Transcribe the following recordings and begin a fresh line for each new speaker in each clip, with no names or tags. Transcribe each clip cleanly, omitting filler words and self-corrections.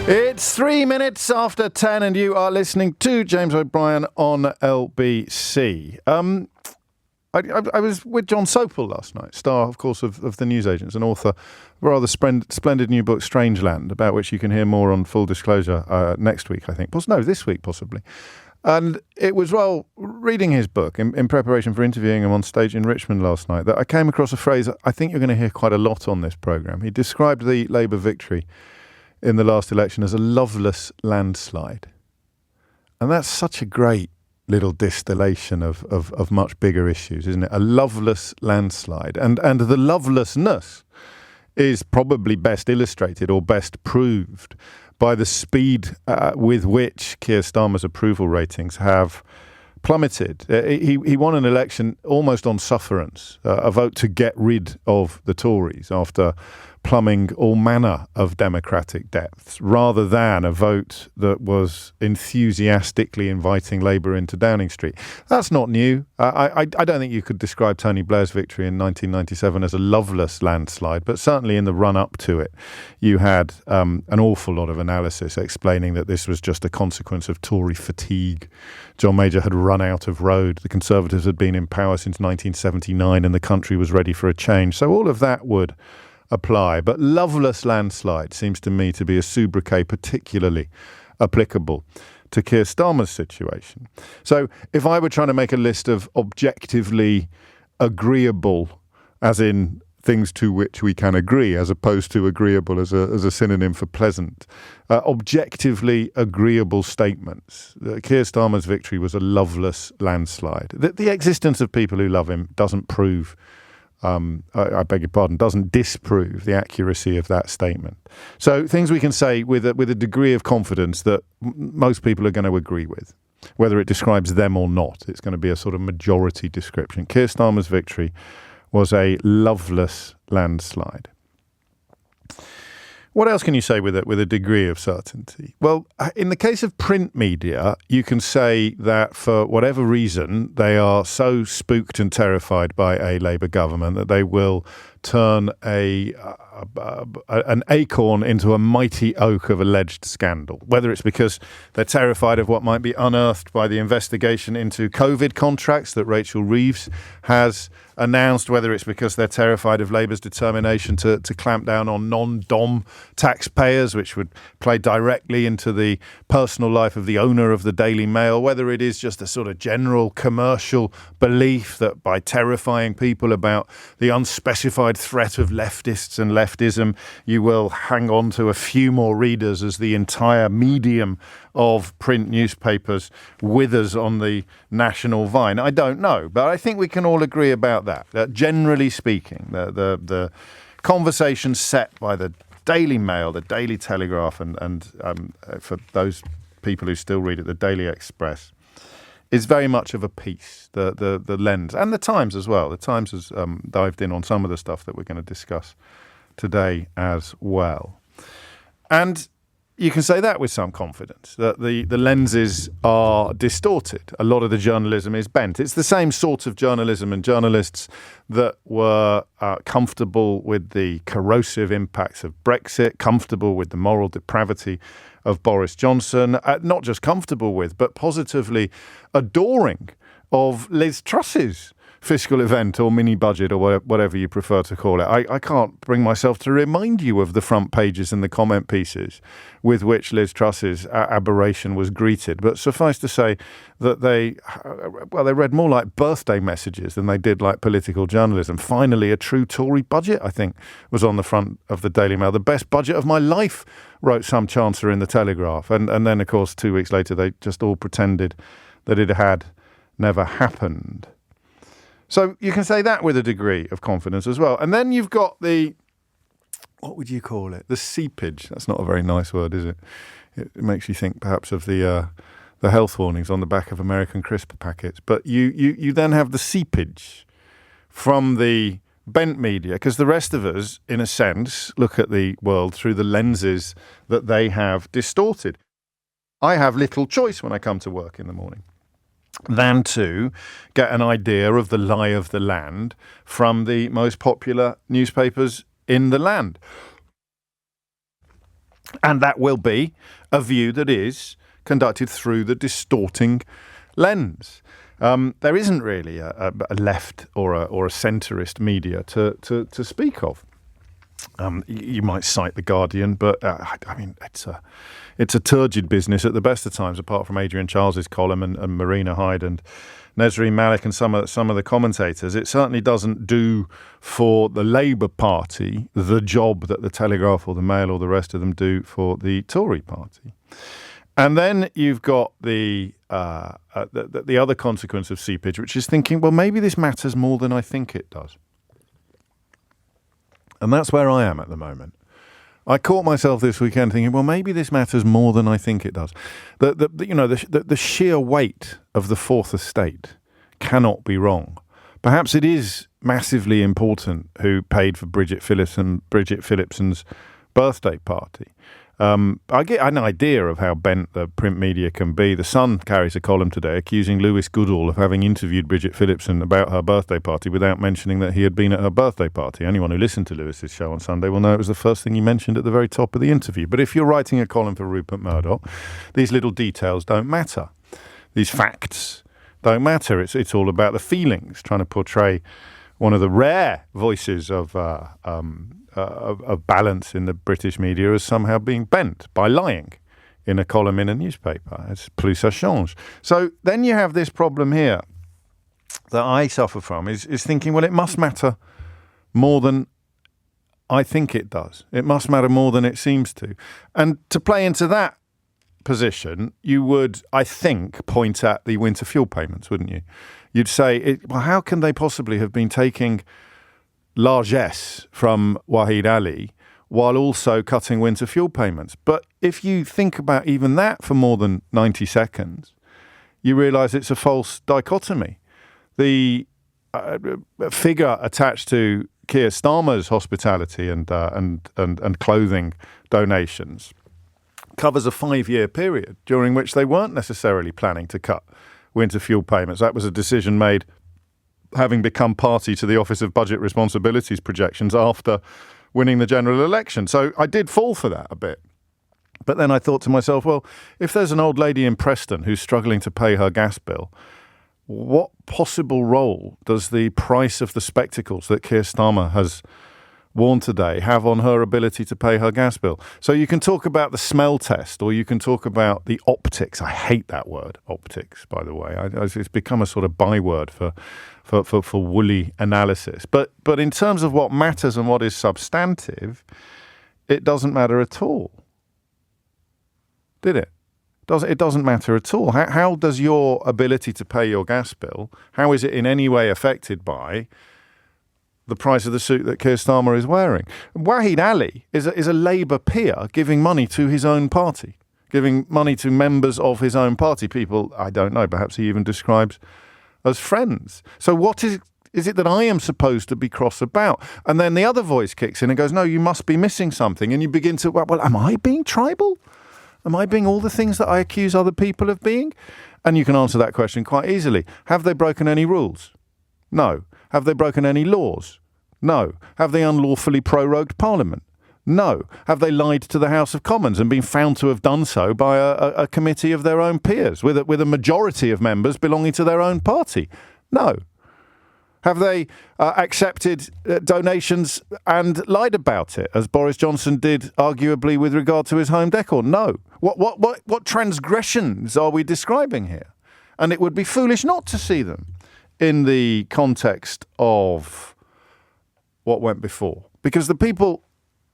It's 3 minutes after 10 and you are listening to James O'Brien on LBC. I was with John Sopel last night, star, of course, of The Newsagents, an author of a rather splendid new book, Strangeland, about which you can hear more on Full Disclosure next week, I think. This week, possibly. And it was while reading his book, in preparation for interviewing him on stage in Richmond last night, that I came across a phrase I think you're going to hear quite a lot on this programme. He described the Labour victory in the last election as a loveless landslide. And that's such a great little distillation of much bigger issues, isn't it? A loveless landslide. And the lovelessness is probably best illustrated or best proved by the speed with which Keir Starmer's approval ratings have plummeted. He won an election almost on sufferance, a vote to get rid of the Tories after plumbing all manner of democratic depths, rather than a vote that was enthusiastically inviting Labour into Downing Street. That's not new. I don't think you could describe Tony Blair's victory in 1997 as a loveless landslide, but certainly in the run-up to it, you had an awful lot of analysis explaining that this was just a consequence of Tory fatigue. John Major had run out of road. The Conservatives had been in power since 1979 and the country was ready for a change. So all of that would apply. But loveless landslide seems to me to be a sobriquet particularly applicable to Keir Starmer's situation. So if I were trying to make a list of objectively agreeable, as in things to which we can agree, as opposed to agreeable as a synonym for pleasant, objectively agreeable statements, Keir Starmer's victory was a loveless landslide. The existence of people who love him doesn't prove I beg your pardon, doesn't disprove the accuracy of that statement. So things we can say with a degree of confidence that most people are going to agree with, whether it describes them or not. It's going to be a sort of majority description. Keir Starmer's victory was a loveless landslide. What else can you say with a degree of certainty? Well, in the case of print media, you can say that for whatever reason, they are so spooked and terrified by a Labour government that they will turn an acorn into a mighty oak of alleged scandal, whether it's because they're terrified of what might be unearthed by the investigation into COVID contracts that Rachel Reeves has announced, whether it's because they're terrified of Labour's determination to clamp down on non-dom taxpayers, which would play directly into the personal life of the owner of the Daily Mail, whether it is just a sort of general commercial belief that by terrifying people about the unspecified threat of leftists and leftism, you will hang on to a few more readers as the entire medium of print newspapers withers on the national vine. I don't know, but I think we can all agree about that generally speaking, the conversation set by the Daily Mail, the Daily Telegraph, and for those people who still read it, the Daily Express, is very much of a piece, the lens, and the Times as well. The Times has dived in on some of the stuff that we're going to discuss today as well. And you can say that with some confidence, that the lenses are distorted. A lot of the journalism is bent. It's the same sort of journalism and journalists that were comfortable with the corrosive impacts of Brexit, comfortable with the moral depravity of Boris Johnson, not just comfortable with, but positively adoring of Liz Truss's fiscal event or mini budget or whatever you prefer to call it. I can't bring myself to remind you of the front pages and the comment pieces with which Liz Truss's aberration was greeted. But suffice to say that they read more like birthday messages than they did like political journalism. Finally, a true Tory budget, I think, was on the front of the Daily Mail. The best budget of my life, wrote some chancer in the Telegraph. And then, of course, 2 weeks later, they just all pretended that it had never happened. So you can say that with a degree of confidence as well. And then you've got what would you call it? The seepage. That's not a very nice word, is it? It makes you think perhaps of the health warnings on the back of American crisp packets. But you then have the seepage from the bent media, because the rest of us, in a sense, look at the world through the lenses that they have distorted. I have little choice when I come to work in the morning than to get an idea of the lie of the land from the most popular newspapers in the land. And that will be a view that is conducted through the distorting lens. There isn't really a left or a centrist media to speak of. You might cite The Guardian, but I mean, it's a turgid business at the best of times, apart from Adrian Charles's column and Marina Hyde and Nesreen Malik and some of the commentators. It certainly doesn't do for the Labour Party the job that the Telegraph or the Mail or the rest of them do for the Tory Party. And then you've got the other consequence of seepage, which is thinking, well, maybe this matters more than I think it does. And that's where I am at the moment. I caught myself this weekend thinking, well, maybe this matters more than I think it does. The sheer weight of the Fourth Estate cannot be wrong. Perhaps it is massively important who paid for Bridget Phillipson's birthday party. I get an idea of how bent the print media can be. The Sun carries a column today accusing Lewis Goodall of having interviewed Bridget Phillipson about her birthday party without mentioning that he had been at her birthday party. Anyone who listened to Lewis's show on Sunday will know it was the first thing he mentioned at the very top of the interview. But if you're writing a column for Rupert Murdoch, these little details don't matter. These facts don't matter. It's all about the feelings, trying to portray one of the rare voices of balance in the British media as somehow being bent by lying in a column in a newspaper. It's plus ça change. So then you have this problem here that I suffer from is thinking, well, it must matter more than I think it does. It must matter more than it seems to. And to play into that position, you would, I think, point at the winter fuel payments, wouldn't you? You'd say, well, how can they possibly have been taking largesse from Wahid Ali while also cutting winter fuel payments? But if you think about even that for more than 90 seconds, you realise it's a false dichotomy. The figure attached to Keir Starmer's hospitality and clothing donations covers a 5-year period during which they weren't necessarily planning to cut winter fuel payments. That was a decision made having become party to the Office of Budget Responsibilities projections after winning the general election. So I did fall for that a bit. But then I thought to myself, well, if there's an old lady in Preston who's struggling to pay her gas bill, what possible role does the price of the spectacles that Keir Starmer has worn today have on her ability to pay her gas bill? So you can talk about the smell test, or you can talk about the optics. I hate that word, optics, by the way. It's become a sort of byword for woolly analysis. But in terms of what matters and what is substantive, it doesn't matter at all. Did it? It doesn't matter at all. How does your ability to pay your gas bill, how is it in any way affected by the price of the suit that Keir Starmer is wearing? Wahid Ali is a Labour peer giving money to his own party, giving money to members of his own party, people, I don't know, perhaps he even describes as friends. So what is it that I am supposed to be cross about? And then the other voice kicks in and goes, no, you must be missing something. And you begin to, well, am I being tribal? Am I being all the things that I accuse other people of being? And you can answer that question quite easily. Have they broken any rules? No. Have they broken any laws? No. Have they unlawfully prorogued Parliament? No. Have they lied to the House of Commons and been found to have done so by a committee of their own peers with a majority of members belonging to their own party? No. Have they accepted donations and lied about it, as Boris Johnson did, arguably, with regard to his home decor? No. What transgressions are we describing here? And it would be foolish not to see them in the context of what went before. Because the people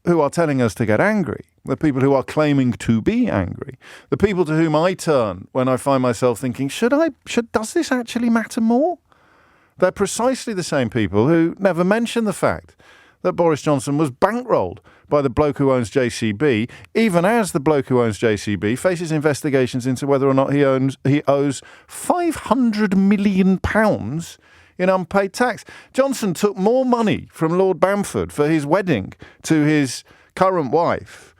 who are telling us to get angry, the people who are claiming to be angry, the people to whom I turn when I find myself thinking, does this actually matter more? They're precisely the same people who never mention the fact that Boris Johnson was bankrolled by the bloke who owns JCB, even as the bloke who owns JCB faces investigations into whether or not he owes £500 million in unpaid tax. Johnson took more money from Lord Bamford for his wedding to his current wife.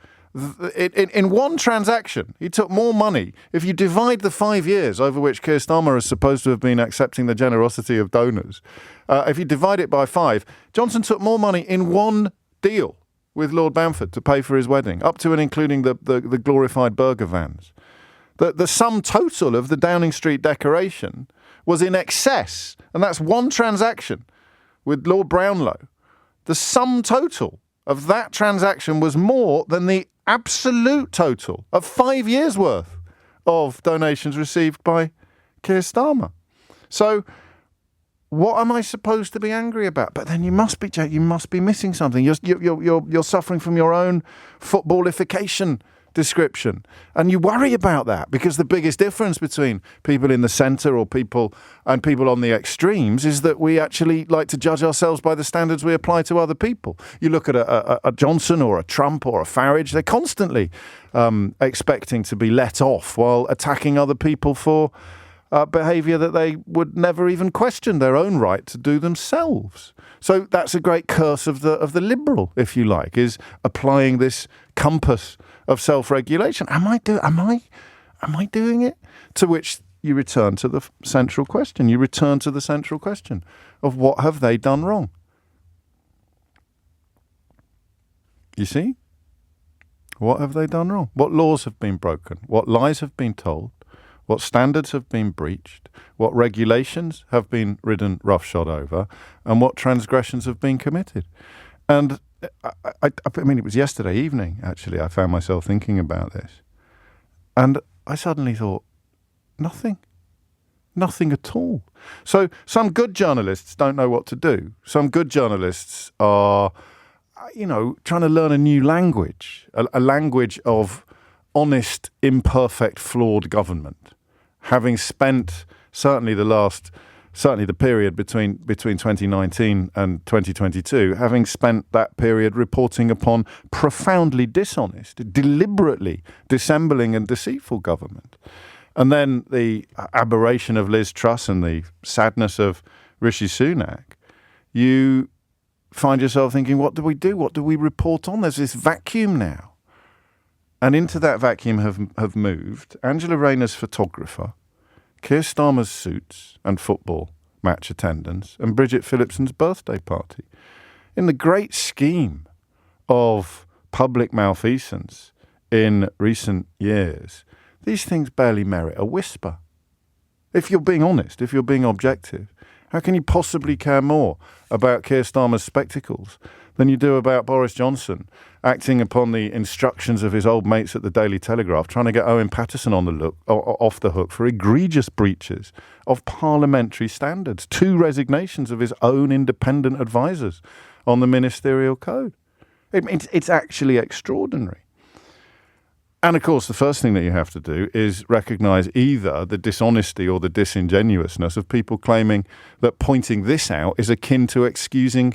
In one transaction, he took more money. If you divide the 5 years over which Keir Starmer is supposed to have been accepting the generosity of donors, if you divide it by 5, Johnson took more money in one deal with Lord Bamford to pay for his wedding, up to and including the glorified burger vans. The sum total of the Downing Street decoration was in excess, and that's one transaction with Lord Brownlow. The sum total of that transaction was more than the absolute total of 5 years' worth of donations received by Keir Starmer. So what am I supposed to be angry about? But then you must be missing something. You're suffering from your own footballification description. And you worry about that because the biggest difference between people in the centre or people on the extremes is that we actually like to judge ourselves by the standards we apply to other people. You look at a Johnson or a Trump or a Farage, they're constantly expecting to be let off while attacking other people for behaviour that they would never even question their own right to do themselves. So that's a great curse of the liberal, if you like, is applying this compass of self-regulation. Am I doing it? To which you return to the central question. You return to the central question of what have they done wrong? You see? What have they done wrong? What laws have been broken? What lies have been told? What standards have been breached? What regulations have been ridden roughshod over? And what transgressions have been committed? And I mean, it was yesterday evening, actually, I found myself thinking about this. And I suddenly thought, nothing at all. So some good journalists don't know what to do. Some good journalists are, trying to learn a new language, a language of honest, imperfect, flawed government. Having spent certainly the period between 2019 and 2022, having spent that period reporting upon profoundly dishonest, deliberately dissembling and deceitful government. And then the aberration of Liz Truss and the sadness of Rishi Sunak, you find yourself thinking, what do we do? What do we report on? There's this vacuum now. And into that vacuum have moved Angela Rayner's photographer, Keir Starmer's suits and football match attendance, and Bridget Phillipson's birthday party. In the great scheme of public malfeasance in recent years, these things barely merit a whisper. If you're being honest, if you're being objective, how can you possibly care more about Keir Starmer's spectacles than you do about Boris Johnson acting upon the instructions of his old mates at the Daily Telegraph, trying to get Owen Paterson off the hook for egregious breaches of parliamentary standards, 2 resignations of his own independent advisers on the ministerial code? It's actually extraordinary. And of course, the first thing that you have to do is recognise either the dishonesty or the disingenuousness of people claiming that pointing this out is akin to excusing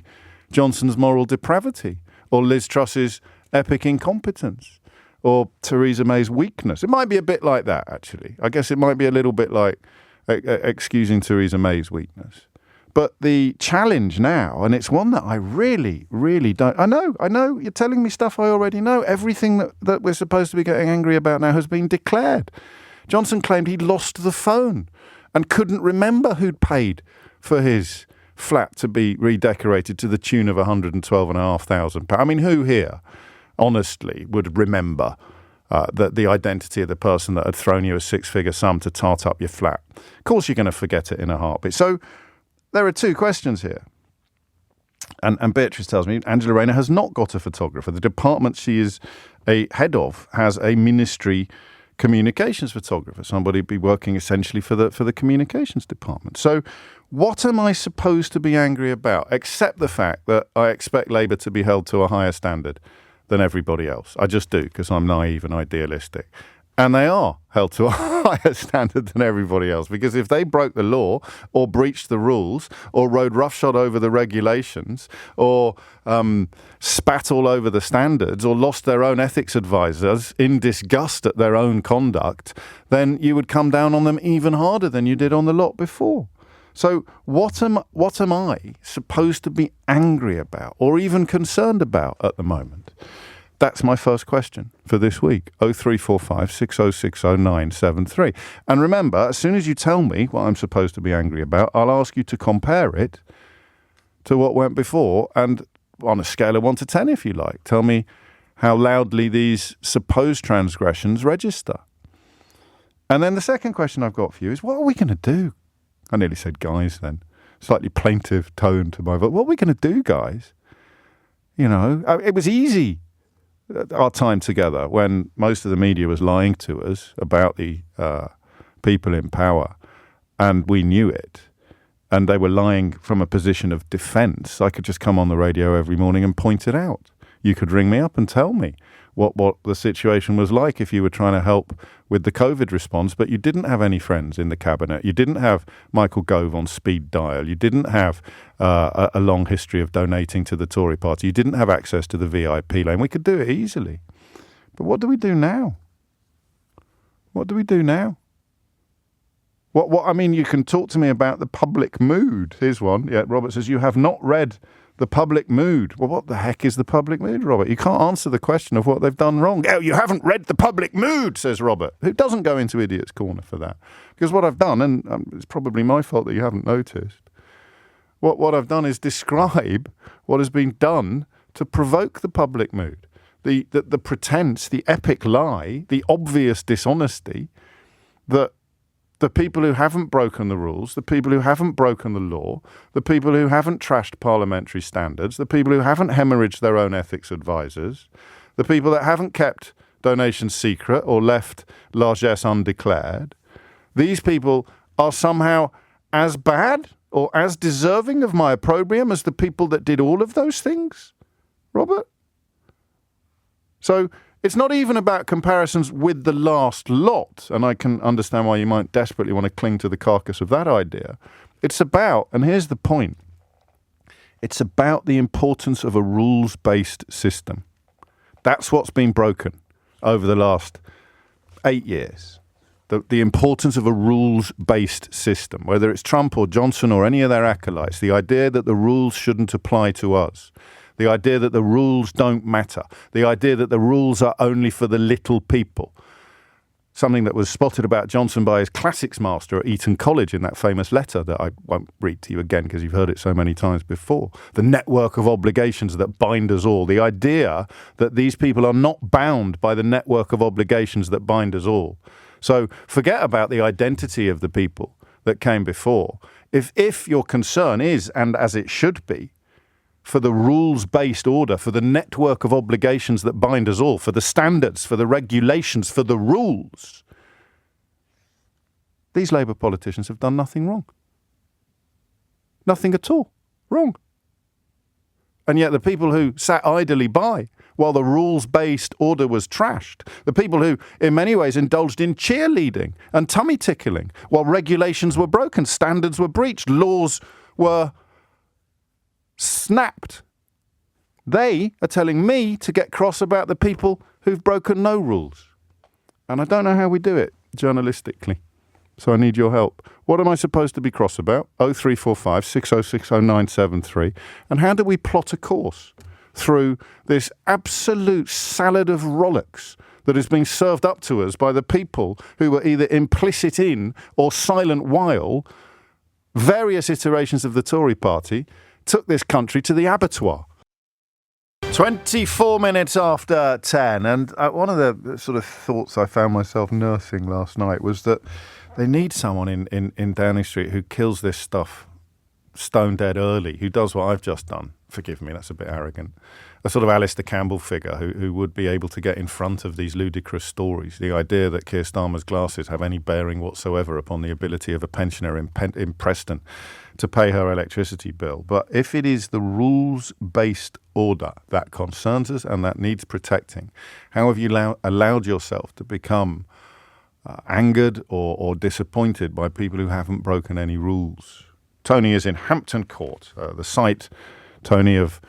Johnson's moral depravity or Liz Truss's epic incompetence or Theresa May's weakness. It might be a bit like that, actually. I guess it might be a little bit like excusing Theresa May's weakness. But the challenge now, and it's one that I really, really don't... I know, you're telling me stuff I already know. Everything that we're supposed to be getting angry about now has been declared. Johnson claimed he'd lost the phone and couldn't remember who'd paid for his flat to be redecorated to the tune of £112,500. I mean, who here, honestly, would remember the identity of the person that had thrown you a 6-figure sum to tart up your flat? Of course you're going to forget it in a heartbeat. So there are 2 questions here. And Beatrice tells me Angela Rayner has not got a photographer. The department she is a head of has a ministry communications photographer, somebody be working essentially for the communications department. So what am I supposed to be angry about, except the fact that I expect Labour to be held to a higher standard than everybody else? I just do, because I'm naive and idealistic. And they are held to a higher standard than everybody else, because if they broke the law or breached the rules or rode roughshod over the regulations or spat all over the standards or lost their own ethics advisors in disgust at their own conduct, then you would come down on them even harder than you did on the lot before. So what am I supposed to be angry about or even concerned about at the moment? That's my first question for this week. 0345 6060 973. And remember, as soon as you tell me what I'm supposed to be angry about, I'll ask you to compare it to what went before and on a scale of 1 to 10, if you like. Tell me how loudly these supposed transgressions register. And then the second question I've got for you is, what are we going to do? I nearly said guys then. Slightly plaintive tone to my voice. What are we going to do, guys? You know, it was easy, our time together, when most of the media was lying to us about the people in power, and we knew it. And they were lying from a position of defence. I could just come on the radio every morning and point it out. You could ring me up and tell me what the situation was like if you were trying to help with the COVID response, but you didn't have any friends in the cabinet. You didn't have Michael Gove on speed dial. You didn't have a long history of donating to the Tory party. You didn't have access to the VIP lane. We could do it easily. But what do we do now? What do we do now? I mean, you can talk to me about the public mood. Here's one. Yeah, Robert says, you have not read the public mood. Well, what the heck is the public mood, Robert? You can't answer the question of what they've done wrong. Oh, you haven't read the public mood, says Robert, who doesn't go into Idiot's Corner for that. Because what I've done, and it's probably my fault that you haven't noticed, what I've done is describe what has been done to provoke the public mood. The pretense, the epic lie, the obvious dishonesty that the people who haven't broken the rules, the people who haven't broken the law, the people who haven't trashed parliamentary standards, the people who haven't hemorrhaged their own ethics advisors, the people that haven't kept donations secret or left largesse undeclared, these people are somehow as bad or as deserving of my opprobrium as the people that did all of those things, Robert? So it's not even about comparisons with the last lot, and I can understand why you might desperately want to cling to the carcass of that idea. It's about, and here's the point, it's about the importance of a rules-based system. That's what's been broken over the last 8 years. The importance of a rules-based system, whether it's Trump or Johnson or any of their acolytes, the idea that the rules shouldn't apply to us. The idea that the rules don't matter. The idea that the rules are only for the little people. Something that was spotted about Johnson by his classics master at Eton College in that famous letter that I won't read to you again because you've heard it so many times before. The network of obligations that bind us all. The idea that these people are not bound by the network of obligations that bind us all. So forget about the identity of the people that came before. If your concern is, and as it should be, for the rules-based order, for the network of obligations that bind us all, for the standards, for the regulations, for the rules. These Labour politicians have done nothing wrong. Nothing at all wrong. And yet the people who sat idly by while the rules-based order was trashed, the people who in many ways indulged in cheerleading and tummy tickling while regulations were broken, standards were breached, laws were snapped. They are telling me to get cross about the people who've broken no rules. And I don't know how we do it journalistically. So I need your help. What am I supposed to be cross about? 0345 6060 973. And how do we plot a course through this absolute salad of rollicks that is being served up to us by the people who were either implicit in or silent while various iterations of the Tory party took this country to the abattoir. 24 minutes after 10. And one of the sort of thoughts I found myself nursing last night was that they need someone in Downing Street who kills this stuff stone dead early, who does what I've just done. Forgive me, that's a bit arrogant. A sort of Alistair Campbell figure who would be able to get in front of these ludicrous stories. The idea that Keir Starmer's glasses have any bearing whatsoever upon the ability of a pensioner in Preston to pay her electricity bill. But if it is the rules-based order that concerns us and that needs protecting, how have you allowed yourself to become angered or disappointed by people who haven't broken any rules? Tony is in Hampton Court, the site, Tony, of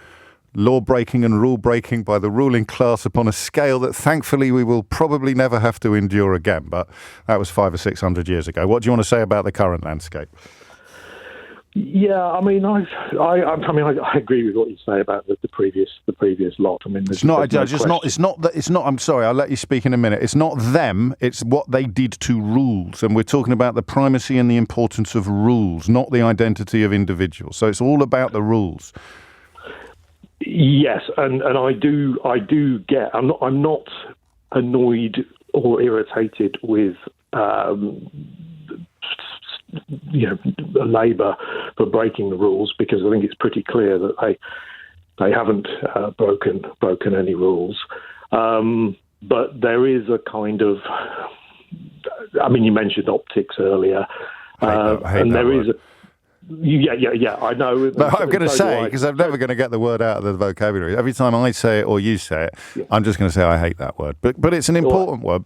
law-breaking and rule-breaking by the ruling class upon a scale that thankfully we will probably never have to endure again. But that was 500 or 600 years ago. What do you want to say about the current landscape?
Yeah, I mean, I agree with what you say about the previous lot. I mean, it's not. I'm sorry. I'll let you speak in a minute. It's not them. It's what they did to rules, and we're talking about the primacy and the importance of rules, not the identity of individuals. So it's all about the rules. Yes, and I do get. I'm not annoyed or irritated with Labour for breaking the rules, because I think it's pretty clear that they haven't broken any rules. But there is a kind of, I mean, you mentioned optics earlier, and there is a. Yeah, I know.
No, I'm going to say, because I'm never going to get the word out of the vocabulary. Every time I say it or you say it, I'm just going to say I hate that word. But it's an important word.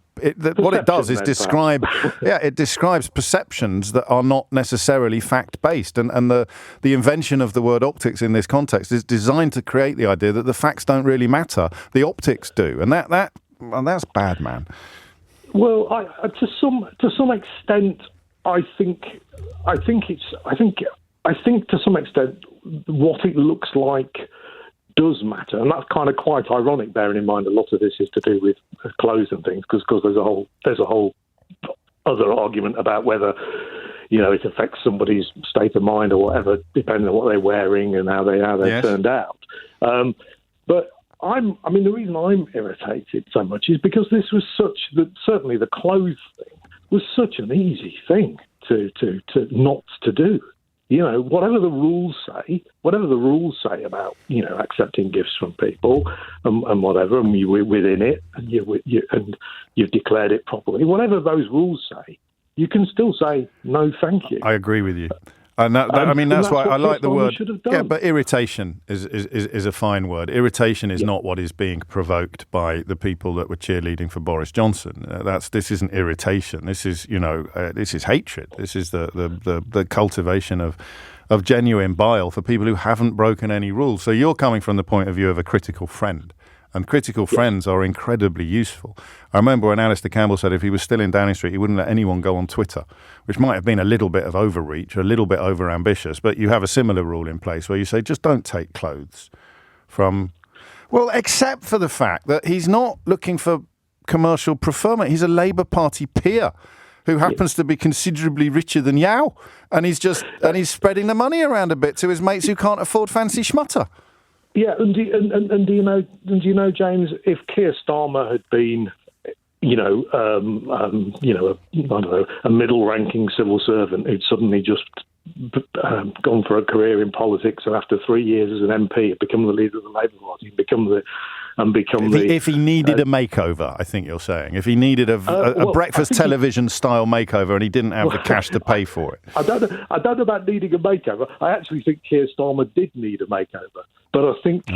What it does is describe, it describes perceptions that are not necessarily fact-based. And the invention of the word optics in this context is designed to create the idea that the facts don't really matter. The optics do. And that's bad, man.
Well, to some extent, I think to some extent what it looks like does matter, and that's kind of quite ironic, bearing in mind a lot of this is to do with clothes and things, because there's a whole other argument about whether it affects somebody's state of mind or whatever, depending on what they're wearing and how they yes. turned out. But the reason I'm irritated so much is because this was certainly the clothes thing was such an easy thing to not to do. Whatever the rules say about accepting gifts from people and whatever, and we're within it, and you've declared it properly. Whatever those rules say, you can still say no, thank you.
I agree with you. And that's why I like the word. Yeah, but irritation is a fine word. Irritation is not what is being provoked by the people that were cheerleading for Boris Johnson. This isn't irritation. This is this is hatred. This is the cultivation of genuine bile for people who haven't broken any rules. So you're coming from the point of view of a critical friend. And critical friends are incredibly useful. I remember when Alistair Campbell said if he was still in Downing Street, he wouldn't let anyone go on Twitter, which might have been a little bit of overreach, a little bit overambitious, but you have a similar rule in place where you say just don't take clothes from... Well, except for the fact that he's not looking for commercial preferment. He's a Labour Party peer who happens to be considerably richer than Yao, and he's spreading the money around a bit to his mates who can't afford fancy schmutter.
Yeah, and do you know, James, if Keir Starmer had been, a middle-ranking civil servant who'd suddenly just gone for a career in politics, and after 3 years as an MP, had become the leader of the Labour Party, if he needed a
makeover, I think you're saying, if he needed a breakfast television style makeover and he didn't have the cash to pay for it.
I don't know about needing a makeover. I actually think Keir Starmer did need a makeover, but I think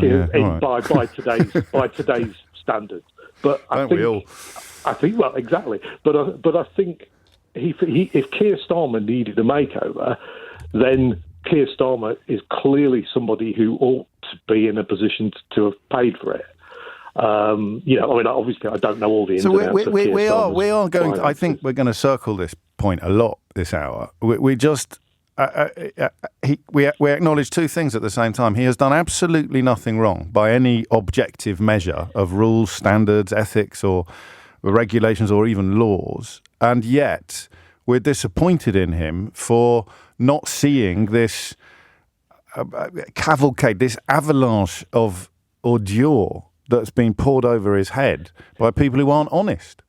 by today's standards. But I think well, exactly. But I think if Keir Starmer needed a makeover, then Keir Starmer is clearly somebody who ought to be in a position to have paid for it. Obviously, I don't know all the ins and outs of Keir Starmer's
we are going.
finances.
I think we're going to circle this point a lot this hour. We just we acknowledge two things at the same time. He has done absolutely nothing wrong by any objective measure of rules, standards, ethics, or regulations, or even laws, and yet we're disappointed in him for not seeing this cavalcade, this avalanche of ordure that's been poured over his head by people who aren't honest.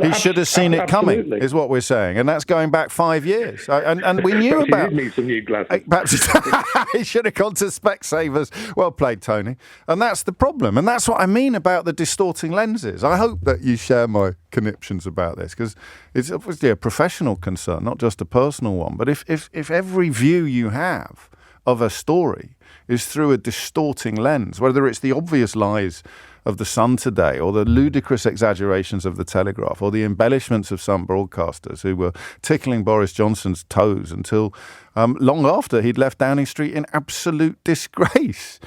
He should have seen it coming, is what we're saying, and that's going back 5 years. And we knew about.
He need some new glasses.
Perhaps he should have gone to Specsavers. Well played, Tony. And that's the problem, and that's what I mean about the distorting lenses. I hope that you share my conniptions about this, because it's obviously a professional concern, not just a personal one. But if every view you have of a story is through a distorting lens, whether it's the obvious lies of the Sun today, or the ludicrous exaggerations of the Telegraph, or the embellishments of some broadcasters who were tickling Boris Johnson's toes until long after he'd left Downing Street in absolute disgrace.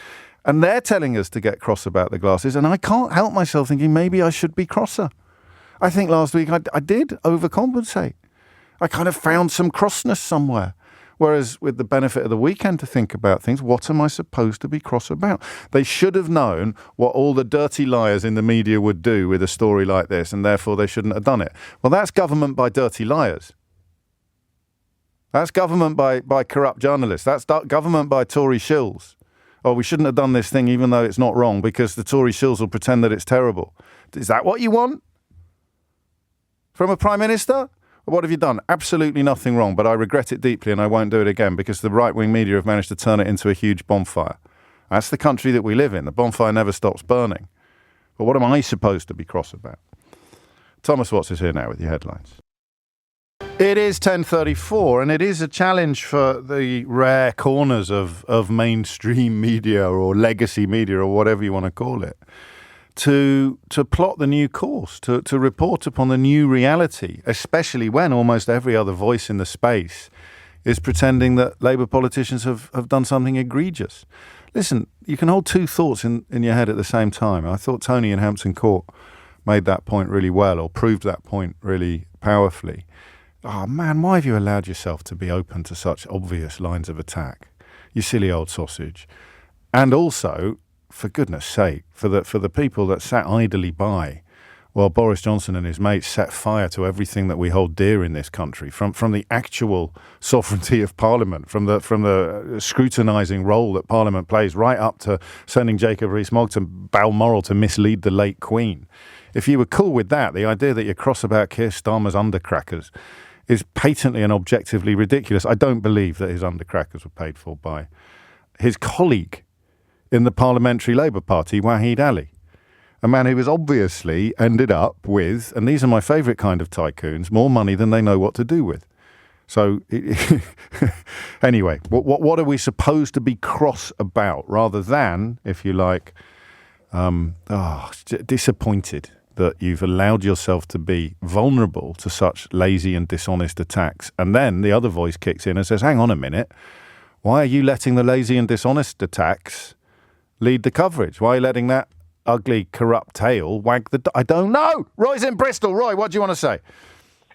And they're telling us to get cross about the glasses, and I can't help myself thinking maybe I should be crosser. I think last week I did overcompensate. I kind of found some crossness somewhere. Whereas with the benefit of the weekend to think about things, what am I supposed to be cross about? They should have known what all the dirty liars in the media would do with a story like this, and therefore they shouldn't have done it. Well, that's government by dirty liars. That's government by corrupt journalists. That's government by Tory shills. oh, we shouldn't have done this thing even though it's not wrong because the Tory shills will pretend that it's terrible. Is that what you want from a Prime Minister? What have you done? Absolutely nothing wrong, but I regret it deeply and I won't do it again because the right-wing media have managed to turn it into a huge bonfire. That's the country that we live in. The bonfire never stops burning. But what am I supposed to be cross about? Thomas Watts is here now with your headlines. It is 10:34, and it is a challenge for the rare corners of mainstream media or legacy media or whatever you want to call it to plot the new course, to report upon the new reality, especially when almost every other voice in the space is pretending that Labour politicians have done something egregious. Listen, you can hold two thoughts in your head at the same time. I thought Tony in Hampton Court made that point really well, or proved that point really powerfully. Oh man, why have you allowed yourself to be open to such obvious lines of attack? You silly old sausage. And also, for goodness sake, for the people that sat idly by while Boris Johnson and his mates set fire to everything that we hold dear in this country, from the actual sovereignty of Parliament, from the scrutinising role that Parliament plays, right up to sending Jacob Rees-Mogg to Balmoral to mislead the late Queen. If you were cool with that, the idea that you're cross about Keir Starmer's undercrackers is patently and objectively ridiculous. I don't believe that his undercrackers were paid for by his colleague in the Parliamentary Labour Party, Wahid Ali, a man who has obviously ended up with, and these are my favourite kind of tycoons, more money than they know what to do with. So anyway, what are we supposed to be cross about rather than, if you like, disappointed that you've allowed yourself to be vulnerable to such lazy and dishonest attacks. And then the other voice kicks in and says, hang on a minute, why are you letting the lazy and dishonest attacks lead the coverage? Why are you letting that ugly, corrupt tail wag the... I don't know. Roy's in Bristol. Roy, what do you want to say?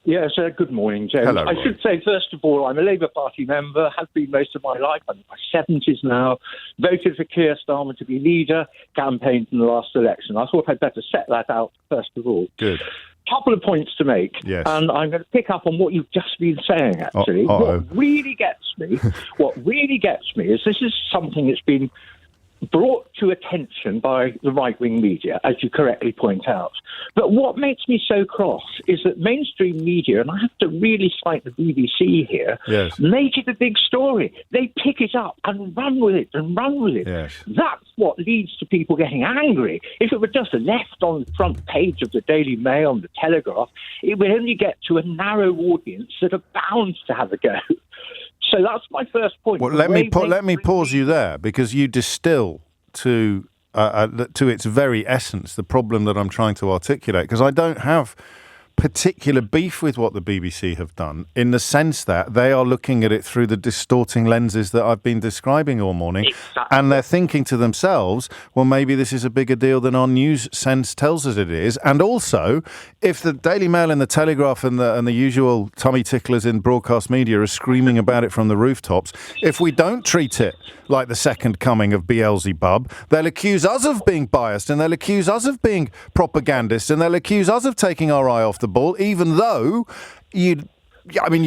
Yes, good morning, James.
Hello,
I should say, first of all, I'm a Labour Party member, have been most of my life. I'm in my 70s now, voted for Keir Starmer to be leader, campaigned in the last election. I thought I'd better set that out first of all.
Good.
Couple of points to make,
yes.
And I'm going to pick up on what you've just been saying, actually. What really gets me is this is something that's been brought to attention by the right-wing media, as you correctly point out. But what makes me so cross is that mainstream media, and I have to really cite the BBC here,
yes.
make it a big story. They pick it up and run with it and run with it.
Yes.
That's what leads to people getting angry. If it were just left on the front page of the Daily Mail and the Telegraph, it would only get to a narrow audience that are bound to have a go. So that's my first point.
Well, let me pause you there, because you distill to its very essence the problem that I'm trying to articulate. Because I don't have particular beef with what the BBC have done, in the sense that they are looking at it through the distorting lenses that I've been describing all morning.
Exactly.
And they're thinking to themselves, well, maybe this is a bigger deal than our news sense tells us it is. And also, if the Daily Mail and the Telegraph and the usual tummy ticklers in broadcast media are screaming about it from the rooftops, if we don't treat it like the second coming of Beelzebub, they'll accuse us of being biased, and they'll accuse us of being propagandists, and they'll accuse us of taking our eye off the ball, even though you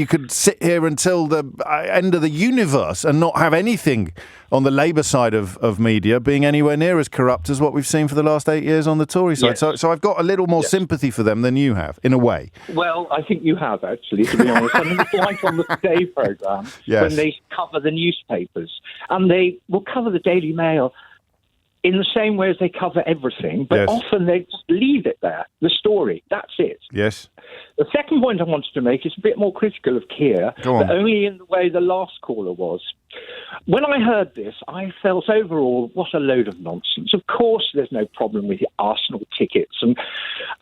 could sit here until the end of the universe and not have anything on the Labour side of media being anywhere near as corrupt as what we've seen for the last 8 years on the Tory side. Yes. So I've got a little more sympathy for them than you have, in a way.
Well, I think you have, actually, to be honest. I mean, it's like on the Today programme, when they cover the newspapers, and they will cover the Daily Mail in the same way as they cover everything, but often they just leave it there, the story. That's it.
Yes.
The second point I wanted to make is a bit more critical of Keir, but only in the way the last caller was. When I heard this, I felt overall, what a load of nonsense. Of course, there's no problem with the Arsenal tickets, and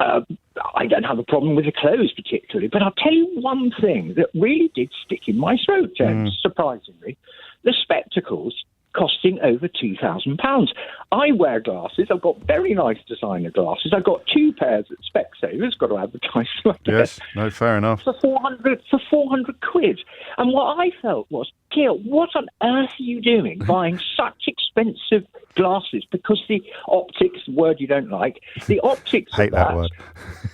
I don't have a problem with the clothes particularly. But I'll tell you one thing that really did stick in my throat, James, surprisingly. The spectacles costing over £2,000. I wear glasses. I've got very nice designer glasses. I've got 2 pairs at Specsavers. Got to advertise.
Yes, no, fair enough.
For 400 quid. And what I felt was, Keir, what on earth are you doing buying such expensive glasses? Because the optics, word you don't like, the optics
hate that word.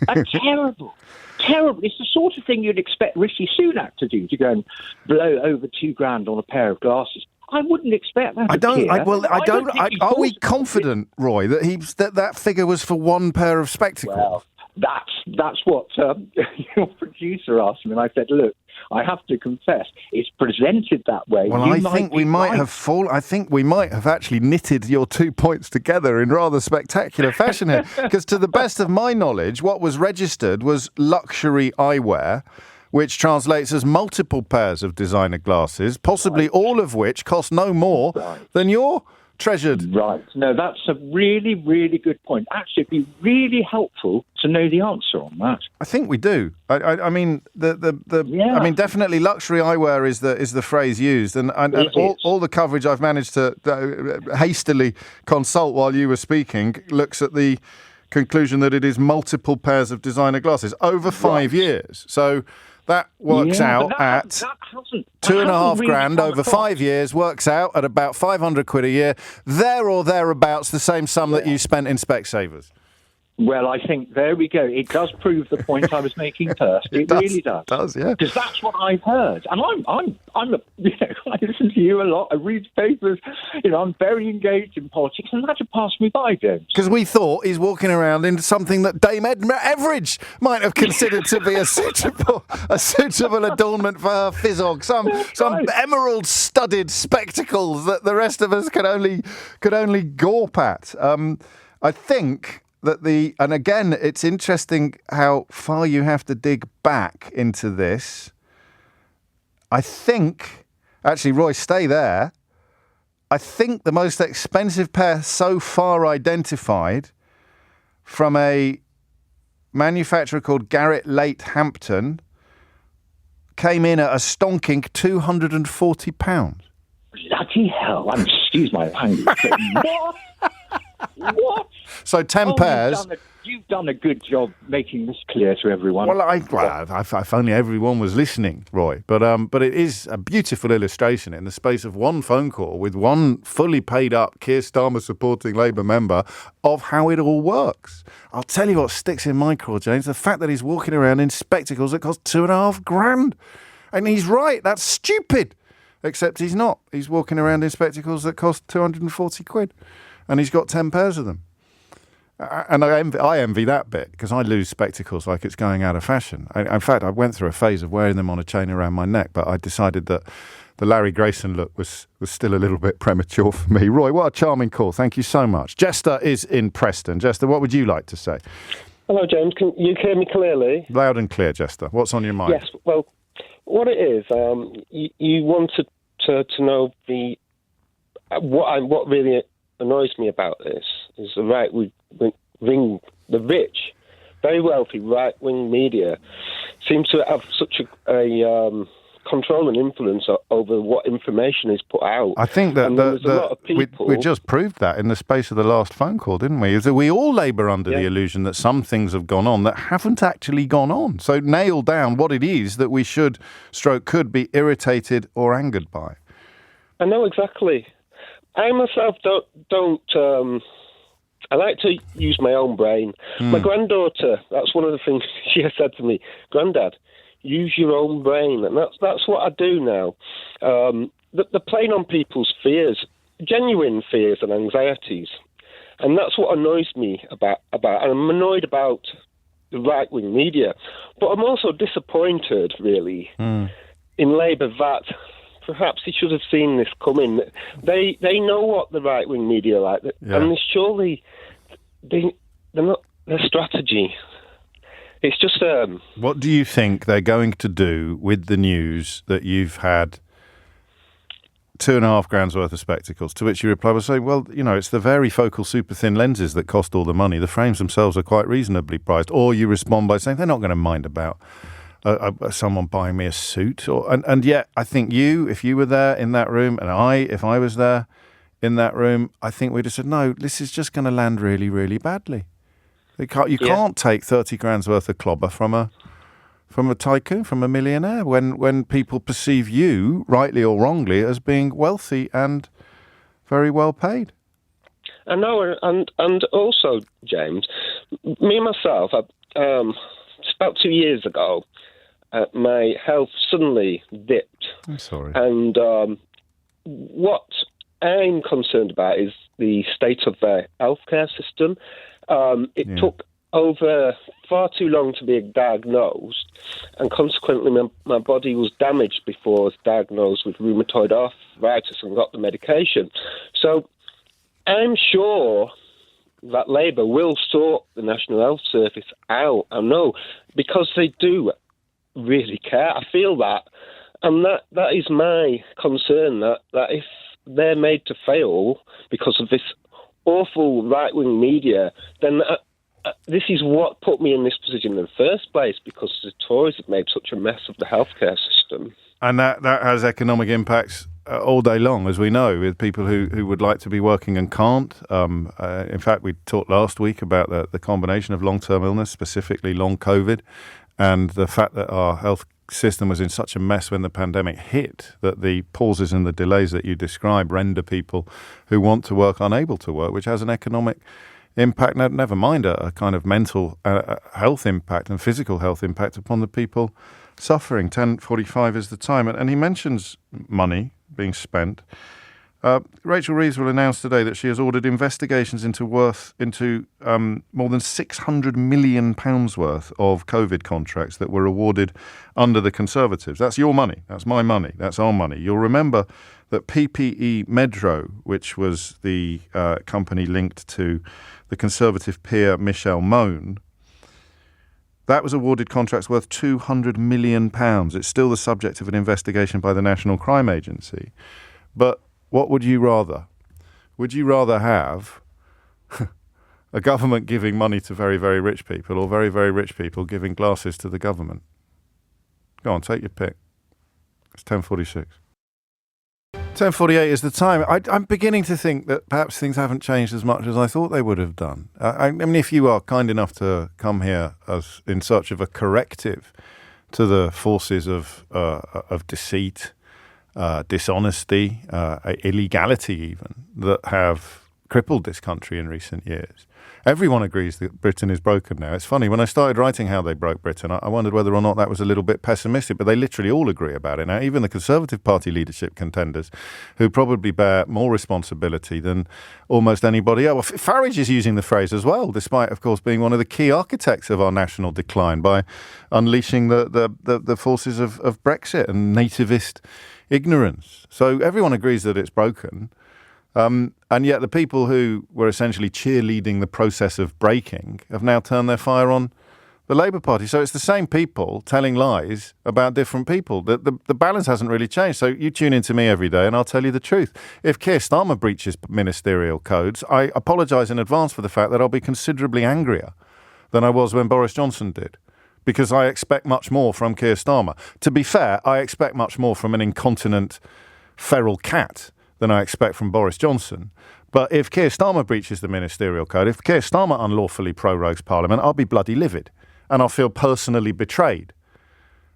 are terrible. Terrible. It's the sort of thing you'd expect Rishi Sunak to do, to go and blow over £2,000 on a pair of glasses. I wouldn't expect that.
Are we confident, Roy, that that figure was for one pair of spectacles?
Well, that's what your producer asked me, and I said, look, I have to confess, it's presented that way.
Well, I think we might have actually knitted your 2 points together in rather spectacular fashion here. Because to the best of my knowledge, what was registered was luxury eyewear, which translates as multiple pairs of designer glasses, possibly all of which cost no more than your treasured.
Right. No, that's a really, really good point. Actually, it'd be really helpful to know the answer on that.
I think we do. I mean, I mean, definitely luxury eyewear is the phrase used, and all the coverage I've managed to hastily consult while you were speaking looks at the conclusion that it is multiple pairs of designer glasses over 5 years. So that works out at $2,500 over 5 years, works out at about 500 quid a year, there or thereabouts, the same sum that you spent in Specsavers.
Well, I think there we go. It does prove the point I was making first. It really does. It
does, yeah.
Because that's what I've heard, and I listen to you a lot. I read papers. I'm very engaged in politics, and that just passed me by, James.
Because we thought he's walking around in something that Dame Everidge might have considered to be a suitable adornment for her fizzog. Some emerald-studded spectacles that the rest of us could only gawp at. I think that and again, it's interesting how far you have to dig back into this. I think, actually, Roy, stay there. I think the most expensive pair so far identified from a manufacturer called Garrett Late Hampton came in at a stonking £240.
Bloody hell. Excuse my language. What? What?
So 10 pairs.
You've done a good job making this clear to everyone.
Well, if only everyone was listening, Roy. But it is a beautiful illustration in the space of one phone call with one fully paid up Keir Starmer supporting Labour member of how it all works. I'll tell you what sticks in my craw, James, the fact that he's walking around in spectacles that cost $2,500. And he's right, that's stupid. Except he's not. He's walking around in spectacles that cost 240 quid. And he's got 10 pairs of them. And I envy that bit, because I lose spectacles like it's going out of fashion. In fact, I went through a phase of wearing them on a chain around my neck, but I decided that the Larry Grayson look was still a little bit premature for me. Roy, what a charming call. Thank you so much. Jester is in Preston. Jester, what would you like to say?
Hello, James. Can you hear me clearly?
Loud and clear, Jester. What's on your mind?
Yes, well, what it is, you wanted to know what really annoys me about this is the rich, very wealthy right-wing media seem to have such a control and influence over what information is put out.
I think that
a lot of people,
we just proved that in the space of the last phone call, didn't we? Is that we all labour under the illusion that some things have gone on that haven't actually gone on. So nail down what it is that we could be irritated or angered by.
I know exactly. I myself don't. I like to use my own brain. My granddaughter, that's one of the things she has said to me. Grandad, use your own brain, and that's what I do now. They're playing on people's fears, genuine fears and anxieties, and that's what annoys me about. And I'm annoyed about the right-wing media, but I'm also disappointed, really, in Labour that. Perhaps he should have seen this coming. They know what the right wing media are like, and surely they're not their strategy. It's just.
What do you think they're going to do with the news that you've had £2,500 worth of spectacles? To which you reply by saying, "Well, it's the varifocal super thin lenses that cost all the money. The frames themselves are quite reasonably priced." Or you respond by saying, "They're not going to mind about someone buying me a suit," and yet I think if you were there in that room, and if I was there in that room, I think we'd have said, no, this is just going to land really, really badly. You can't take 30 grand's worth of clobber from a tycoon, from a millionaire, when people perceive you, rightly or wrongly, as being wealthy and very well paid.
I know, and also, James, me myself, about 2 years ago, my health suddenly dipped.
I'm sorry.
And what I'm concerned about is the state of their healthcare system. It took over far too long to be diagnosed, and consequently my body was damaged before I was diagnosed with rheumatoid arthritis and got the medication. So I'm sure that Labour will sort the National Health Service out. I know, because they do really care. I feel that. And that is my concern, that if they're made to fail because of this awful right-wing media, then this is what put me in this position in the first place, because the Tories have made such a mess of the healthcare system. And
that has economic impacts all day long, as we know, with people who would like to be working and can't. In fact, we talked last week about the combination of long-term illness, specifically long COVID, and the fact that our health system was in such a mess when the pandemic hit that the pauses and the delays that you describe render people who want to work unable to work, which has an economic impact, never mind a kind of mental health impact and physical health impact upon the people suffering. 10:45 is the time. And he mentions money being spent. Rachel Reeves will announce today that she has ordered investigations into more than £600 million worth of COVID contracts that were awarded under the Conservatives. That's your money. That's my money. That's our money. You'll remember that PPE Medro, which was the company linked to the Conservative peer Michelle Mone, that was awarded contracts worth £200 million. It's still the subject of an investigation by the National Crime Agency. But what would you rather? Would you rather have a government giving money to very, very rich people, or very, very rich people giving glasses to the government? Go on, take your pick. It's 10:46. 10:48 is the time. I'm beginning to think that perhaps things haven't changed as much as I thought they would have done. I mean, if you are kind enough to come here as in search of a corrective to the forces of deceit, dishonesty, illegality even, that have crippled this country in recent years. Everyone agrees that Britain is broken now. It's funny, when I started writing How They Broke Britain, I wondered whether or not that was a little bit pessimistic, but they literally all agree about it now. Even the Conservative Party leadership contenders, who probably bear more responsibility than almost anybody else. Well, Farage is using the phrase as well, despite, of course, being one of the key architects of our national decline by unleashing the forces of Brexit and nativist ignorance. So everyone agrees that it's broken. And yet the people who were essentially cheerleading the process of breaking have now turned their fire on the Labour Party. So it's the same people telling lies about different people. The balance hasn't really changed. So you tune into me every day and I'll tell you the truth. If Keir Starmer breaches ministerial codes, I apologise in advance for the fact that I'll be considerably angrier than I was when Boris Johnson did, because I expect much more from Keir Starmer. To be fair, I expect much more from an incontinent feral cat than I expect from Boris Johnson. But if Keir Starmer breaches the ministerial code, if Keir Starmer unlawfully prorogues Parliament, I'll be bloody livid and I'll feel personally betrayed.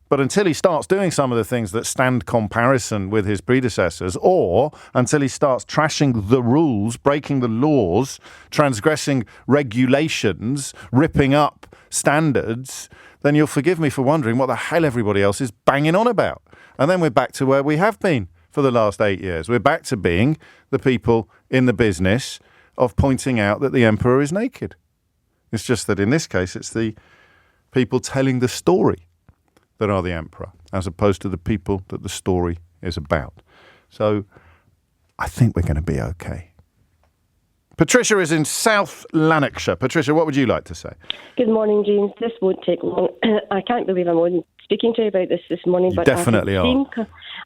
But until he starts doing some of the things that stand comparison with his predecessors, or until he starts trashing the rules, breaking the laws, transgressing regulations, ripping up standards, then you'll forgive me for wondering what the hell everybody else is banging on about. And then we're back to where we have been for the last 8 years. We're back to being the people in the business of pointing out that the emperor is naked. It's just that in this case, it's the people telling the story that are the emperor, as opposed to the people that the story is about. So I think we're going to be okay. Patricia is in South Lanarkshire. Patricia, what would you like to say?
Good morning, James. This won't take long. I can't believe I'm on speaking to you about this morning.
You
but
definitely are.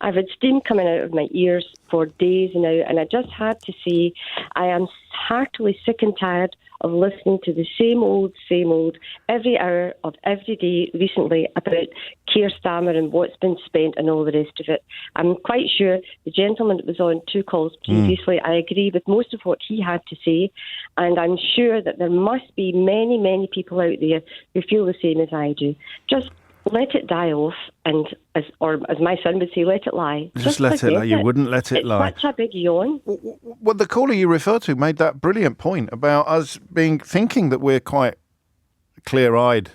I've had steam coming out of my ears for days now, and I just had to say I am heartily sick and tired of listening to the same old every hour of every day recently about Keir Starmer and what's been spent and all the rest of it. I'm quite sure the gentleman that was on 2 calls previously, I agree with most of what he had to say, and I'm sure that there must be many, many people out there who feel the same as I do. Just let it die off, and as my son would say, let it lie.
Just let it lie. You wouldn't let it lie.
It's such a big yawn.
Well, the caller you referred to made that brilliant point about us thinking that we're quite clear-eyed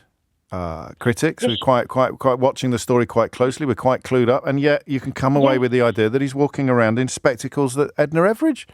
critics. We're quite watching the story quite closely. We're quite clued up, and yet you can come away with the idea that he's walking around in spectacles that Edna Everage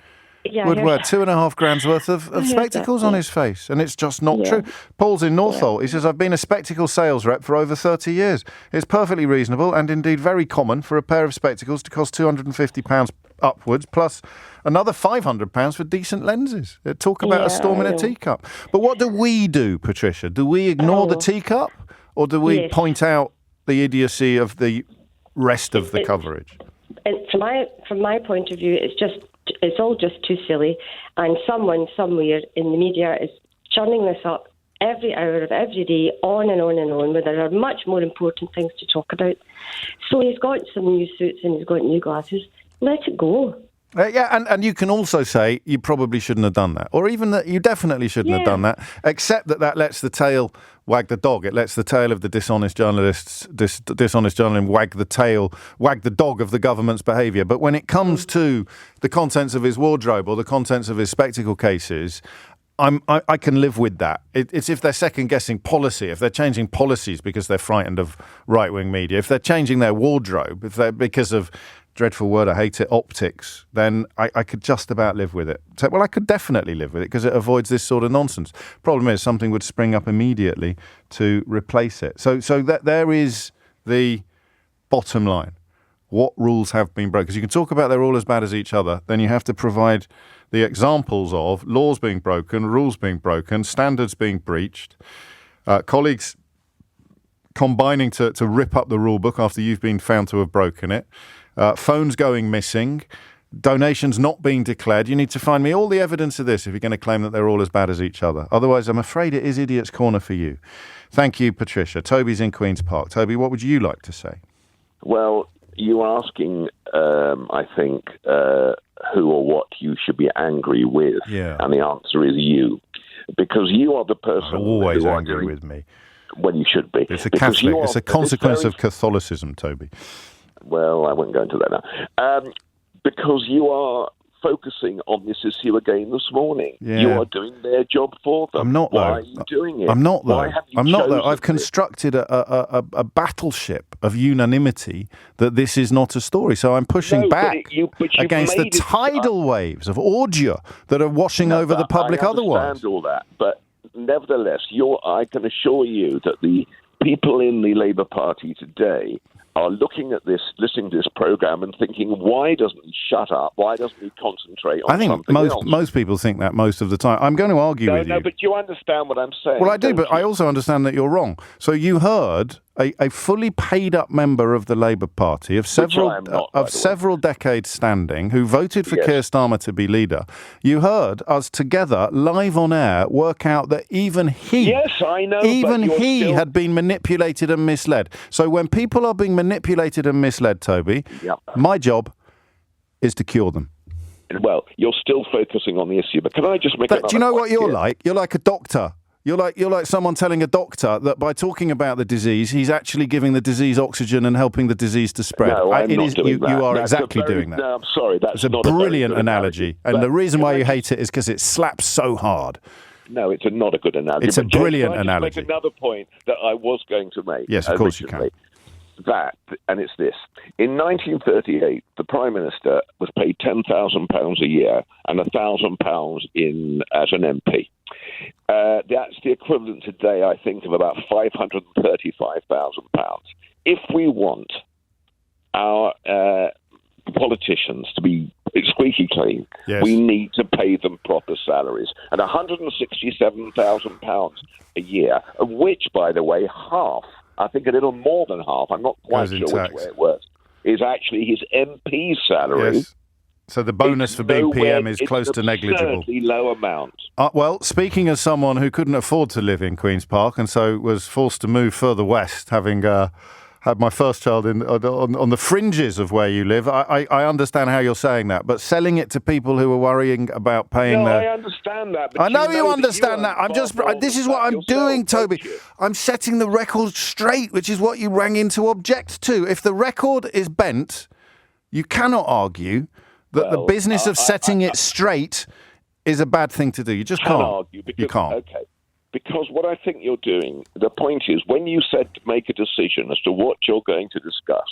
would wear. $2,500 worth of spectacles on his face, and it's just not true. Paul's in Northolt. He says, I've been a spectacle sales rep for over 30 years. It's perfectly reasonable and indeed very common for a pair of spectacles to cost £250 upwards, plus another £500 for decent lenses. Talk about a storm in a teacup. But what do we do, Patricia? Do we ignore the teacup, or do we point out the idiocy of the rest of the coverage?
From my point of view, it's all just too silly, and someone somewhere in the media is churning this up every hour of every day, on and on and on, where there are much more important things to talk about. So he's got some new suits and he's got new glasses. Let it go.
And you can also say you probably shouldn't have done that, or even that you definitely shouldn't have done that, except that lets the tail wag the dog. It lets the tail of the dishonest journalists, dishonest journalism wag the dog of the government's behaviour. But when it comes to the contents of his wardrobe or the contents of his spectacle cases, I can live with that. It's if they're second-guessing policy, if they're changing policies because they're frightened of right-wing media, if they're changing their wardrobe, if they're because of, dreadful word, I hate it, optics, then I could just about live with it. So, well, I could definitely live with it because it avoids this sort of nonsense. Problem is, something would spring up immediately to replace it. So that there is the bottom line. What rules have been broken? Because you can talk about they're all as bad as each other, then you have to provide the examples of laws being broken, rules being broken, standards being breached, colleagues combining to rip up the rule book after you've been found to have broken it, phones going missing, donations not being declared. You need to find me all the evidence of this if you're going to claim that they're all as bad as each other. Otherwise, I'm afraid it is Idiot's Corner for you. Thank you, Patricia. Toby's in Queen's Park. Toby, what would you like to say?
Well, you're asking, I think, who or what you should be angry with.
Yeah.
And the answer is you. Because you are the person
always angry with me.
Well, you should be.
It's a Catholic. It's a consequence of Catholicism, Toby.
Well, I won't go into that now. Because you are focusing on this issue again this morning.
Yeah.
You are doing their job for them.
I'm not, though.
Why are you doing it?
I'm not, though.
Why have you
I'm not, though.
chosen
I've constructed a battleship of unanimity that this is not a story. So I'm pushing back against the tidal waves of ordure that are washing over the public otherwise.
I understand all that, but nevertheless, I can assure you that the people in the Labour Party today are looking at this, listening to this programme and thinking, why doesn't he shut up? Why doesn't he concentrate on something else?
I think most people think that most of the time. I'm going to argue with you.
No, but you understand what I'm saying.
Well, I do, but I also understand that you're wrong. So you heard a fully paid-up member of the Labour Party of several decades standing who voted for Keir Starmer to be leader. You heard us together, live on air, work out that even he had been manipulated and misled. So when people are being manipulated and misled, Toby, my job is to cure them.
Well, you're still focusing on the issue, but can I just make another
Do you know what you're
here?
like? You're like a doctor. You're like someone telling a doctor that by talking about the disease, he's actually giving the disease oxygen and helping the disease to spread.
No, I'm not doing that.
You are exactly doing that.
No, I'm sorry. That's
a brilliant analogy. And the reason why you hate it is because it slaps so hard.
No, it's not a good analogy.
It's a brilliant analogy.
Make another point that I was going to make.
Yes, of course you can.
And it's this. In 1938, the Prime Minister was paid £10,000 a year and £1,000 as an MP. That's the equivalent today, I think, of about £535,000. If we want our politicians to be squeaky clean, we need to pay them proper salaries. And £167,000 a year, of which, by the way, half, I think a little more than half, I'm not quite sure which way it works, is actually his MP salary.
Yes. So the bonus for being PM is close to negligible.
It's an absurdly low amount.
Well, speaking as someone who couldn't afford to live in Queen's Park and so was forced to move further west, having had my first child on the fringes of where you live, I understand how you're saying that. But selling it to people who are worrying about paying
I understand that. But
I know you understand that. This is what I'm doing, Toby. I'm setting the record straight, which is what you rang in to object to. If the record is bent, you cannot argue that the business of setting it straight is a bad thing to do. You just can't.
Argue because,
you can't.
Okay. Because what I think you're doing, the point is, when you said to make a decision as to what you're going to discuss,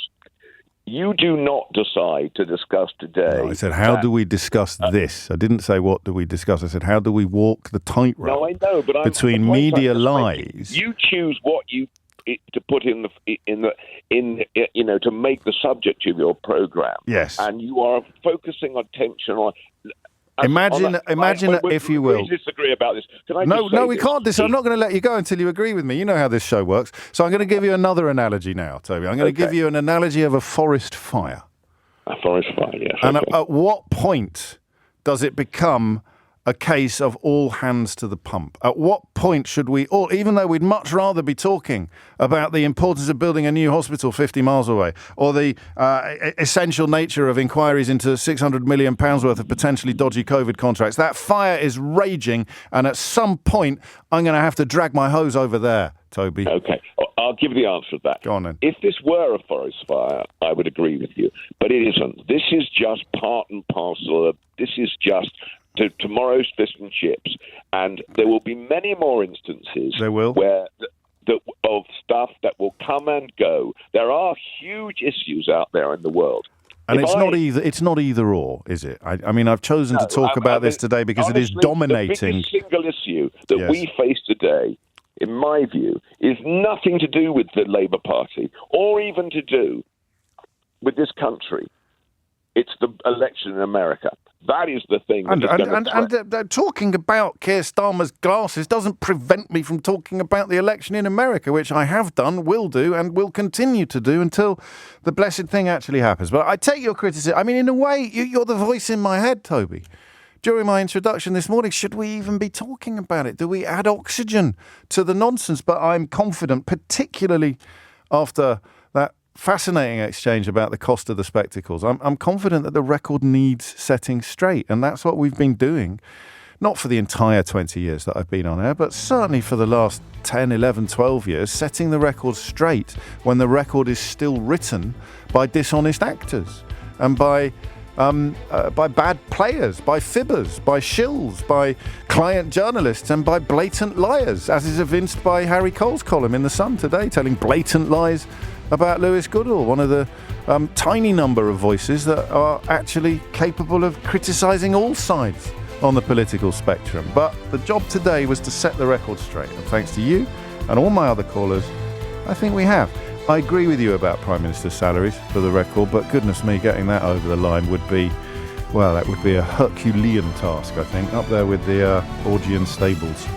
you do not decide to discuss today.
No, I said, how do we discuss this? I didn't say, what do we discuss? I said, how do we walk the tightrope between media lies?
You choose what you to put in to make the subject of your program.
Yes.
And you are focusing attention on.
Imagine, if you will.
We disagree about this.
No, we can't. I'm not going to let you go until you agree with me. You know how this show works. So I'm going to give you another analogy now, Toby. I'm going to give you an analogy of a forest fire.
A forest fire, yes.
And at what point does it become a case of all hands to the pump? At what point should we all, even though we'd much rather be talking about the importance of building a new hospital 50 miles away, or the essential nature of inquiries into £600 million worth of potentially dodgy COVID contracts, that fire is raging, and at some point I'm going to have to drag my hose over there, Toby.
Okay, I'll give the answer to that.
Go on then.
If this were a forest fire, I would agree with you, but it isn't. This is just part and parcel of, this is just to tomorrow's fish and chips, and there will be many more instances.
There will.
Where of stuff that will come and go. There are huge issues out there in the world.
And it's not either or, is it? I mean, I've chosen to talk about this today because
honestly,
it is dominating.
The biggest single issue that we face today, in my view, is nothing to do with the Labour Party or even to do with this country. It's the election in America. That is the thing.
And talking about Keir Starmer's glasses doesn't prevent me from talking about the election in America, which I have done, will do, and will continue to do until the blessed thing actually happens. But I take your criticism. I mean, in a way, you're the voice in my head, Toby. During my introduction this morning, should we even be talking about it? Do we add oxygen to the nonsense? But I'm confident, particularly after that fascinating exchange about the cost of the spectacles. I'm confident that the record needs setting straight, and that's what we've been doing, not for the entire 20 years that I've been on air, but certainly for the last 10, 11, 12 years, setting the record straight when the record is still written by dishonest actors and by bad players, by fibbers, by shills, by client journalists, and by blatant liars, as is evinced by Harry Cole's column in The Sun today, telling blatant lies about Lewis Goodall, one of the tiny number of voices that are actually capable of criticising all sides on the political spectrum. But the job today was to set the record straight, and thanks to you and all my other callers, I think we have. I agree with you about Prime Minister's salaries, for the record, but goodness me, getting that over the line would be, well, that would be a Herculean task, I think, up there with the Augean stables.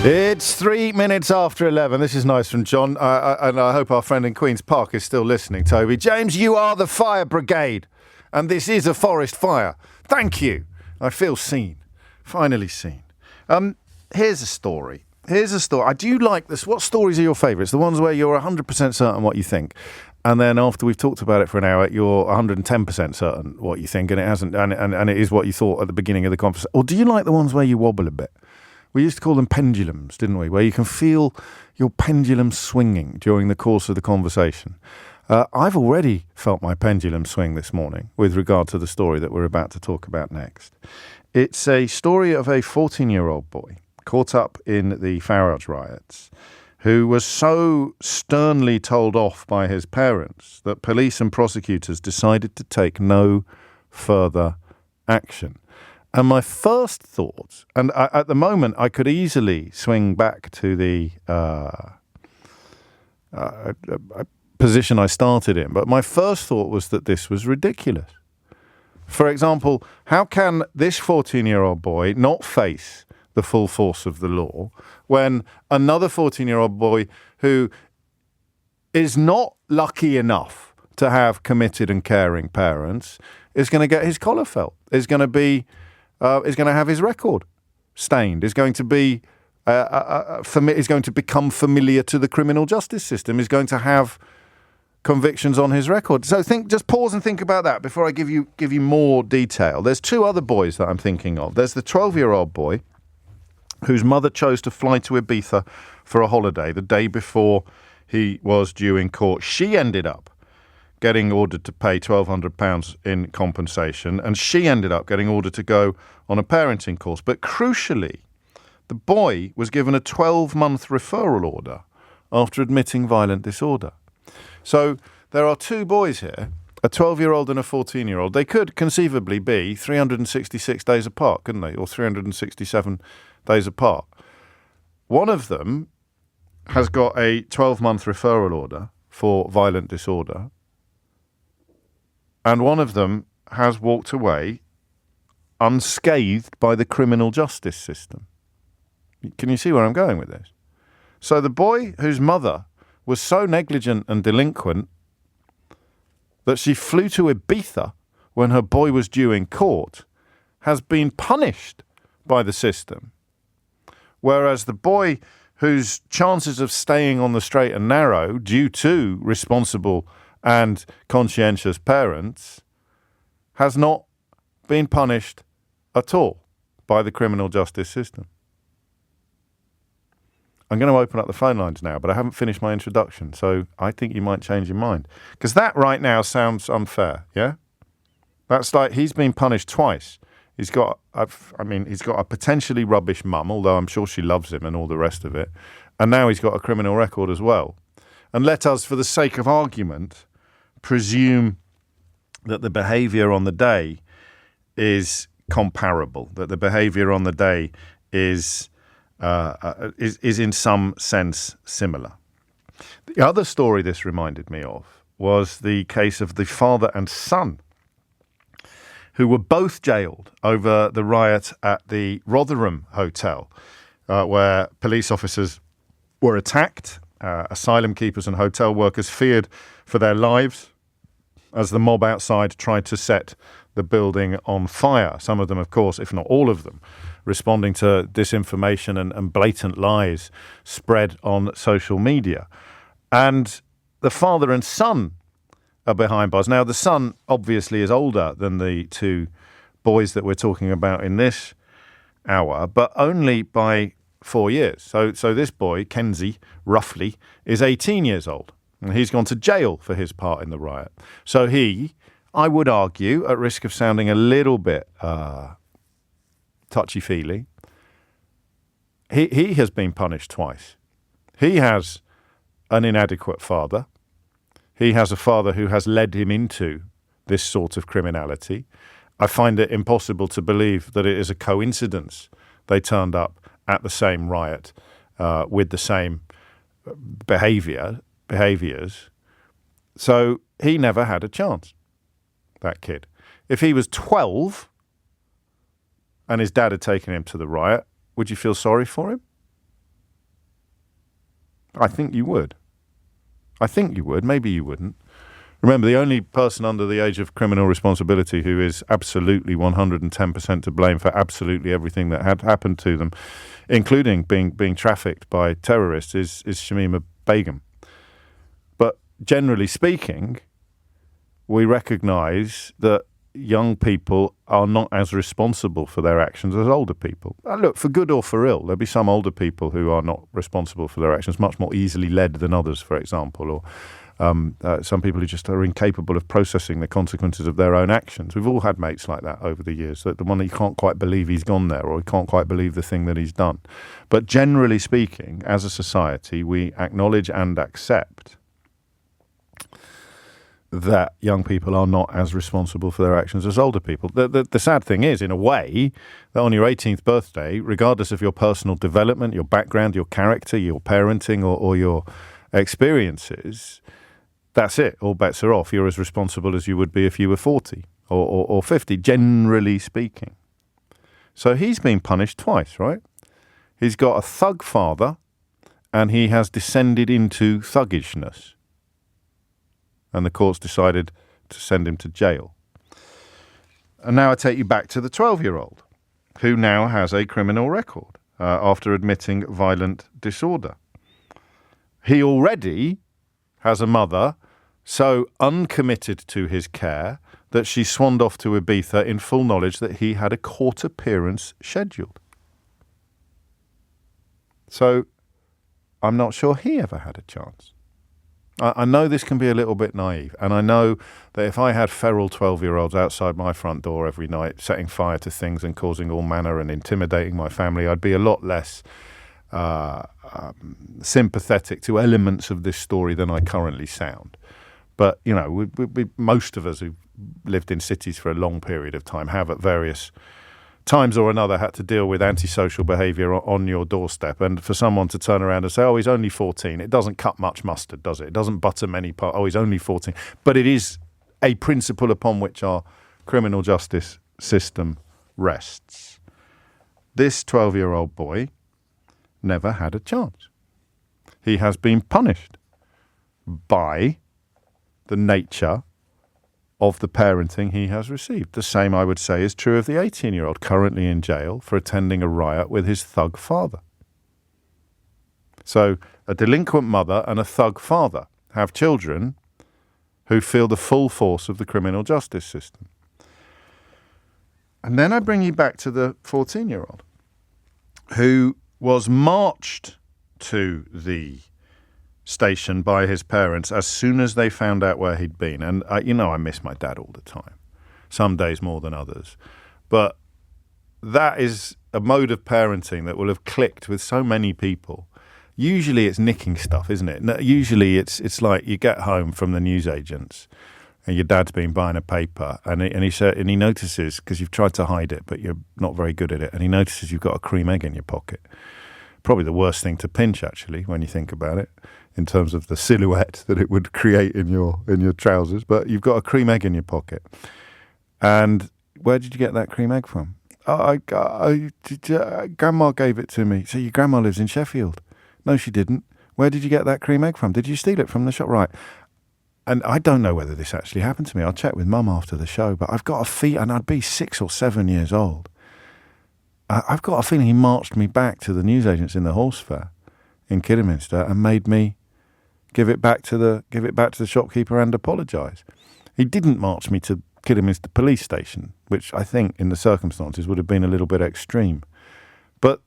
It's 3 minutes after 11. This is nice from John, and I hope our friend in Queen's Park is still listening, Toby. James, you are the fire brigade, and this is a forest fire. Thank you. I feel seen. Finally seen. Here's a story. Do you like this? What stories are your favourites? The ones where you're 100% certain what you think, and then after we've talked about it for an hour, you're 110% certain what you think, and it hasn't, and it is what you thought at the beginning of the conversation. Or do you like the ones where you wobble a bit? We used to call them pendulums, didn't we? Where you can feel your pendulum swinging during the course of the conversation. I've already felt my pendulum swing this morning with regard to the story that we're about to talk about next. It's a story of a 14-year-old boy caught up in the Farage riots, who was so sternly told off by his parents that police and prosecutors decided to take no further action. And my first thought, and at the moment I could easily swing back to the position I started in, but my first thought was that this was ridiculous. For example, how can this 14-year-old boy not face the full force of the law when another 14-year-old boy who is not lucky enough to have committed and caring parents is going to get his collar felt, is going to have his record stained, is going to be is going to become familiar to the criminal justice system, is going to have convictions on his record. So just pause and think about that before I give you more detail. There's two other boys that I'm thinking of. There's the 12-year-old boy whose mother chose to fly to Ibiza for a holiday the day before he was due in court. She ended up getting ordered to pay £1,200 in compensation, and she ended up getting ordered to go on a parenting course. But crucially, the boy was given a 12-month referral order after admitting violent disorder. So there are two boys here, a 12-year-old and a 14-year-old. They could conceivably be 366 days apart, couldn't they? Or 367 days apart. One of them has got a 12-month referral order for violent disorder, and one of them has walked away unscathed by the criminal justice system. Can you see where I'm going with this? So the boy whose mother was so negligent and delinquent that she flew to Ibiza when her boy was due in court has been punished by the system. Whereas the boy whose chances of staying on the straight and narrow due to responsible and conscientious parents has not been punished at all by the criminal justice system. I'm going to open up the phone lines now, but I haven't finished my introduction, so I think you might change your mind. Because that right now sounds unfair, yeah? That's like he's been punished twice. He's got a potentially rubbish mum, although I'm sure she loves him and all the rest of it. And now he's got a criminal record as well. And let us, for the sake of argument, presume that the behaviour on the day is comparable, that the behaviour on the day is in some sense similar. The other story this reminded me of was the case of the father and son who were both jailed over the riot at the Rotherham Hotel, where police officers were attacked. Asylum keepers and hotel workers feared for their lives as the mob outside tried to set the building on fire. Some of them, of course, if not all of them, responding to disinformation and blatant lies spread on social media. And the father and son are behind bars. Now, the son obviously is older than the two boys that we're talking about in this hour, but only by 4 years. So this boy, Kenzie, roughly, is 18 years old. And he's gone to jail for his part in the riot. So he, I would argue, at risk of sounding a little bit touchy-feely, he has been punished twice. He has an inadequate father. He has a father who has led him into this sort of criminality. I find it impossible to believe that it is a coincidence they turned up at the same riot with the same behaviours. So he never had a chance, that kid. If he was 12 and his dad had taken him to the riot, would you feel sorry for him? I think you would. Maybe you wouldn't. Remember, the only person under the age of criminal responsibility who is absolutely 110% to blame for absolutely everything that had happened to them, including being trafficked by terrorists, is Shamima Begum. But generally speaking, we recognise that young people are not as responsible for their actions as older people. Look, for good or for ill, there'll be some older people who are not responsible for their actions, much more easily led than others, for example, or some people who just are incapable of processing the consequences of their own actions. We've all had mates like that over the years, the one that you can't quite believe he's gone there, or you can't quite believe the thing that he's done. But generally speaking, as a society, we acknowledge and accept that young people are not as responsible for their actions as older people. The sad thing is, in a way, that on your 18th birthday, regardless of your personal development, your background, your character, your parenting, or your experiences, that's it. All bets are off. You're as responsible as you would be if you were 40 or 50, generally speaking. So he's been punished twice, right? He's got a thug father, and he has descended into thuggishness. And the courts decided to send him to jail. And now I take you back to the 12-year-old, who now has a criminal record after admitting violent disorder. He already has a mother so uncommitted to his care that she swanned off to Ibiza in full knowledge that he had a court appearance scheduled. So I'm not sure he ever had a chance. I know this can be a little bit naive, and I know that if I had feral 12-year-olds outside my front door every night, setting fire to things and causing all manner and intimidating my family, I'd be a lot less sympathetic to elements of this story than I currently sound. But, you know, we most of us who've lived in cities for a long period of time have at various times or another had to deal with antisocial behaviour on your doorstep. And for someone to turn around and say, oh, he's only 14, it doesn't cut much mustard, does it? It doesn't butter many parts. Oh, he's only 14. But it is a principle upon which our criminal justice system rests. This 12-year-old boy never had a chance. He has been punished by the nature of the parenting he has received. The same, I would say, is true of the 18-year-old currently in jail for attending a riot with his thug father. So a delinquent mother and a thug father have children who feel the full force of the criminal justice system. And then I bring you back to the 14-year-old who was marched to the station by his parents as soon as they found out where he'd been. And, I miss my dad all the time, some days more than others. But that is a mode of parenting that will have clicked with so many people. Usually it's nicking stuff, isn't it? Usually it's like you get home from the newsagents and your dad's been buying a paper and he notices, because you've tried to hide it, but you're not very good at it, and he notices you've got a cream egg in your pocket. Probably the worst thing to pinch, actually, when you think about it, in terms of the silhouette that it would create in your trousers. But you've got a cream egg in your pocket. And where did you get that cream egg from? Grandma gave it to me. So your grandma lives in Sheffield? No, she didn't. Where did you get that cream egg from? Did you steal it from the shop? Right. And I don't know whether this actually happened to me. I'll check with Mum after the show. But I've got a feeling, and I'd be 6 or 7 years old. I've got a feeling he marched me back to the newsagents in the horse fair in Kidderminster and made me give it back to the shopkeeper and apologise. He didn't march me to Kidderminster police station, which I think in the circumstances would have been a little bit extreme. But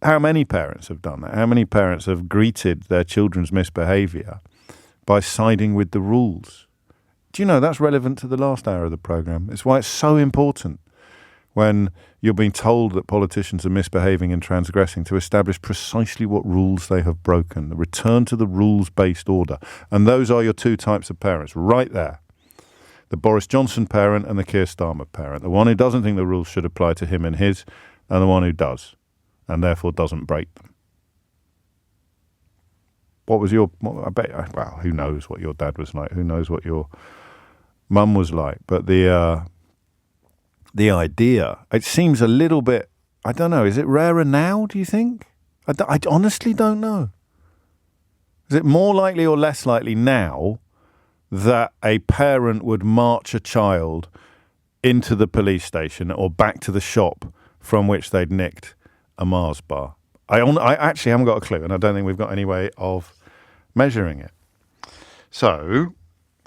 how many parents have done that? How many parents have greeted their children's misbehaviour by siding with the rules? Do you know that's relevant to the last hour of the programme? It's why it's so important when you're being told that politicians are misbehaving and transgressing to establish precisely what rules they have broken. The return to the rules-based order. And those are your two types of parents, right there. The Boris Johnson parent and the Keir Starmer parent. The one who doesn't think the rules should apply to him and his, and the one who does, and therefore doesn't break them. What was your... I bet, well, who knows what your dad was like? Who knows what your mum was like? But the idea, it seems a little bit, I don't know, is it rarer now, do you think? I honestly don't know. Is it more likely or less likely now that a parent would march a child into the police station or back to the shop from which they'd nicked a Mars bar? I actually haven't got a clue, and I don't think we've got any way of measuring it. So,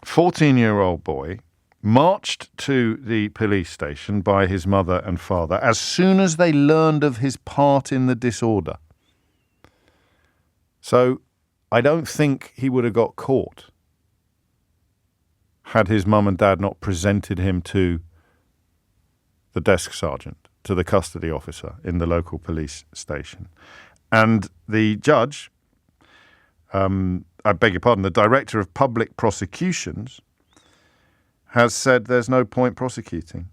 14-year-old boy marched to the police station by his mother and father as soon as they learned of his part in the disorder. So I don't think he would have got caught had his mum and dad not presented him to the desk sergeant, to the custody officer in the local police station. And the judge, I beg your pardon, the director of public prosecutions has said there's no point prosecuting.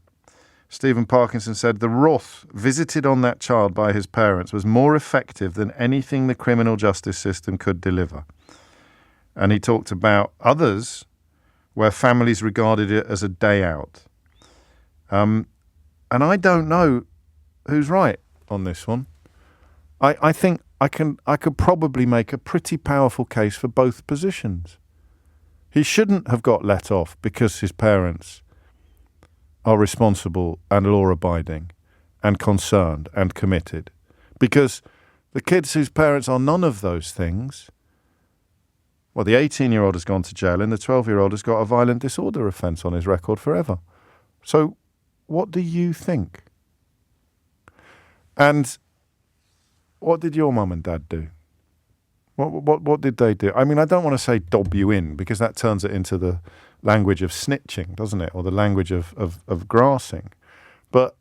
Stephen Parkinson said the wrath visited on that child by his parents was more effective than anything the criminal justice system could deliver. And he talked about others where families regarded it as a day out. And I don't know who's right on this one. I think I could probably make a pretty powerful case for both positions. He shouldn't have got let off because his parents are responsible and law-abiding and concerned and committed. Because the kids whose parents are none of those things, well, the 18-year-old has gone to jail and the 12-year-old has got a violent disorder offence on his record forever. So what do you think? And what did your mum and dad do? What did they do? I mean, I don't want to say dob you in, because that turns it into the language of snitching, doesn't it? Or the language of grassing. But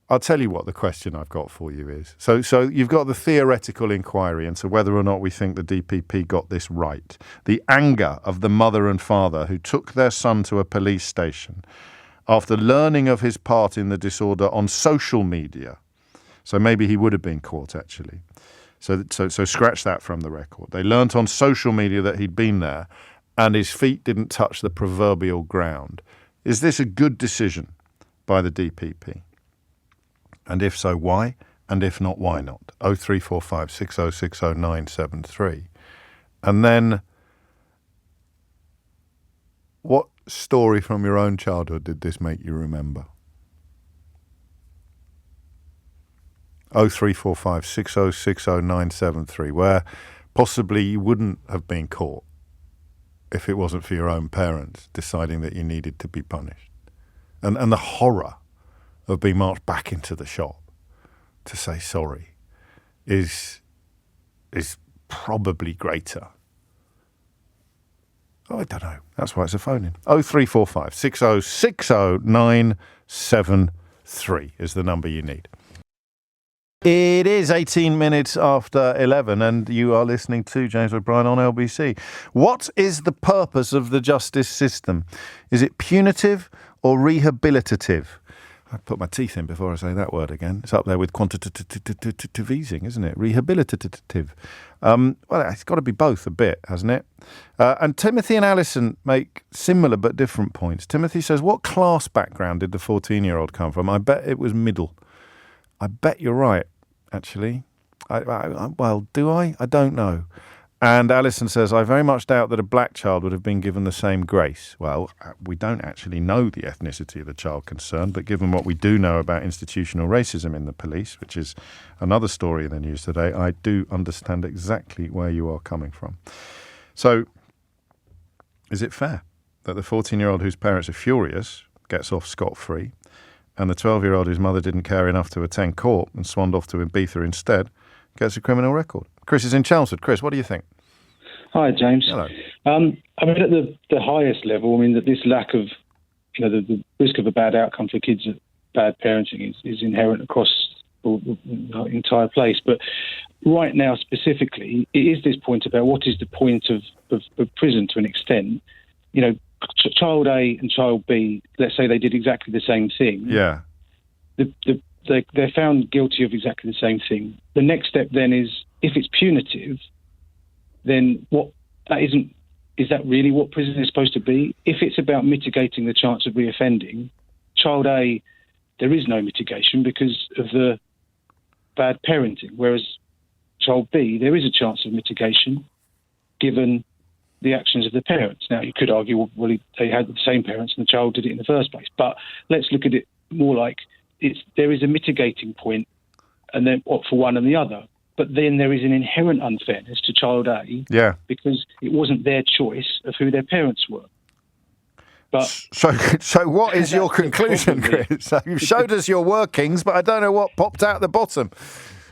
I'll tell you what the question I've got for you is. So you've got the theoretical inquiry into whether or not we think the DPP got this right. The anger of the mother and father who took their son to a police station after learning of his part in the disorder on social media. So maybe he would have been caught, actually. So scratch that from the record. They learnt on social media that he'd been there and his feet didn't touch the proverbial ground. Is this a good decision by the DPP? And if so, why? And if not, why not? 0345 6060 973. And then, what story from your own childhood did this make you remember? 0345 6060 973, where possibly you wouldn't have been caught if it wasn't for your own parents deciding that you needed to be punished. And the horror of being marched back into the shop to say sorry is probably greater. Oh, I don't know. That's why it's a phone in. 0345 6060 973 is the number you need. It is 18 minutes after 11 and you are listening to James O'Brien on LBC. What is the purpose of the justice system? Is it punitive or rehabilitative? I put my teeth in before I say that word again. It's up there with quantitative-ising, isn't it? Rehabilitative. Well, it's got to be both a bit, hasn't it? And Timothy and Alison make similar but different points. Timothy says, what class background did the 14-year-old come from? I bet it was middle. I bet you're right, actually. Well, do I? I don't know. And Alison says, I very much doubt that a black child would have been given the same grace. Well, we don't actually know the ethnicity of the child concerned, but given what we do know about institutional racism in the police, which is another story in the news today, I do understand exactly where you are coming from. So, is it fair that the 14-year-old whose parents are furious gets off scot-free, and the 12-year-old whose mother didn't care enough to attend court and swanned off to Ibiza instead gets a criminal record? Chris is in Chelmsford. Chris, what do you think?
Hi, James.
Hello.
I mean, at the highest level, I mean, that this lack of, the risk of a bad outcome for kids at bad parenting is inherent across the entire place. But right now, specifically, it is this point about what is the point of prison to an extent. Child A and child B, let's say they did exactly the same thing.
Yeah.
They're found guilty of exactly the same thing. The next step then is, if it's punitive, then is that really what prison is supposed to be? If it's about mitigating the chance of reoffending, child A, there is no mitigation because of the bad parenting, whereas child B, there is a chance of mitigation given the actions of the parents. Now, you could argue, well, they had the same parents and the child did it in the first place, but let's look at it more like there is a mitigating point, and then for one and the other. But then there is an inherent unfairness to child A, because it wasn't their choice of who their parents were. But
so what is your conclusion, Chris? So you've showed us your workings, but I don't know what popped out the bottom.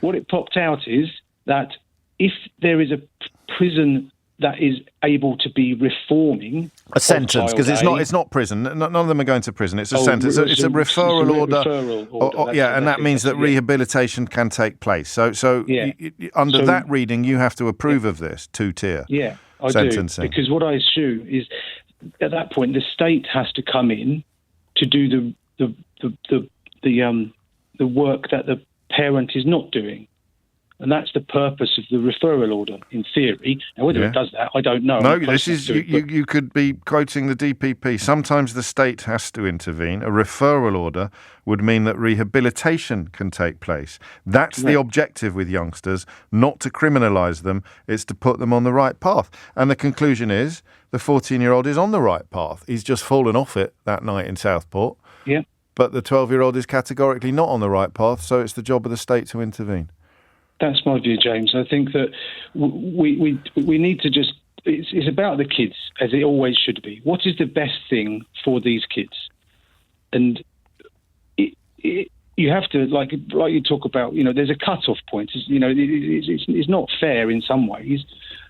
What it popped out is that if there is a prison that is able to be reforming
a sentence, because it's not prison. None of them are going to prison. It's a sentence. It's a referral order. And that means that rehabilitation can take place. So under that reading, you have to approve of this two-tier sentencing.
Do, because what I assume is at that point the state has to come in to do the work that the parent is not doing. And that's the purpose of the referral order, in theory. Now, whether it does that, I don't know.
No, this is you could be quoting the DPP. Sometimes the state has to intervene. A referral order would mean that rehabilitation can take place. That's the objective with youngsters, not to criminalise them. It's to put them on the right path. And the conclusion is the 14-year-old is on the right path. He's just fallen off it that night in Southport.
Yeah.
But the 12-year-old is categorically not on the right path, so it's the job of the state to intervene.
That's my view, James. I think that we need to just... It's about the kids, as it always should be. What is the best thing for these kids? And, you have to, like you talk about, there's a cut-off point. It's not fair in some ways,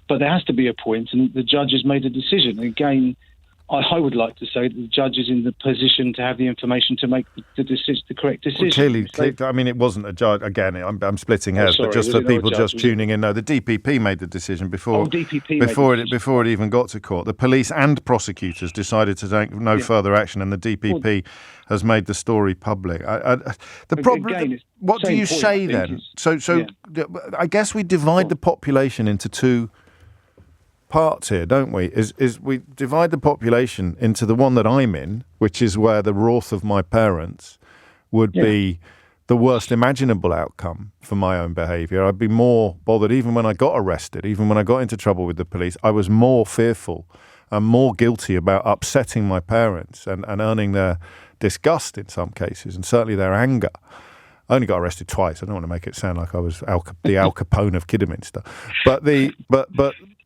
but there has to be a point, and the judge has made a decision. Again, I would like to say that the judge is in the position to have the information to make the correct decision.
Well, clearly, I mean, it wasn't a judge. Again, I'm splitting hairs, but just for people just tuning in, no, the DPP made the decision before it even got to court. The police and prosecutors decided to take no further action, and the DPP has made the story public. The problem. Again, what do you say then? I guess we divide the population into two parts here, don't we? Is we divide the population into the one that I'm in, which is where the wrath of my parents would be the worst imaginable outcome for my own behaviour. I'd be more bothered, even when I got arrested, even when I got into trouble with the police, I was more fearful and more guilty about upsetting my parents and earning their disgust in some cases, and certainly their anger. I only got arrested twice. I don't want to make it sound like I was the Al Capone of Kidderminster.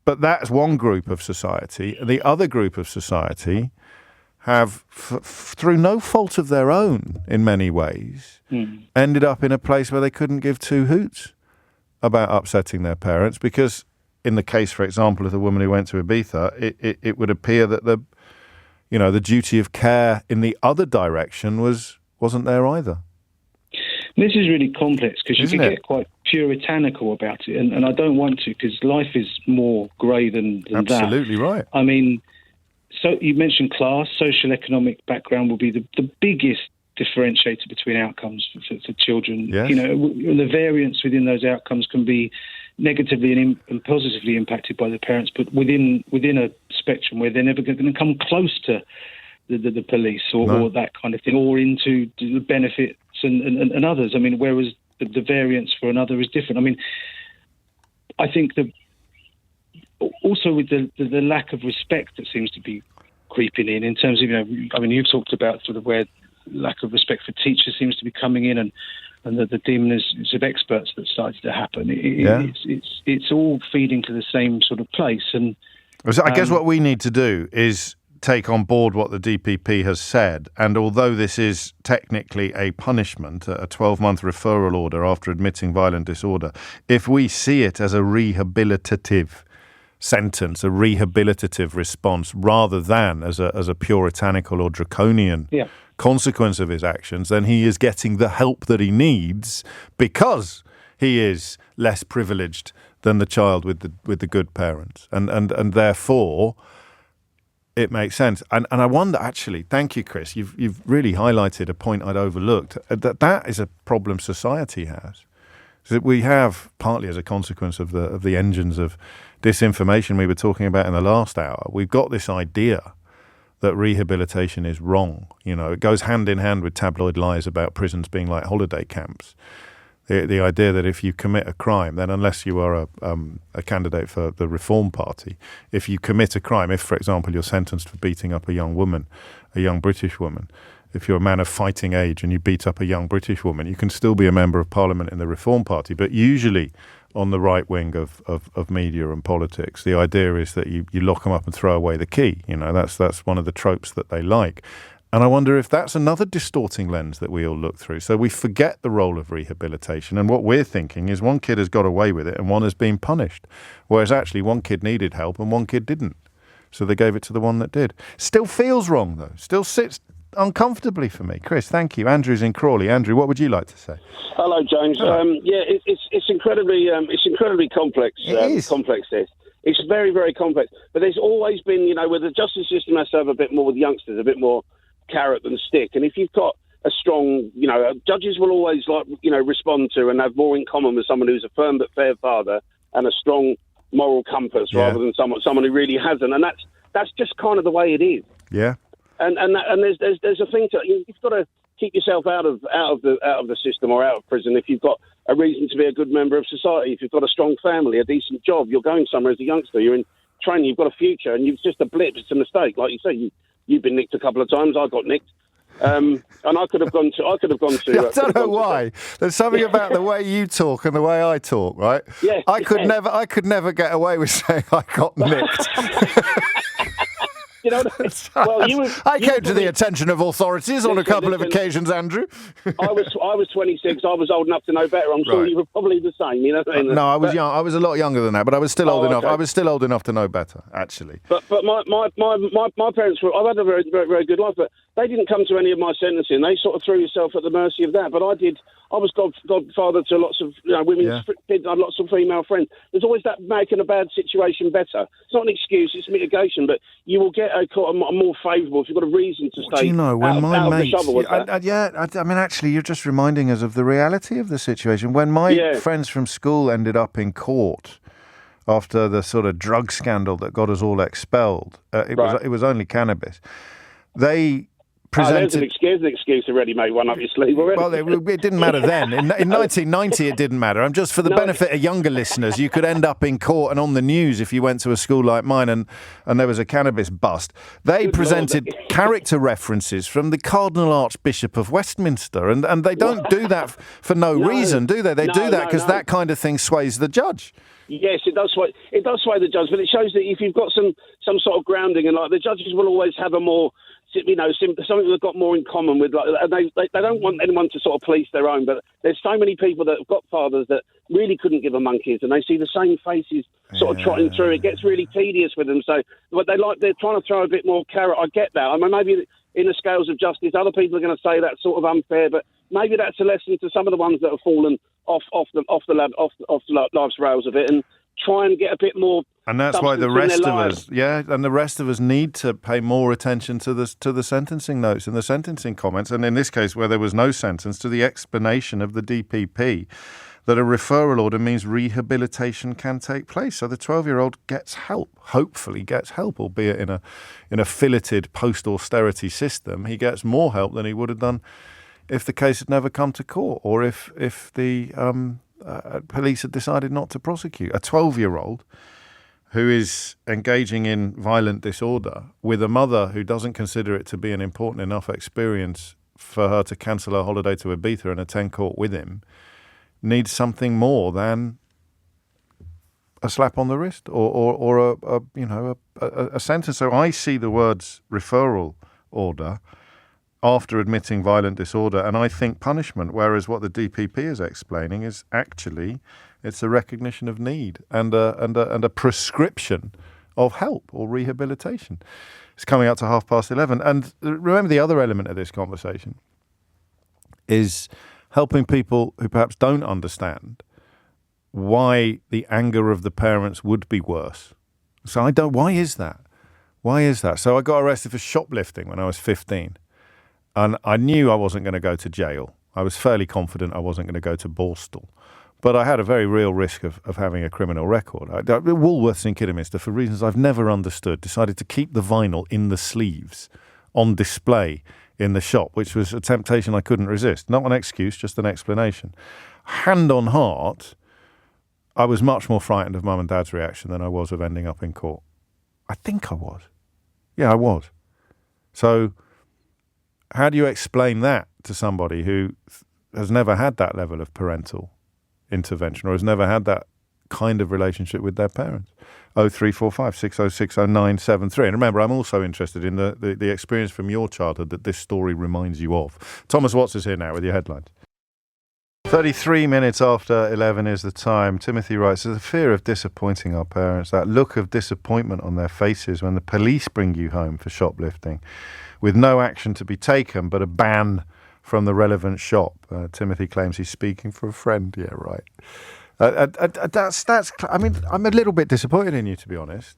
But that's one group of society. The other group of society have, through no fault of their own, in many ways, ended up in a place where they couldn't give two hoots about upsetting their parents, because in the case, for example, of the woman who went to Ibiza, it would appear that the duty of care in the other direction wasn't there either.
This is really complex because you can get quite puritanical about it, and I don't want to, because life is more grey than that.
Absolutely right.
I mean, so you mentioned class, social economic background will be the biggest differentiator between outcomes for children.
Yes.
The variance within those outcomes can be negatively and positively impacted by the parents, but within a spectrum where they're never going to come close to the police or that kind of thing, or into the benefits and others. I mean, whereas the variance for another is different. I mean, I think also with the lack of respect that seems to be creeping in terms of, you've talked about sort of where lack of respect for teachers seems to be coming in, and the demonization of experts that started to happen. It's all feeding to the same sort of place. And
I guess what we need to do is take on board what the DPP has said, and although this is technically a punishment, a 12-month referral order after admitting violent disorder, if we see it as a rehabilitative sentence, a rehabilitative response, rather than as a puritanical or draconian consequence of his actions, then he is getting the help that he needs because he is less privileged than the child with the good parents, and therefore it makes sense. And I wonder, actually, thank you, Chris, you've really highlighted a point I'd overlooked, that is a problem society has. So we have, partly as a consequence of the engines of disinformation we were talking about in the last hour, we've got this idea that rehabilitation is wrong. It goes hand in hand with tabloid lies about prisons being like holiday camps. The idea that if you commit a crime, then unless you are a candidate for the Reform Party, if you commit a crime, if, for example, you're sentenced for beating up a young woman, a young British woman, if you're a man of fighting age and you beat up a young British woman, you can still be a member of Parliament in the Reform Party, but usually on the right wing of media and politics. The idea is that you lock them up and throw away the key. That's one of the tropes that they like. And I wonder if that's another distorting lens that we all look through. So we forget the role of rehabilitation, and what we're thinking is one kid has got away with it and one has been punished, whereas actually one kid needed help and one kid didn't. So they gave it to the one that did. Still feels wrong, though. Still sits uncomfortably for me. Chris, thank you. Andrew's in Crawley. Andrew, what would you like to say?
Hello, James. It's incredibly complex. It is. Complex, this. It's very, very complex. But there's always been, where the justice system has to have a bit more with youngsters, a bit more carrot than stick. And if you've got a strong, judges will always respond to and have more in common with someone who's a firm but fair father and a strong moral compass rather than someone who really hasn't. And that's just kind of the way it is.
Yeah.
And there's a thing to, you've got to keep yourself out of the system or out of prison if you've got a reason to be a good member of society. If you've got a strong family, a decent job, you're going somewhere as a youngster, you're in training, you've got a future, and it's just a blip, it's a mistake. Like you say, you've been nicked a couple of times. I got nicked, and I could have gone to. I
don't know why. There's something about the way you talk and the way I talk, right?
Yeah.
I could never get away with saying I got nicked.
You know what I mean? Well,
I came to the attention of authorities on a couple of occasions, Andrew.
I was 26. I was old enough to know better. I'm sure you were probably the same. You know what I mean?
No, I was young. I was a lot younger than that, but I was still old enough.
Okay.
I was still old enough to know better, actually.
But my parents were. I've had a very, very, very good life, but they didn't come to any of my sentencing. They sort of threw yourself at the mercy of that. But I did. I was godfather to lots of women's kids. I had lots of female friends. There's always that making a bad situation better. It's not an excuse. It's mitigation. But you will get a more favourable if you've got a reason to stay.
Do you know when my mates?
I
mean, actually, you're just reminding us of the reality of the situation. When my friends from school ended up in court after the sort of drug scandal that got us all expelled, it was only cannabis. They presented.
There's an excuse already, mate. One up your sleeve already.
Well, it didn't matter then. In 1990, it didn't matter. I'm just for the benefit of younger listeners. You could end up in court and on the news if you went to a school like mine and there was a cannabis bust. They presented character references from the Cardinal Archbishop of Westminster, and they don't do that for no reason, do they? They do that because that kind of thing sways the judge.
Yes, it does sway the judge, but it shows that if you've got some sort of grounding, and like the judges will always have a more, something they've got more in common with. Like, they don't want anyone to sort of police their own, but there's so many people that have got fathers that really couldn't give a monkeys, and they see the same faces sort of trotting through. It gets really tedious with them. So, but they're trying to throw a bit more carrot. I get that. I mean, maybe in the scales of justice, other people are going to say that's sort of unfair, but maybe that's a lesson to some of the ones that have fallen off the life's rails of it, and try and get a bit more.
And that's why the rest of us, and the rest of us need to pay more attention to the sentencing notes and the sentencing comments, and in this case, where there was no sentence, to the explanation of the DPP that a referral order means rehabilitation can take place. So the 12-year-old gets help, hopefully gets help, albeit in a filleted post-austerity system. He gets more help than he would have done if the case had never come to court, or if the police had decided not to prosecute. A 12-year-old who is engaging in violent disorder with a mother who doesn't consider it to be an important enough experience for her to cancel her holiday to Ibiza and attend court with him needs something more than a slap on the wrist or a sentence. So I see the words referral order after admitting violent disorder, and I think punishment, whereas what the DPP is explaining is actually it's a recognition of need and a prescription of help or rehabilitation. It's coming up to 11:30. And remember, the other element of this conversation is helping people who perhaps don't understand why the anger of the parents would be worse. So why is that? Why is that? So I got arrested for shoplifting when I was 15. And I knew I wasn't going to go to jail. I was fairly confident I wasn't going to go to Borstal. But I had a very real risk of having a criminal record. Woolworths in Kidderminster, for reasons I've never understood, decided to keep the vinyl in the sleeves on display in the shop, which was a temptation I couldn't resist. Not an excuse, just an explanation. Hand on heart, I was much more frightened of Mum and Dad's reaction than I was of ending up in court. I think I was. Yeah, I was. So how do you explain that to somebody who has never had that level of parental intervention or has never had that kind of relationship with their parents? 0345 606 0973. And remember, I'm also interested in the experience from your childhood that this story reminds you of. Thomas Watts is here now with your headlines. 33 minutes after 11 is the time. Timothy writes, there's a fear of disappointing our parents, that look of disappointment on their faces when the police bring you home for shoplifting, with no action to be taken but a ban from the relevant shop. Timothy claims he's speaking for a friend. Yeah, right. I mean, I'm a little bit disappointed in you, to be honest,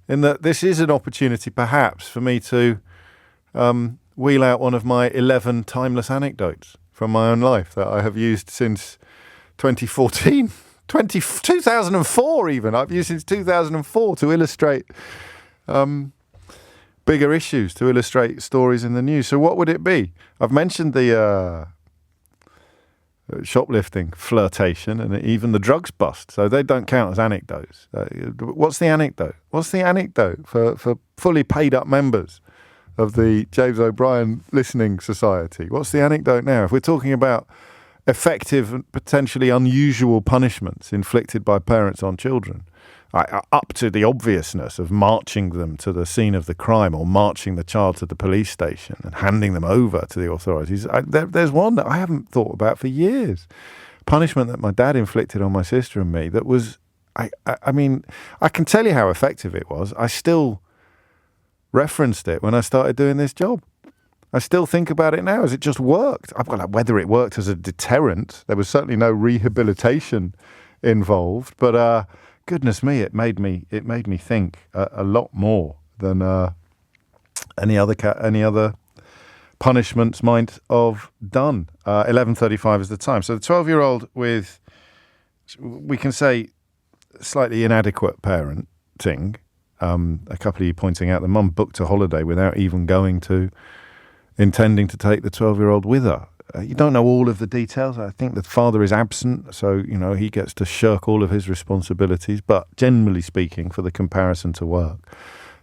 in that this is an opportunity perhaps for me to wheel out one of my 11 timeless anecdotes from my own life that I have used since 2014, 2004 even. I've used since 2004 to illustrate bigger issues, to illustrate stories in the news. So what would it be? I've mentioned the shoplifting, flirtation, and even the drugs bust. So they don't count as anecdotes. What's the anecdote? What's the anecdote for fully paid up members of the James O'Brien Listening Society? What's the anecdote now? If we're talking about effective and potentially unusual punishments inflicted by parents on children, up to the obviousness of marching them to the scene of the crime or marching the child to the police station and handing them over to the authorities. There's one that I haven't thought about for years. Punishment that my dad inflicted on my sister and me that was, I mean, I can tell you how effective it was. I still referenced it when I started doing this job. I still think about it now as it just worked. I've got like, whether it worked as a deterrent, there was certainly no rehabilitation involved, but goodness me, it made me think a lot more than any other punishments might have done. 11:35 is the time. So the 12-year-old with, we can say, slightly inadequate parenting. A couple of you pointing out the mum booked a holiday without even intending to take the 12-year-old with her. You don't know all of the details. I think the father is absent, so he gets to shirk all of his responsibilities. But generally speaking, for the comparison to work,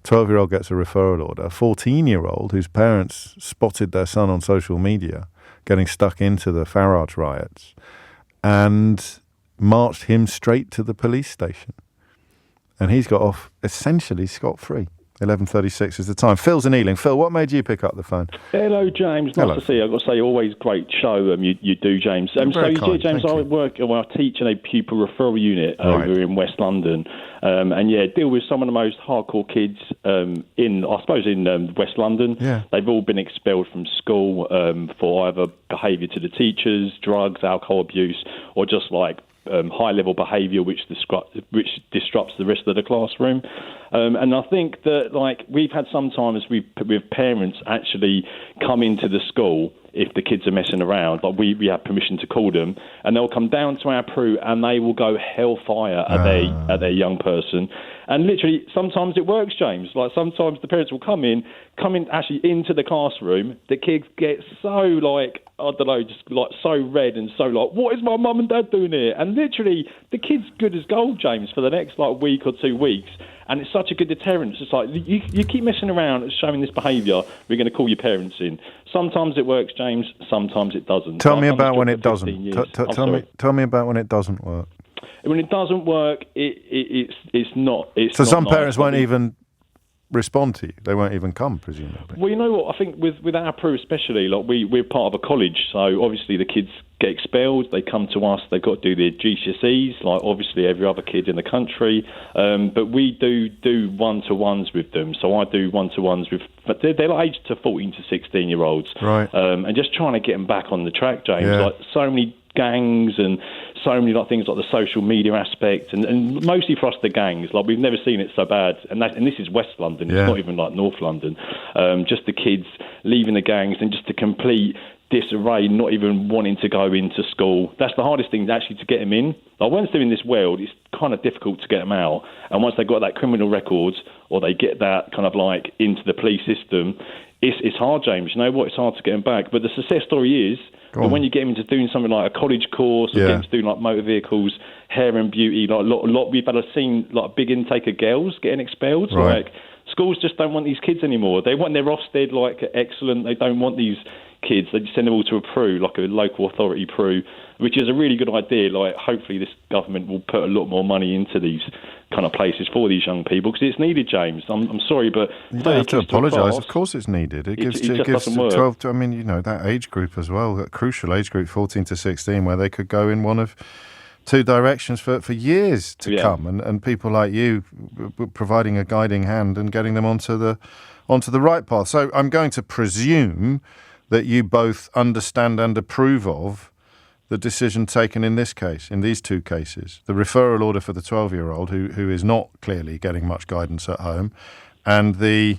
12-year-old gets a referral order. A 14-year-old whose parents spotted their son on social media getting stuck into the Farage riots and marched him straight to the police station. And he's got off essentially scot-free. 11:36 is the time. Phil's in Ealing. Phil, what made you pick up the phone?
Hello, James. Nice to see you. I've got to say, always great show you do, James. James, I teach in a pupil referral unit over in West London. Deal with some of the most hardcore kids in West London. Yeah. They've all been expelled from school for either behaviour to the teachers, drugs, alcohol abuse, or just like high-level behaviour which disrupts the rest of the classroom. And I think that, we've had sometimes with parents actually come into the school if the kids are messing around. We have permission to call them, and they'll come down to our crew and they will go hellfire at their young person. And literally, sometimes it works, James. Sometimes the parents will come in actually into the classroom. The kids get so so red and so what is my mum and dad doing here? And literally, the kid's good as gold, James, for the next week or 2 weeks. And it's such a good deterrent. It's just you keep messing around and showing this behaviour, we're going to call your parents in. Sometimes it works, James. Sometimes it doesn't.
Tell me about when it doesn't. Tell me about when it doesn't work.
When it doesn't work, it's not.
So some parents won't even respond to you. They won't even come, presumably.
Well, you know what? I think with our crew especially, we're part of a college, so obviously the kids get expelled. They come to us. They've got to do their GCSEs, like obviously every other kid in the country. But we do one-to-ones with them. So I do one-to-ones with, but they're aged to 14 to 16-year-olds,
right?
And just trying to get them back on the track, James.
Yeah.
So many gangs and so many things like the social media aspect, and mostly for us the gangs. We've never seen it so bad, and this is West London. It's not even North London. Just the kids leaving the gangs and just the complete disarray, not even wanting to go into school. That's the hardest thing actually to get them in. Once they're in this world, it's kind of difficult to get them out. And once they've got that criminal record, or they get that kind of into the police system, it's hard, James. You know what? It's hard to get them back. But the success story is, but when you get them into doing something like a college course, or get them to do motor vehicles, hair and beauty, we've had a big intake of girls getting expelled.
Right.
Schools just don't want these kids anymore. They want their Ofsted excellent. They don't want these kids. They just send them all to a PRU, a local authority PRU, which is a really good idea. Hopefully this government will put a lot more money into these kind of places for these young people, because it's needed, James. I'm sorry, but
you don't have to apologise. Of course, it's needed. It gives 12. That age group as well, that crucial age group, 14 to 16, where they could go in one of two directions for years to come, and people like you providing a guiding hand and getting them onto the right path. So I'm going to presume that you both understand and approve of the decision taken in this case, in these two cases, the referral order for the 12-year-old who is not clearly getting much guidance at home, and the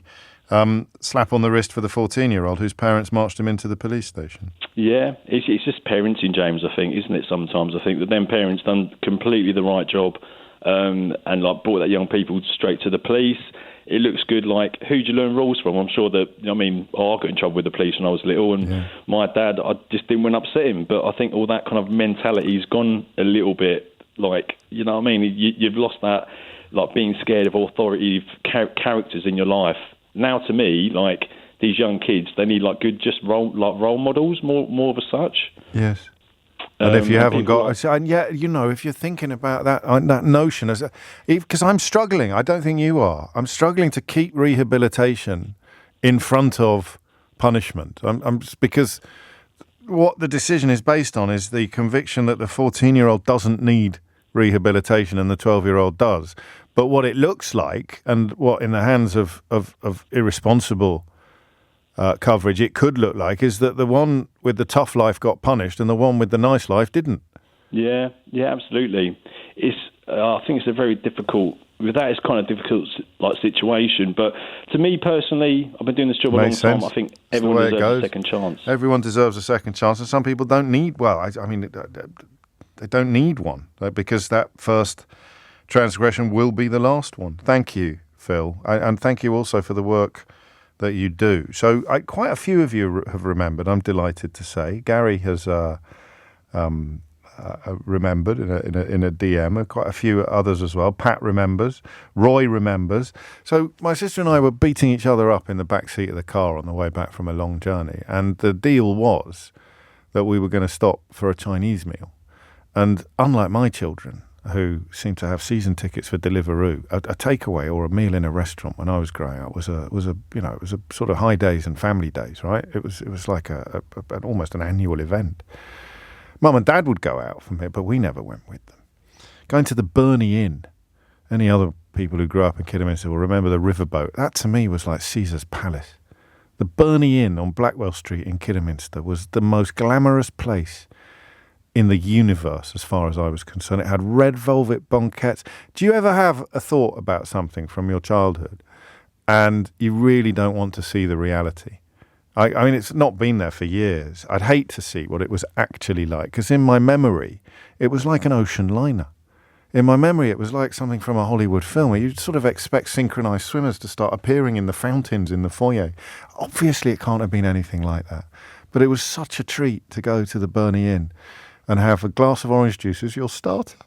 slap on the wrist for the 14-year-old whose parents marched him into the police station.
Yeah, it's just parenting, James, I think, isn't it, sometimes? I think that them parents done completely the right job and brought that young people straight to the police. It looks good. Who'd you learn rules from? I'm sure that, I got in trouble with the police when I was little, and my dad, I just didn't want to upset him. But I think all that kind of mentality's gone a little bit, you know what I mean? You've lost that, being scared of authoritative characters in your life. Now, to me, these young kids, they need good just role models, more of a such.
Yes. And if you haven't got, and yet, if you're thinking about that notion, because I'm struggling, I don't think you are. I'm struggling to keep rehabilitation in front of punishment. Because what the decision is based on is the conviction that the 14-year-old doesn't need rehabilitation and the 12-year-old does. But what it looks like, and what in the hands of irresponsible coverage it could look like, is that the one with the tough life got punished and the one with the nice life didn't.
Yeah, absolutely. I think it's a very difficult. With that, it's kind of difficult situation. But to me personally, I've been doing this job a long time. I think everyone deserves a second chance.
Everyone deserves a second chance, and some people don't need. Well, I mean, they don't need one because that first transgression will be the last one. Thank you, Phil, and thank you also for the work that you do. So quite a few of you have remembered, I'm delighted to say. Gary has remembered in a DM, quite a few others as well. Pat remembers, Roy remembers. So my sister and I were beating each other up in the back seat of the car on the way back from a long journey, and the deal was that we were going to stop for a Chinese meal. And unlike my children, who seem to have season tickets for Deliveroo, a takeaway or a meal in a restaurant when I was growing up was a sort of high days and family days, right? It was like almost an annual event. Mum and Dad would go out from here, but we never went with them. Going to the Burney Inn. Any other people who grew up in Kidderminster will remember the riverboat. That to me was like Caesar's Palace. The Burney Inn on Blackwell Street in Kidderminster was the most glamorous place in the universe, as far as I was concerned. It had red velvet banquettes. Do you ever have a thought about something from your childhood and you really don't want to see the reality? I mean, it's not been there for years. I'd hate to see what it was actually like, because in my memory, it was like an ocean liner. In my memory, it was like something from a Hollywood film where you'd sort of expect synchronized swimmers to start appearing in the fountains in the foyer. Obviously, it can't have been anything like that. But it was such a treat to go to the Burney Inn and have a glass of orange juice as your starter.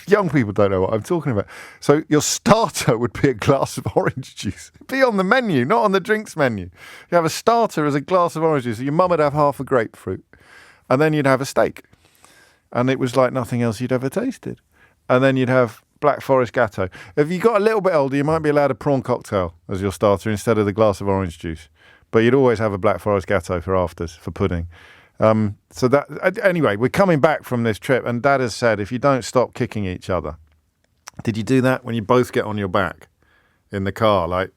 Young people don't know what I'm talking about. So your starter would be a glass of orange juice. It'd be on the menu, not on the drinks menu. You have a starter as a glass of orange juice. Your mum would have half a grapefruit. And then you'd have a steak. And it was like nothing else you'd ever tasted. And then you'd have Black Forest Gatto. If you got a little bit older, you might be allowed a prawn cocktail as your starter instead of the glass of orange juice. But you'd always have a Black Forest Gatto for afters, for pudding. So that anyway, we're coming back from this trip, and Dad has said, if you don't stop kicking each other. Did you do that when you both get on your back in the car, like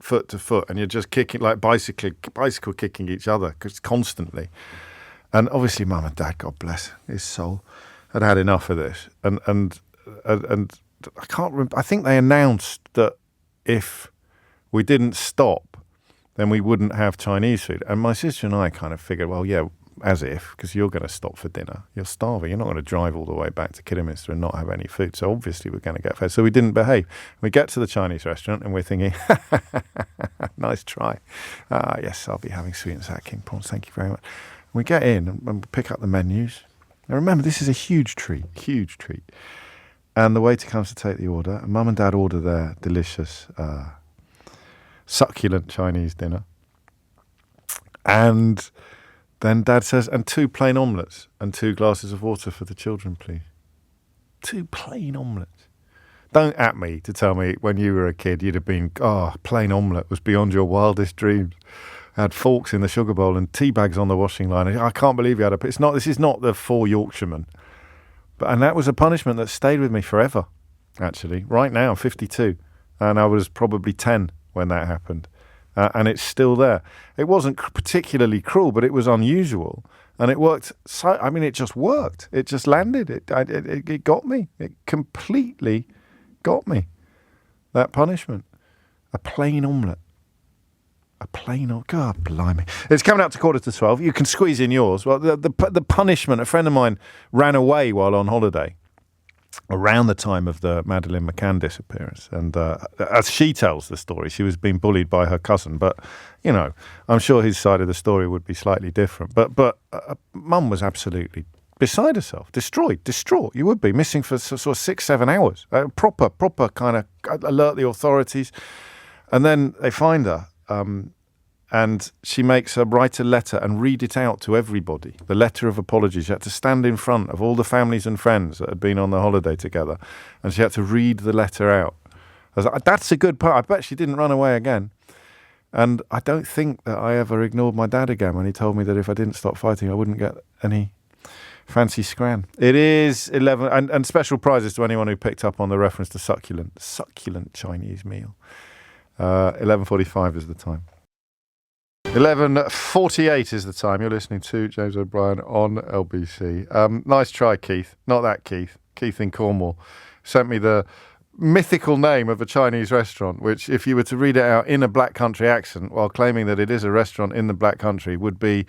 foot to foot, and you're just kicking, like bicycle kicking each other constantly? And obviously, Mum and Dad, God bless his soul, had had enough of this, and I can't remember. I think they announced that if we didn't stop, then we wouldn't have Chinese food. And my sister and I kind of figured, well, yeah. As if, because you're going to stop for dinner. You're starving. You're not going to drive all the way back to Kidderminster and not have any food. So obviously we're going to get fed. So we didn't behave. We get to the Chinese restaurant and we're thinking, nice try. Yes, I'll be having sweet and sour king prawns. Thank you very much. We get in and pick up the menus. Now remember, this is a huge treat. And the waiter comes to take the order. And Mum and Dad order their delicious, succulent Chinese dinner. And then Dad says, and 2 plain omelettes and 2 glasses of water for the children, please. 2 plain omelettes. Don't at me to tell me when you were a kid you'd have been, plain omelette was beyond your wildest dreams. I had forks in the sugar bowl and tea bags on the washing line. I can't believe you had this is not the 4 Yorkshiremen. And that was a punishment that stayed with me forever, actually. Right now, I'm 52, and I was probably 10 when that happened. And it's still there. It wasn't particularly cruel, but it was unusual. And it worked. It just worked. It just landed. It got me. It completely got me. That punishment. A plain omelette. God blimey. It's coming up to 11:45. You can squeeze in yours. Well, the punishment, a friend of mine ran away while on holiday around the time of the Madeleine McCann disappearance. And as she tells the story, she was being bullied by her cousin. But, I'm sure his side of the story would be slightly different. But Mum was absolutely beside herself, distraught. You would be missing for sort of 6-7 hours. Proper kind of alert the authorities. And then they find her. and she makes her write a letter and read it out to everybody, the letter of apology. She had to stand in front of all the families and friends that had been on the holiday together, and she had to read the letter out. I was like, that's a good part. I bet she didn't run away again. And I don't think that I ever ignored my dad again when he told me that if I didn't stop fighting, I wouldn't get any fancy scran. It is 11, and special prizes to anyone who picked up on the reference to succulent Chinese meal. 11:45 is the time. 11:48 is the time. You're listening to James O'Brien on LBC. Nice try, Keith. Not that Keith. Keith in Cornwall sent me the mythical name of a Chinese restaurant, which, if you were to read it out in a Black Country accent while claiming that it is a restaurant in the Black Country, would be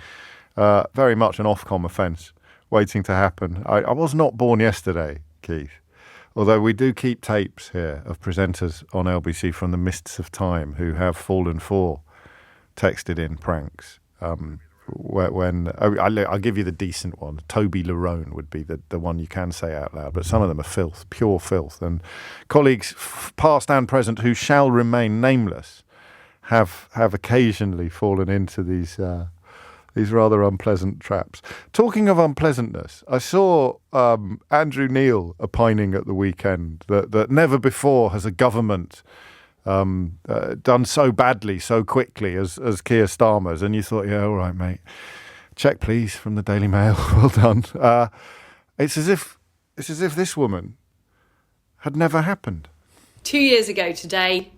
very much an Ofcom offence waiting to happen. I was not born yesterday, Keith, although we do keep tapes here of presenters on LBC from the mists of time who have fallen for texted in pranks. I'll give you the decent one. Toby Lerone would be the one you can say out loud, but some of them are filth, pure filth. And colleagues, past and present, who shall remain nameless, have occasionally fallen into these rather unpleasant traps. Talking of unpleasantness, I saw Andrew Neil opining at the weekend that never before has a government done so badly, so quickly as Keir Starmer's, and you thought, yeah, all right, mate. Check, please, from the Daily Mail. Well done. It's as if this woman had never happened.
2 years ago today,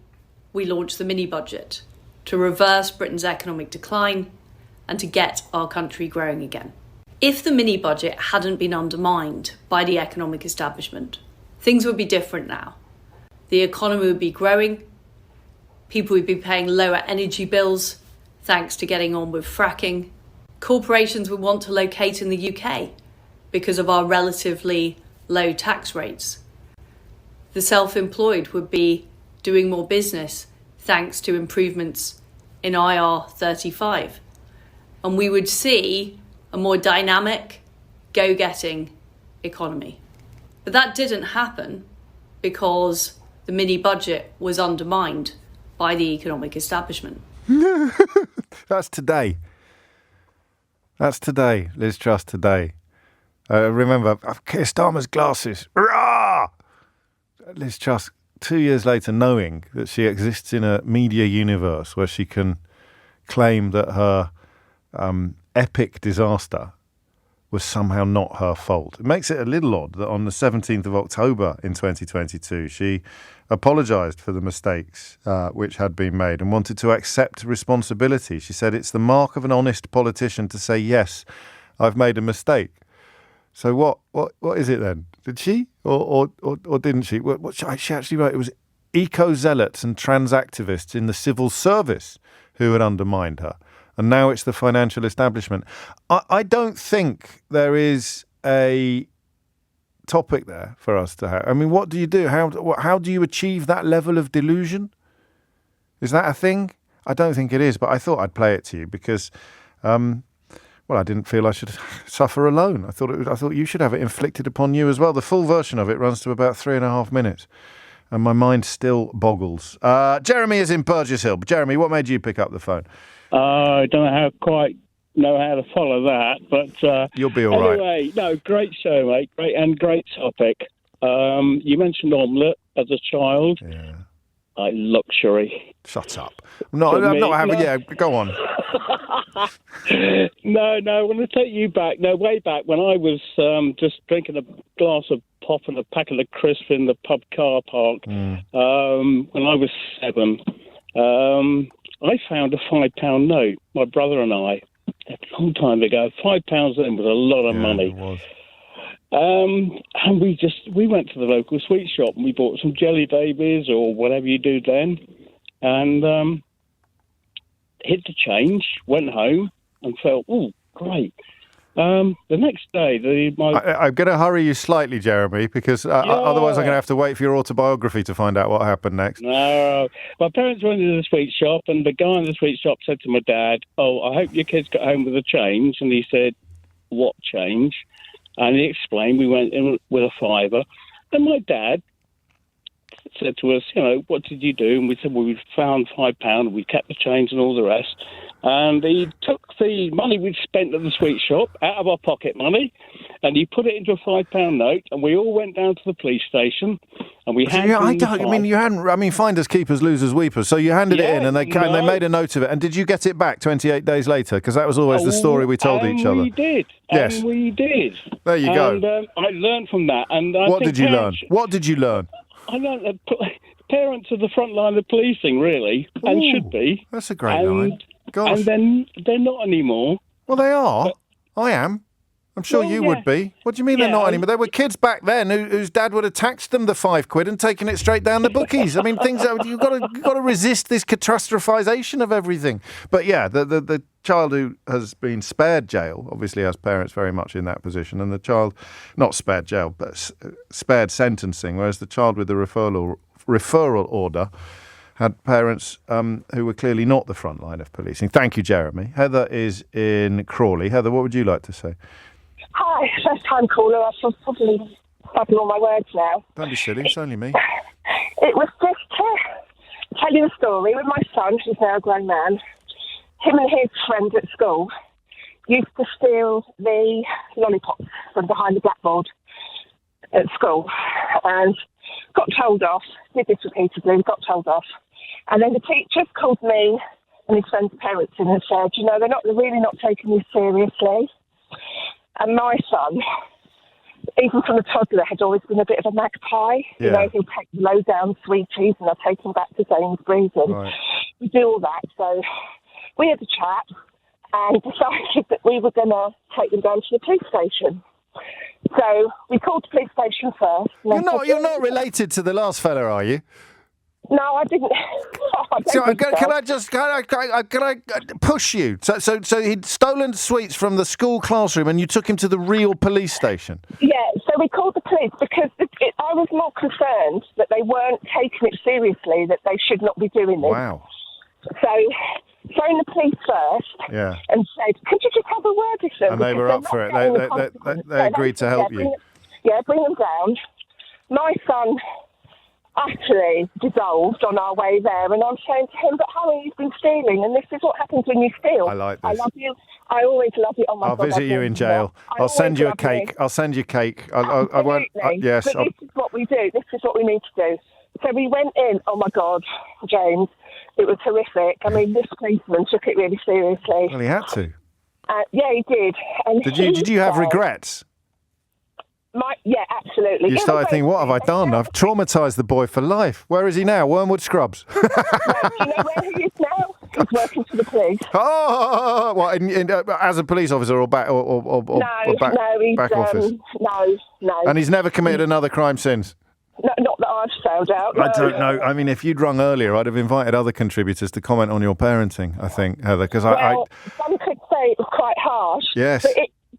we launched the mini budget to reverse Britain's economic decline and to get our country growing again. If the mini budget hadn't been undermined by the economic establishment, things would be different now. The economy would be growing. People would be paying lower energy bills thanks to getting on with fracking. Corporations would want to locate in the UK because of our relatively low tax rates. The self-employed would be doing more business thanks to improvements in IR35. And we would see a more dynamic, go-getting economy. But that didn't happen because the mini budget was undermined by the economic establishment.
That's today. Liz Truss today. Remember, Keir Starmer's glasses. Hurrah! Liz Truss, 2 years later, knowing that she exists in a media universe where she can claim that her epic disaster was somehow not her fault. It makes it a little odd that on the 17th of October in 2022, she apologised for the mistakes which had been made and wanted to accept responsibility. She said it's the mark of an honest politician to say, yes, I've made a mistake. So what is it then? Did she or didn't she? What she actually wrote, it was eco-zealots and trans-activists in the civil service who had undermined her. And now it's the financial establishment. I don't think there is a topic there for us to have. I mean, what do you do? How do you achieve that level of delusion? Is that a thing? I don't think it is, but I thought I'd play it to you because, I didn't feel I should suffer alone. I thought you should have it inflicted upon you as well. The full version of it runs to about 3.5 minutes, and my mind still boggles. Jeremy is in Burgess Hill. Jeremy, what made you pick up the phone?
I don't know how to follow that, but
you'll be all right.
Anyway, no, great show, mate. Great topic. You mentioned omelette as a child.
Yeah.
Luxury.
Shut up. I'm not having. Yeah, go on.
No, I want to take you back. No, way back when I was just drinking a glass of pop and a packet of crisps in the pub car park. When I was 7. I found a £5 note, my brother and I, a long time ago. £5 then was a lot of money.
It was.
And we went to the local sweet shop and we bought some jelly babies or whatever you do then, and hid the change, went home and felt, oh, great. The next day,
I'm going to hurry you slightly, Jeremy, because otherwise I'm going to have to wait for your autobiography to find out what happened next.
No, my parents went into the sweet shop, and the guy in the sweet shop said to my dad, "Oh, I hope your kids got home with a change." And he said, "What change?" And he explained. We went in with a £5, and my dad said to us, "What did you do?" And we said, "Well, we found £5, and we kept the change and all the rest." And he took the money we'd spent at the sweet shop out of our pocket money, and he put it into a £5 note, and we all went down to the police station, and we handed
finders, keepers, losers, weepers. So you handed it in, and they made a note of it. And did you get it back 28 days later? Because that was always the story we told each other.
We did.
Yes.
And we did.
There you go.
And I learned from that. And
What did you learn?
I learned that parents are the front line of policing, really, and should be.
That's a great line. Gosh.
And then they're not anymore.
Well, they are. I am. I'm sure you would be. What do you mean they're not anymore? There were kids back then whose dad would have taxed them the £5 and taken it straight down the bookies. I mean, you've got to resist this catastrophisation of everything. But yeah, the child who has been spared jail obviously has parents very much in that position, and the child not spared jail but spared sentencing, whereas the child with the referral order had parents who were clearly not the front line of policing. Thank you, Jeremy. Heather is in Crawley. Heather, what would you like to say?
Hi, first time caller. I've probably stubbing all my words now.
Don't be silly, it's only me.
It was just to tell you the story with my son, who's now a grown man. Him and his friends at school used to steal the lollipops from behind the blackboard at school and got told off, did this repeatedly, got told off. And then the teachers called me and his friend's parents in and said, they're really not taking this seriously. And my son, even from a toddler, had always been a bit of a magpie.
Yeah.
He'll take the low-down sweeties and I'll take him back to Sainsbury's and we do all that. So we had a chat and decided that we were going to take them down to the police station. So we called the police station first.
You're not related to the last fella, are you?
No, I didn't.
Can I push you? So he'd stolen sweets from the school classroom, and you took him to the real police station.
Yeah. So we called the police because I was more concerned that they weren't taking it seriously, that they should not be doing this.
Wow.
So phoned the police first.
Yeah.
And said, "Could you just have a word with them?"
And they were up for it. They agreed to help you.
Bring them down. My son actually dissolved on our way there, and I'm saying to him, "But Harry, you've been stealing, and this is what happens when you steal."
I like this.
I love you. I always love you. Oh my
God! I'll visit you in jail. I'll send you a cake. I'll send you cake. I won't. Yes.
But this is what we do. This is what we need to do. So we went in. Oh my God, James, it was horrific. I mean, this policeman took it really seriously.
Well, he had to.
Yeah, he did. And
did you have regrets?
Yeah, absolutely.
You started thinking, what have I done? I've traumatised the boy for life. Where is he now? Wormwood Scrubs.
Do you know where he is now? He's working for the police.
Oh, what? As a police officer or back back office?
No.
And he's never committed another crime since?
No, not that I've found out.
I don't know. I mean, if you'd rung earlier, I'd have invited other contributors to comment on your parenting, I think, Heather, because
some could say it was quite harsh.
Yes.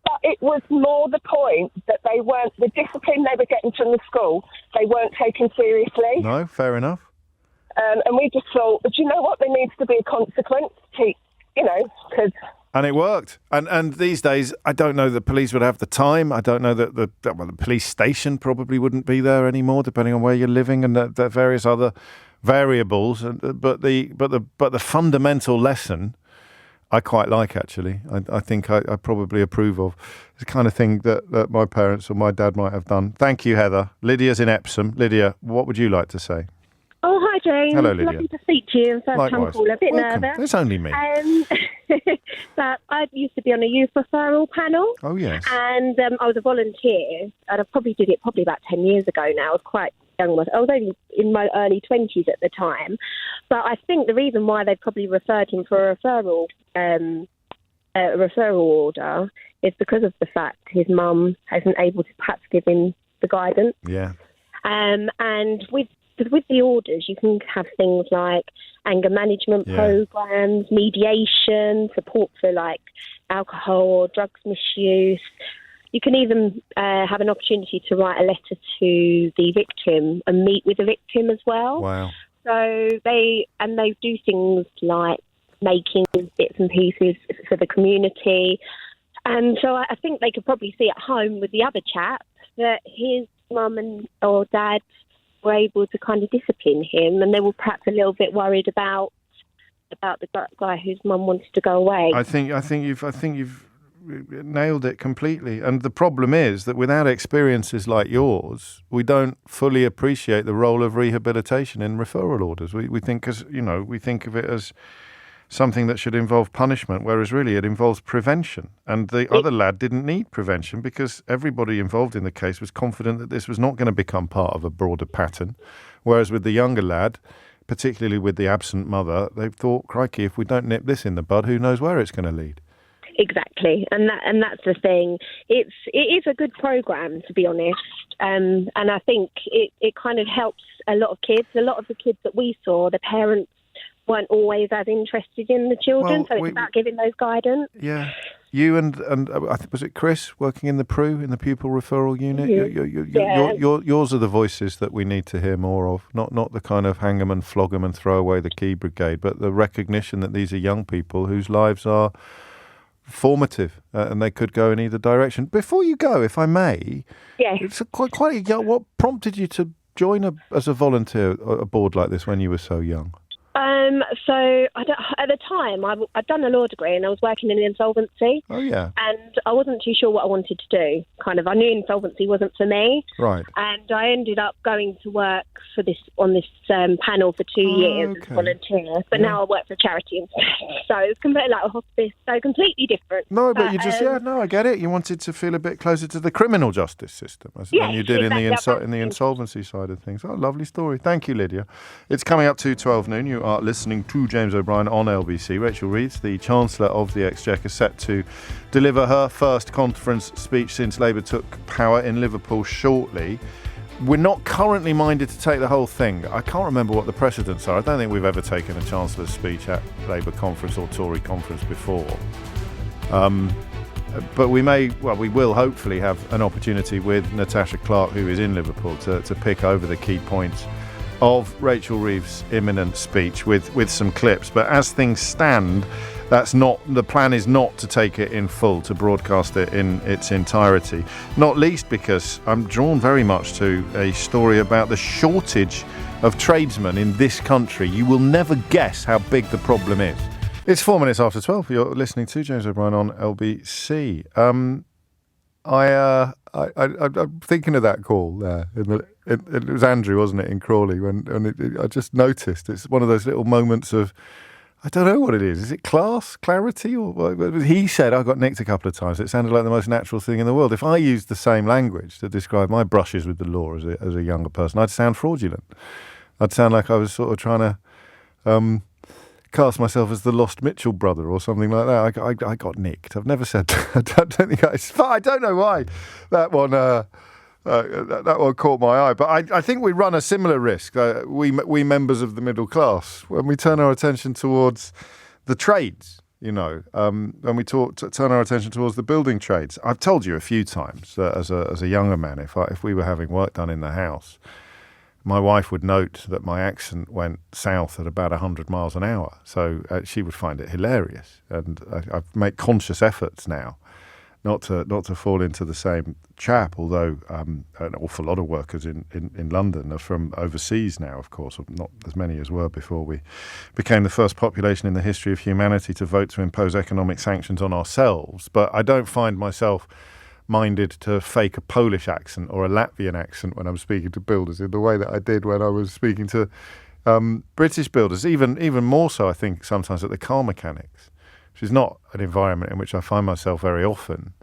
But it was more the point that they weren't, the discipline they were getting from the school, they weren't taken seriously.
No, fair enough.
And we just thought, do you know what? There needs to be a consequence, because...
And it worked. And these days, I don't know the police would have the time. I don't know that the police station probably wouldn't be there anymore, depending on where you're living and the various other variables. But the fundamental lesson, I quite like, actually. I think I probably approve of. It's the kind of thing that my parents or my dad might have done. Thank you, Heather. Lydia's in Epsom. Lydia, what would you like to say?
Oh, hi, James.
Hello, Lydia.
Lovely to speak to you. First time caller. A bit nervous.
It's only me.
But I used to be on a youth referral panel.
Oh, yes.
And I was a volunteer, and I probably did it about 10 years ago now. I was quite young. I was only in my early 20s at the time. But I think the reason why they probably referred him for a referral order is because of the fact his mum hasn't able to perhaps give him the guidance.
Yeah.
And with the orders, you can have things like anger management programs, mediation, support for like alcohol or drugs misuse. You can even have an opportunity to write a letter to the victim and meet with the victim as well.
Wow.
So they do things like making bits and pieces for the community. And so I think they could probably see at home with the other chap that his mum or dad were able to kind of discipline him, and they were perhaps a little bit worried about about the guy whose mum wanted to go away.
I think you've nailed it completely. And the problem is that without experiences like yours, we don't fully appreciate the role of rehabilitation in referral orders. We think we think of it as something that should involve punishment, whereas really it involves prevention. And the other lad didn't need prevention because everybody involved in the case was confident that this was not going to become part of a broader pattern. Whereas with the younger lad, particularly with the absent mother, they thought, crikey, if we don't nip this in the bud, who knows where it's going to lead.
Exactly, and that's the thing. It is a good program, to be honest, and I think it kind of helps a lot of kids. A lot of the kids that we saw, the parents weren't always as interested in the children, so it's about giving those guidance.
Yeah, you and I think, was it Chris working in the PRU, in the pupil referral unit?
Mm-hmm.
Yours are the voices that we need to hear more of. Not the kind of hang 'em and flog 'em and throw away the key brigade, but the recognition that these are young people whose lives are formative and they could go in either direction. Before you go, if I may, it's quite young. What prompted you to join as a volunteer a board like this when you were so young?
So at the time, I'd done a law degree and I was working in insolvency.
Oh, yeah.
And I wasn't too sure what I wanted to do. I knew insolvency wasn't for me.
Right.
And I ended up going to work on this panel for 2 years as a volunteer. But now I work for a charity instead. So it's completely like a hospice, so completely different.
No, but you just, I get it. You wanted to feel a bit closer to the criminal justice system than you did in the insolvency side of things. Oh, lovely story. Thank you, Lydia. It's coming up to 12 noon. You are listening to James O'Brien on LBC. Rachel Reeves, the Chancellor of the Exchequer, set to deliver her first conference speech since Labour took power in Liverpool shortly. We're not currently minded to take the whole thing. I can't remember what the precedents are. I don't think we've ever taken a Chancellor's speech at Labour conference or Tory conference before. But we will hopefully have an opportunity with Natasha Clark, who is in Liverpool, to pick over the key points of Rachel Reeves' imminent speech with some clips. But as things stand, the plan is not to take it in full, to broadcast it in its entirety. Not least because I'm drawn very much to a story about the shortage of tradesmen in this country. You will never guess how big the problem is. It's 4 minutes after 12. You're listening to James O'Brien on LBC. I'm thinking of that call there. It was Andrew, wasn't it, in Crawley? I just noticed it's one of those little moments of, I don't know what it is. Is it clarity? Or he said, I got nicked a couple of times. It sounded like the most natural thing in the world. If I used the same language to describe my brushes with the law as a younger person, I'd sound fraudulent. I'd sound like I was sort of trying to cast myself as the lost Mitchell brother or something like that. I got nicked. I've never said that. I don't know why that one that one caught my eye. But I think we run a similar risk, we members of the middle class, when we turn our attention towards the trades. When we turn our attention towards the building trades. I've told you a few times that as a younger man, if we were having work done in the house, my wife would note that my accent went south at about 100 miles an hour. So she would find it hilarious. And I make conscious efforts now not to fall into the same trap, although an awful lot of workers in London are from overseas now, of course, not as many as were before we became the first population in the history of humanity to vote to impose economic sanctions on ourselves. But I don't find myself minded to fake a Polish accent or a Latvian accent when I'm speaking to builders in the way that I did when I was speaking to British builders, even more so, I think, sometimes at the car mechanics, which is not an environment in which I find myself very often.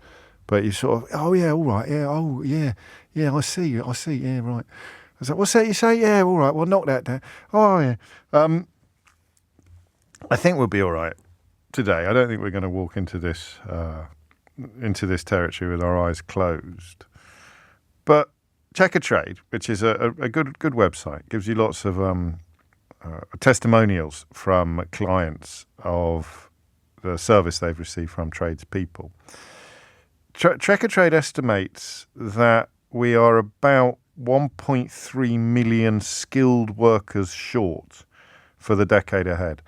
But you sort of, oh, yeah, all right, yeah, oh, yeah, I see, yeah, right. I was like, what's that you say? Yeah, all right, well, knock that down. Oh, yeah. I think we'll be all right today. I don't think we're going to walk into this territory with our eyes closed. But Checkatrade, which is a good website, gives you lots of testimonials from clients of the service they've received from tradespeople. Checkatrade estimates that we are about 1.3 million skilled workers short for the decade ahead.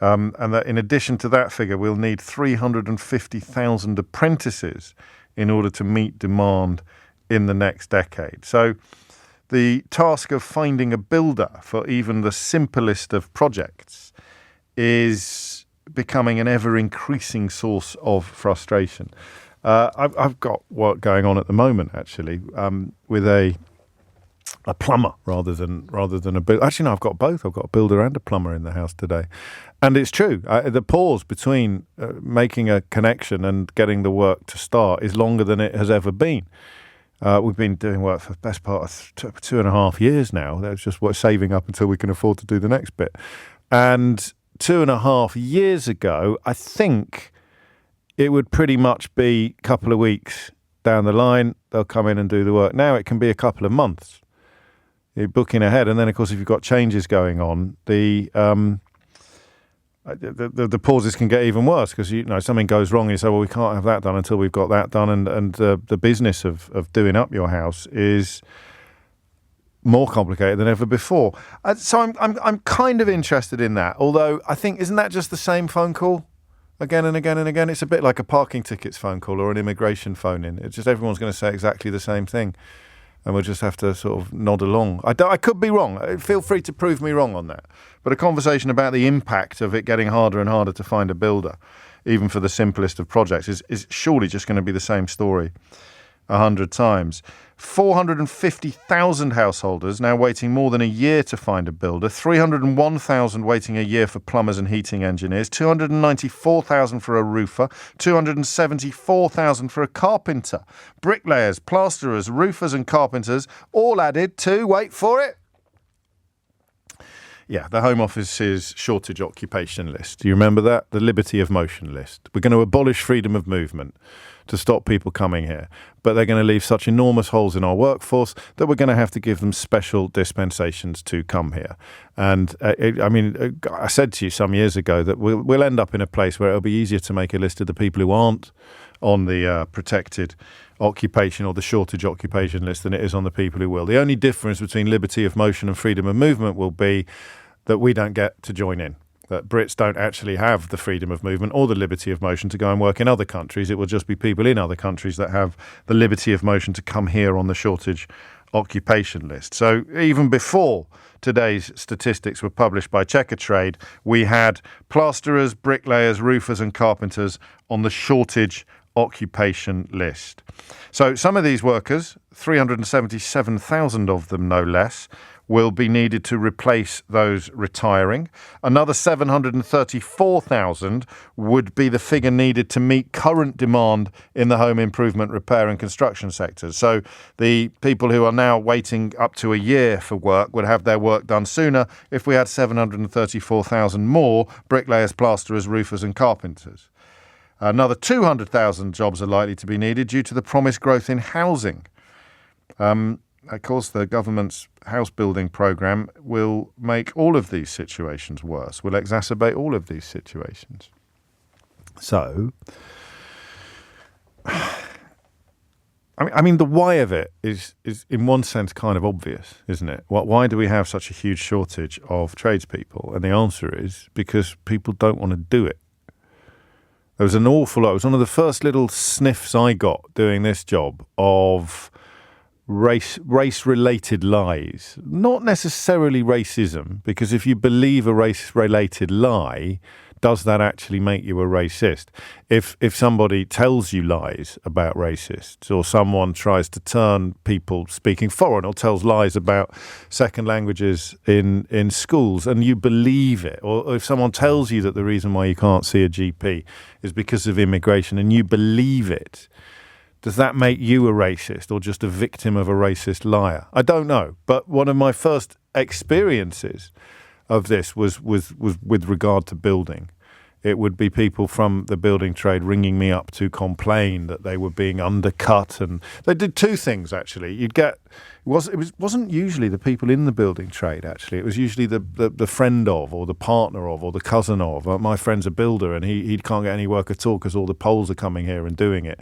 And that in addition to that figure, we'll need 350,000 apprentices in order to meet demand in the next decade. So the task of finding a builder for even the simplest of projects is becoming an ever-increasing source of frustration. I've got work going on at the moment, actually, with a plumber rather than a builder. Actually, no, I've got both. I've got a builder and a plumber in the house today. And it's true. The pause between making a connection and getting the work to start is longer than it has ever been. We've been doing work for the best part of 2.5 years now. That's just what saving up until we can afford to do the next bit. And 2.5 years ago, I think it would pretty much be a couple of weeks down the line, they'll come in and do the work. Now it can be a couple of months. You're booking ahead. And then, of course, if you've got changes going on, the pauses can get even worse because something goes wrong and you say, well, we can't have that done until we've got that done, and the business of doing up your house is more complicated than ever before. So I'm kind of interested in that, although I think, isn't that just the same phone call again and again and again? It's a bit like a parking tickets phone call or an immigration phone in. It's just everyone's going to say exactly the same thing. And we'll just have to sort of nod along. I could be wrong. Feel free to prove me wrong on that. But a conversation about the impact of it getting harder and harder to find a builder, even for the simplest of projects, is surely just going to be the same story 100 times. 450,000 householders now waiting more than a year to find a builder, 301,000 waiting a year for plumbers and heating engineers, 294,000 for a roofer, 274,000 for a carpenter. Bricklayers, plasterers, roofers and carpenters all added to, wait for it, the Home Office's shortage occupation list. Do you remember that? The liberty of motion list. We're going to abolish freedom of movement to stop people coming here. But they're going to leave such enormous holes in our workforce that we're going to have to give them special dispensations to come here. And I said to you some years ago that we'll end up in a place where it'll be easier to make a list of the people who aren't on the protected occupation or the shortage occupation list than it is on the people who will. The only difference between liberty of motion and freedom of movement will be that we don't get to join in. That Brits don't actually have the freedom of movement or the liberty of motion to go and work in other countries. It will just be people in other countries that have the liberty of motion to come here on the shortage occupation list. So even before today's statistics were published by Checkatrade, we had plasterers, bricklayers, roofers and carpenters on the shortage occupation list. So some of these workers, 377,000 of them no less, will be needed to replace those retiring. Another 734,000 would be the figure needed to meet current demand in the home improvement, repair and construction sectors. So the people who are now waiting up to a year for work would have their work done sooner if we had 734,000 more bricklayers, plasterers, roofers and carpenters. Another 200,000 jobs are likely to be needed due to the promised growth in housing. Of course, the government's house building programme will make all of these situations worse, will exacerbate all of these situations. So, I mean, the why of it is in one sense kind of obvious, isn't it? Why do we have such a huge shortage of tradespeople? And the answer is because people don't want to do it. There was an awful lot. It was one of the first little sniffs I got doing this job of race-related lies. Not necessarily racism, because if you believe a race-related lie, does that actually make you a racist? If somebody tells you lies about racists, or someone tries to turn people speaking foreign, or tells lies about second languages in schools, and you believe it, or if someone tells you that the reason why you can't see a GP is because of immigration, and you believe it, does that make you a racist or just a victim of a racist liar? I don't know. But one of my first experiences of this was with regard to building. It would be people from the building trade ringing me up to complain that they were being undercut, and they did two things actually. It wasn't usually the people in the building trade actually. It was usually the friend of, or the partner of, or the cousin of. My friend's a builder and he can't get any work at all because all the Poles are coming here and doing it.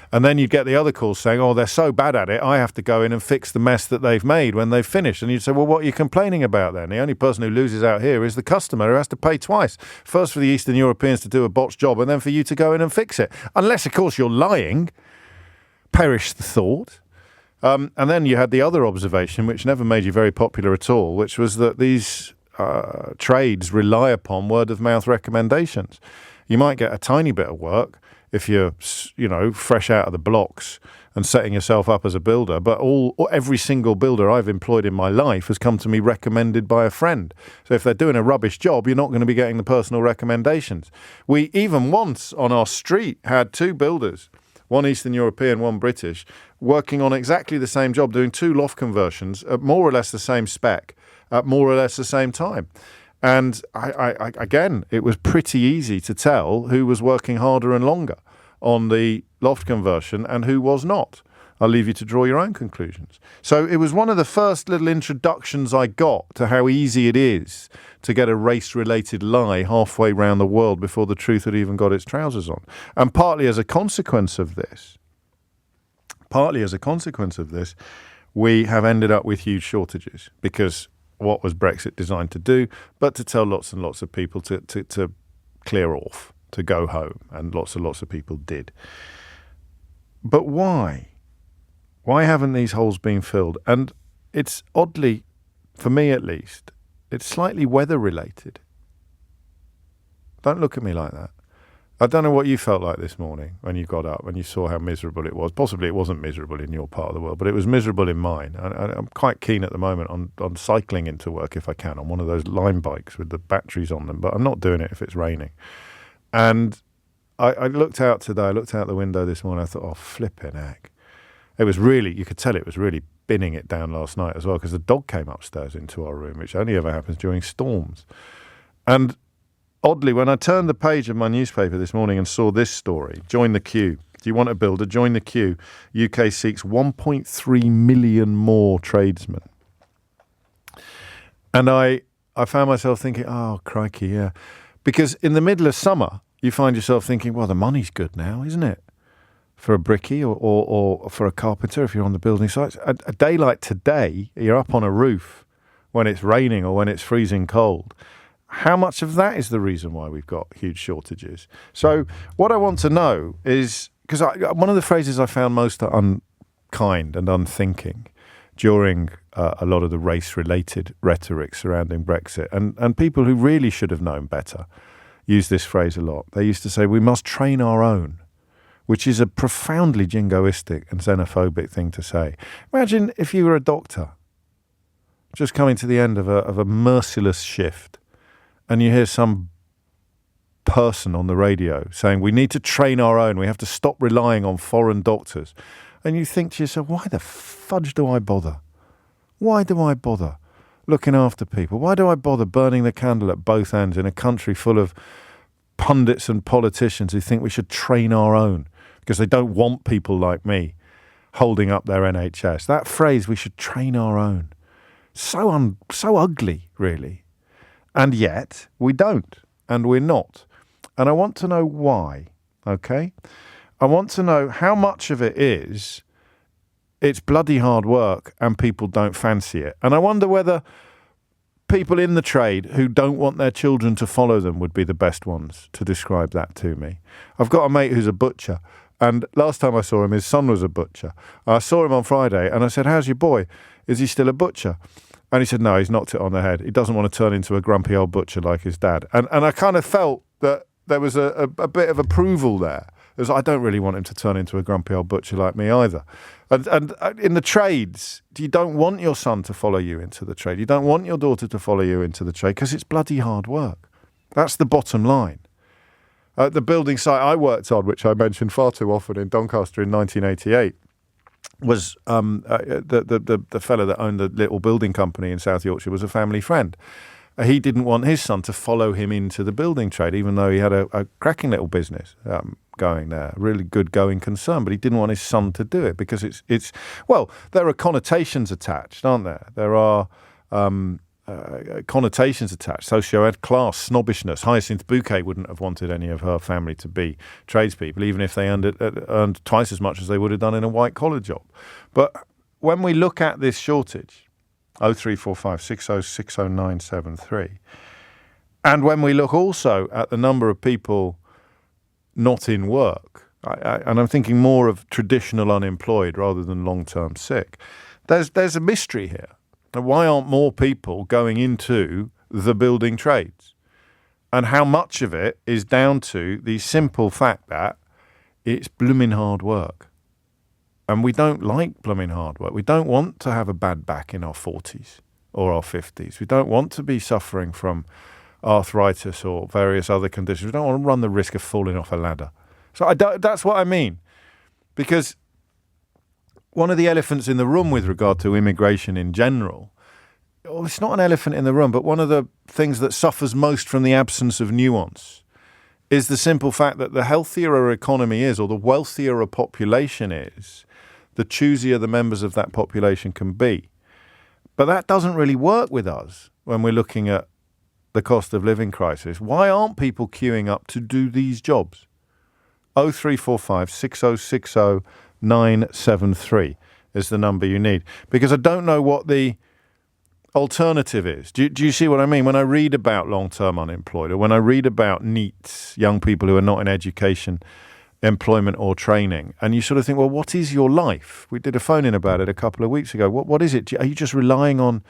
And then you'd get the other calls saying, oh, they're so bad at it, I have to go in and fix the mess that they've made when they've finished. And you'd say, well, what are you complaining about then? The only person who loses out here is the customer, who has to pay twice. First for the Eastern Europeans to do a botched job, and then for you to go in and fix it. Unless, of course, you're lying. Perish the thought. And then you had the other observation, which never made you very popular at all, which was that these trades rely upon word-of-mouth recommendations. You might get a tiny bit of work if you're, fresh out of the blocks and setting yourself up as a builder, but every single builder I've employed in my life has come to me recommended by a friend. So if they're doing a rubbish job, you're not going to be getting the personal recommendations. We even once on our street had 2 builders, one Eastern European, one British, working on exactly the same job, doing 2 loft conversions at more or less the same spec, at more or less the same time. And again, it was pretty easy to tell who was working harder and longer on the loft conversion and who was not. I'll leave you to draw your own conclusions. So it was one of the first little introductions I got to how easy it is to get a race-related lie halfway around the world before the truth had even got its trousers on. And partly as a consequence of this, we have ended up with huge shortages, because what was Brexit designed to do but to tell lots and lots of people to clear off, to go home, and lots and lots of people did. But why? Why haven't these holes been filled? And it's oddly, for me at least, it's slightly weather-related. Don't look at me like that. I don't know what you felt like this morning when you got up, when you saw how miserable it was. Possibly it wasn't miserable in your part of the world, but it was miserable in mine. I'm quite keen at the moment on cycling into work if I can, on one of those Lime bikes with the batteries on them, but I'm not doing it if it's raining. And I looked out today, I looked out the window this morning, I thought, oh, flipping heck. It was really, you could tell it was really binning it down last night as well, because the dog came upstairs into our room, which only ever happens during storms. And oddly, when I turned the page of my newspaper this morning and saw this story, join the queue. Do you want a builder? Join the queue. UK seeks 1.3 million more tradesmen. And I found myself thinking, oh, crikey, yeah. Because in the middle of summer, you find yourself thinking, well, the money's good now, isn't it? For a brickie or for a carpenter, if you're on the building sites. A day like today, you're up on a roof when it's raining or when it's freezing cold. How much of that is the reason why we've got huge shortages? So what I want to know is, because one of the phrases I found most unkind and unthinking during a lot of the race-related rhetoric surrounding Brexit, and people who really should have known better use this phrase a lot. They used to say, we must train our own, which is a profoundly jingoistic and xenophobic thing to say. Imagine if you were a doctor just coming to the end of a merciless shift, and you hear some person on the radio saying, we need to train our own, we have to stop relying on foreign doctors. And you think to yourself, why the fudge do I bother? Why do I bother looking after people? Why do I bother burning the candle at both ends in a country full of pundits and politicians who think we should train our own because they don't want people like me holding up their NHS? That phrase, we should train our own, so ugly, really. And yet, we don't, and we're not. And I want to know why, okay? I want to know how much of it is it's bloody hard work and people don't fancy it. And I wonder whether people in the trade who don't want their children to follow them would be the best ones to describe that to me. I've got a mate who's a butcher, and last time I saw him, his son was a butcher. I saw him on Friday, and I said, how's your boy? Is he still a butcher? And he said, no, he's knocked it on the head. He doesn't want to turn into a grumpy old butcher like his dad. And I kind of felt that there was a bit of approval there. As I don't really want him to turn into a grumpy old butcher like me either. And in the trades, you don't want your son to follow you into the trade. You don't want your daughter to follow you into the trade because it's bloody hard work. That's the bottom line. The building site I worked on, which I mentioned far too often in Doncaster in 1988, was the fellow that owned the little building company in South Yorkshire was a family friend. He didn't want his son to follow him into the building trade, even though he had a cracking little business going there, really good going concern, but he didn't want his son to do it because it's well, there are connotations attached, aren't there? There are connotations attached, socio-ed class, snobbishness. Hyacinth Bouquet wouldn't have wanted any of her family to be tradespeople, even if they earned twice as much as they would have done in a white-collar job. But when we look at this shortage, 0345 60 60973, and when we look also at the number of people not in work, and I'm thinking more of traditional unemployed rather than long-term sick, there's a mystery here. Why aren't more people going into the building trades, and how much of it is down to the simple fact that it's blooming hard work. And we don't like blooming hard work. We don't want to have a bad back in our 40s or our 50s. We don't want to be suffering from arthritis or various other conditions. We don't want to run the risk of falling off a ladder. So that's what I mean. Because one of the elephants in the room with regard to immigration in general, well, it's not an elephant in the room, but one of the things that suffers most from the absence of nuance is the simple fact that the healthier a economy is, or the wealthier a population is, the choosier the members of that population can be. But that doesn't really work with us when we're looking at the cost of living crisis. Why aren't people queuing up to do these jobs? 0345 6060 973 is the number you need. Because I don't know what the alternative is. Do you see what I mean? When I read about long-term unemployed, or when I read about NEETs, young people who are not in education, employment or training, and you sort of think, well, what is your life? We did a phone-in about it a couple of weeks ago. What is it? Are you just relying on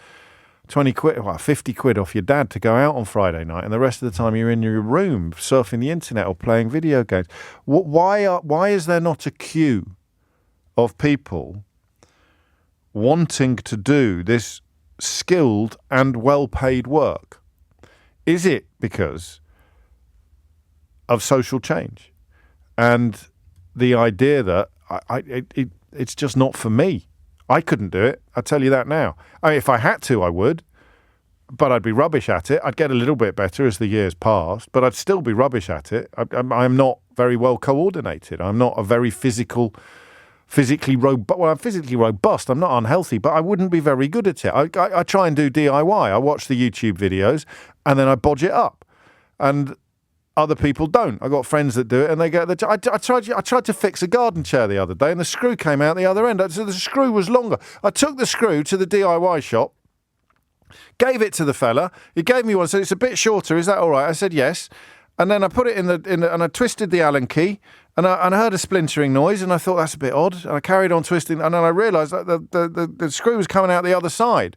20 quid, 50 quid off your dad to go out on Friday night, and the rest of the time you're in your room surfing the internet or playing video games? Why is there not a queue of people wanting to do this skilled and well-paid work? Is it because of social change and the idea that it's just not for me? I couldn't do it. I'll tell you that now. I mean, if I had to, I would, but I'd be rubbish at it. I'd get a little bit better as the years passed, but I'd still be rubbish at it. I'm not very well coordinated. I'm not a very physically robust. Well, I'm physically robust. I'm not unhealthy, but I wouldn't be very good at it. I try and do DIY. I watch the YouTube videos and then I bodge it up. And other people don't. I got friends that do it, and they get I tried to fix a garden chair the other day, and the screw came out the other end. So the screw was longer. I took the screw to the DIY shop, gave it to the fella. He gave me one, said it's a bit shorter. Is that all right? I said yes. And then I put it in the and I twisted the Allen key, and I heard a splintering noise, and I thought that's a bit odd. And I carried on twisting, and then I realised that the screw was coming out the other side,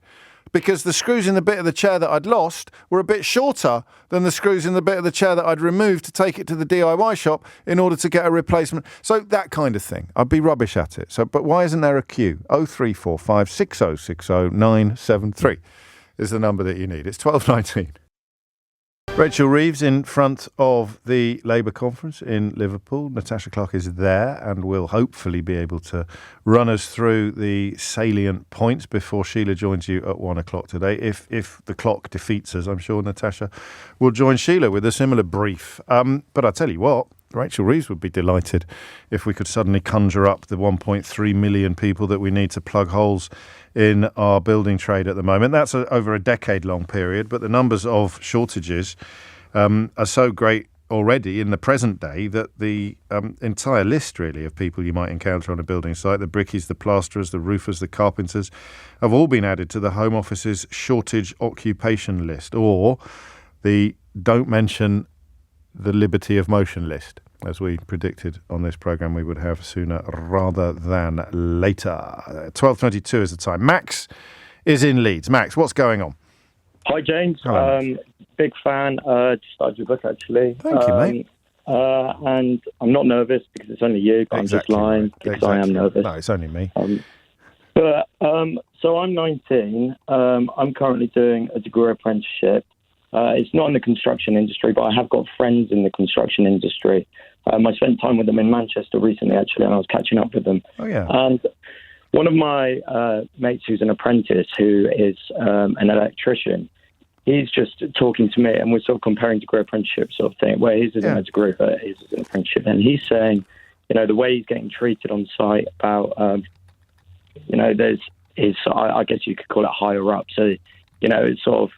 because the screws in the bit of the chair that I'd lost were a bit shorter than the screws in the bit of the chair that I'd removed to take it to the DIY shop in order to get a replacement. So that kind of thing. I'd be rubbish at it. So, but why isn't there a queue? 0345 6060 973 is the number that you need. It's 12:19. Rachel Reeves in front of the Labour conference in Liverpool. Natasha Clark is there and will hopefully be able to run us through the salient points before Sheila joins you at 1 o'clock today. If the clock defeats us, I'm sure Natasha will join Sheila with a similar brief. But I tell you what, Rachel Reeves would be delighted if we could suddenly conjure up the 1.3 million people that we need to plug holes in our building trade at the moment. That's over a decade-long period, but the numbers of shortages are so great already in the present day that the entire list, really, of people you might encounter on a building site, the brickies, the plasterers, the roofers, the carpenters, have all been added to the Home Office's shortage occupation list, or the don't mention the liberty of motion list, as we predicted on this programme we would have sooner rather than later. 12:22 is the time. Max is in Leeds. Max, what's going on?
Hi, James.
Hello.
Big fan. Just started your book, actually.
Thank you, mate.
And I'm not nervous because it's only you, but
Exactly,
I'm just lying
right.
because
Exactly.
I am nervous.
No, it's only me.
So I'm 19. I'm currently doing a degree apprenticeship. It's not in the construction industry, but I have got friends in the construction industry. I spent time with them in Manchester recently, actually, and I was catching up with them.
Oh, yeah.
And one of my mates who's an apprentice, who is an electrician, he's just talking to me, and we're sort of comparing degree apprenticeship sort of thing, where his isn't a degree, but his is an apprenticeship. And he's saying, you know, the way he's getting treated on site about, I guess you could call it higher up. So, you know, it's sort of,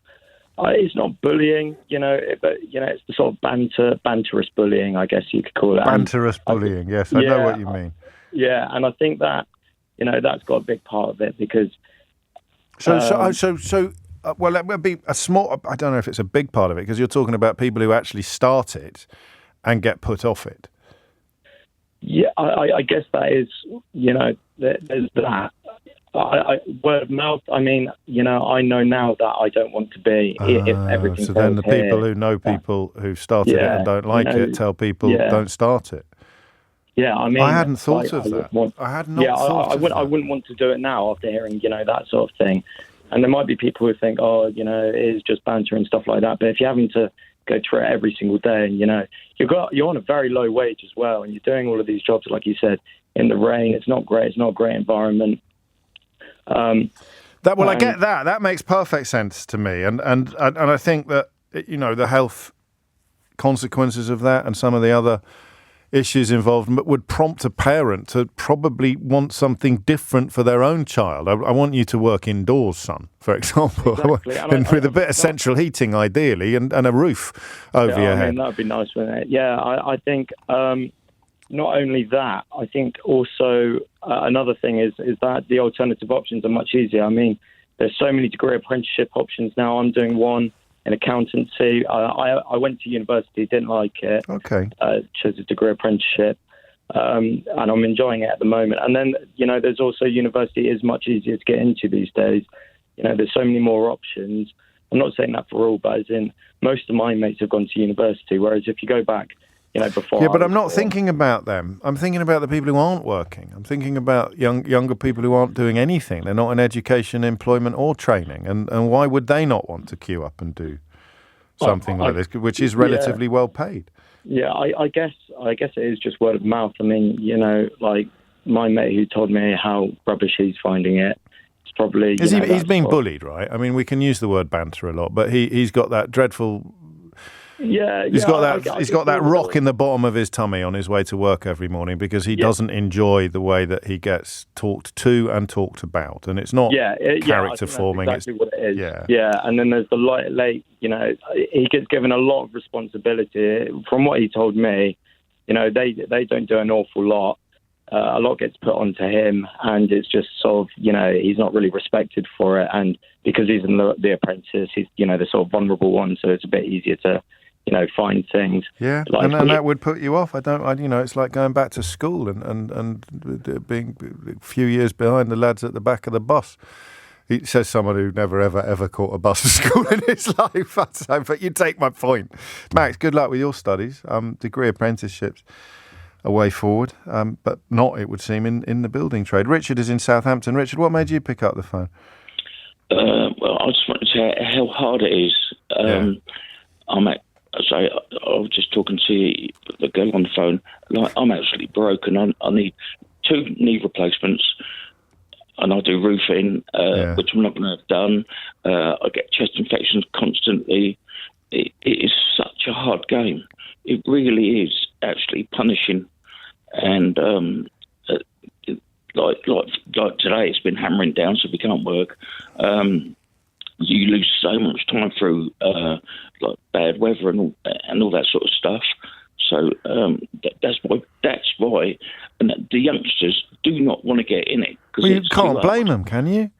it's not bullying, but, it's the sort of banterous bullying, I guess you could call it.
Banterous bullying, yes, I know what you mean.
Yeah, and I think that, that's got a big part of it, because...
Well, that would be a small... I don't know if it's a big part of it, because you're talking about people who actually start it and get put off it.
Yeah, I guess that is, there's that. word of mouth. I mean, I know now that I don't want to be. If everything
so then the people who know people who've started it and don't like it tell people don't start it.
Yeah, I mean,
I hadn't thought of that. I had not thought of that.
I wouldn't want to do it now after hearing, that sort of thing. And there might be people who think, it is just banter and stuff like that. But if you're having to go through it every single day, and you're on a very low wage as well, and you're doing all of these jobs, like you said, in the rain, it's not great. It's not a great environment. I
get that. That makes perfect sense to me, and I think that the health consequences of that and some of the other issues involved would prompt a parent to probably want something different for their own child. I want you to work indoors, son, for example,
exactly.
and with a bit of central heating, ideally, and a roof over your head.
That would be nice, wouldn't it? Yeah, I think not only that, I think also another thing is that the alternative options are much easier. I mean, there's so many degree apprenticeship options now. I'm doing one in accountancy. I went to university, didn't like it.
Okay.
Chose a degree apprenticeship, and I'm enjoying it at the moment. And then, there's also university is much easier to get into these days. There's so many more options. I'm not saying that for all, but as in most of my mates have gone to university, whereas if you go back, before...
Yeah, but I'm not thinking about them. I'm thinking about the people who aren't working. I'm thinking about younger people who aren't doing anything. They're not in education, employment or training. And why would they not want to queue up and do something like this, which is relatively well paid?
Yeah, I guess it is just word of mouth. I mean, like my mate who told me how rubbish he's finding it, it's probably...
He's being bullied, right? I mean, we can use the word banter a lot, but he's got that dreadful...
Yeah,
he's got that rock in the bottom of his tummy on his way to work every morning because he doesn't enjoy the way that he gets talked to and talked about, and it's not character forming.
That's exactly what it is. Yeah. And then there's the late. He gets given a lot of responsibility. From what he told me, they don't do an awful lot. A lot gets put onto him, and it's just sort of he's not really respected for it. And because he's in the apprentice, he's the sort of vulnerable one, so it's a bit easier to find things.
Yeah, and that would put you off. It's like going back to school and being a few years behind the lads at the back of the bus. He says someone who never, ever caught a bus to school in his life. But you take my point. Max, good luck with your studies. Degree apprenticeships, a way forward, but not, it would seem, in the building trade. Richard is in Southampton. Richard, what made you pick up the phone?
Well, I just wanted to say how hard it is. I was just talking to the girl on the phone. Like, I'm absolutely broken. I need 2 knee replacements, and I do roofing, which I'm not going to have done. I get chest infections constantly. It is such a hard game. It really is actually punishing. And like today, it's been hammering down, so we can't work. You lose so much time through like bad weather and all that sort of stuff. So that's why, and the youngsters do not want to get in it.
Well, you can't blame them, can you?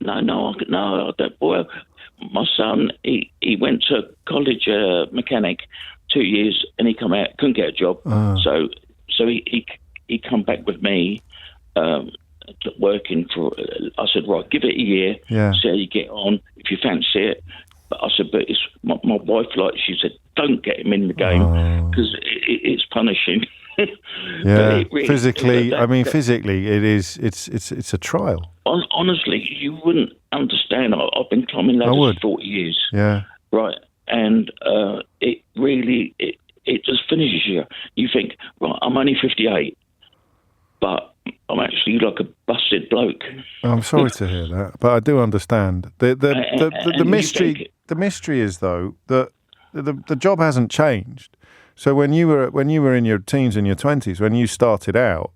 No, I don't. Well, my son, he went to college mechanic 2 years, and he come out, couldn't get a job. So he come back with me. Working for, I said, right, give it a year, see how you get on, if you fancy it. But I said, but it's my wife, she said, don't get him in the game because it's punishing.
Yeah, really, physically, physically, it's a trial.
Honestly, you wouldn't understand. I've been climbing ladders for 40 years.
Yeah,
right, and it really it just finishes you. You think, right, I'm only 58, but I'm actually like a busted bloke.
I'm sorry to hear that, but I do understand. The mystery. The mystery is though that the job hasn't changed. So when you were in your teens and your 20s, when you started out,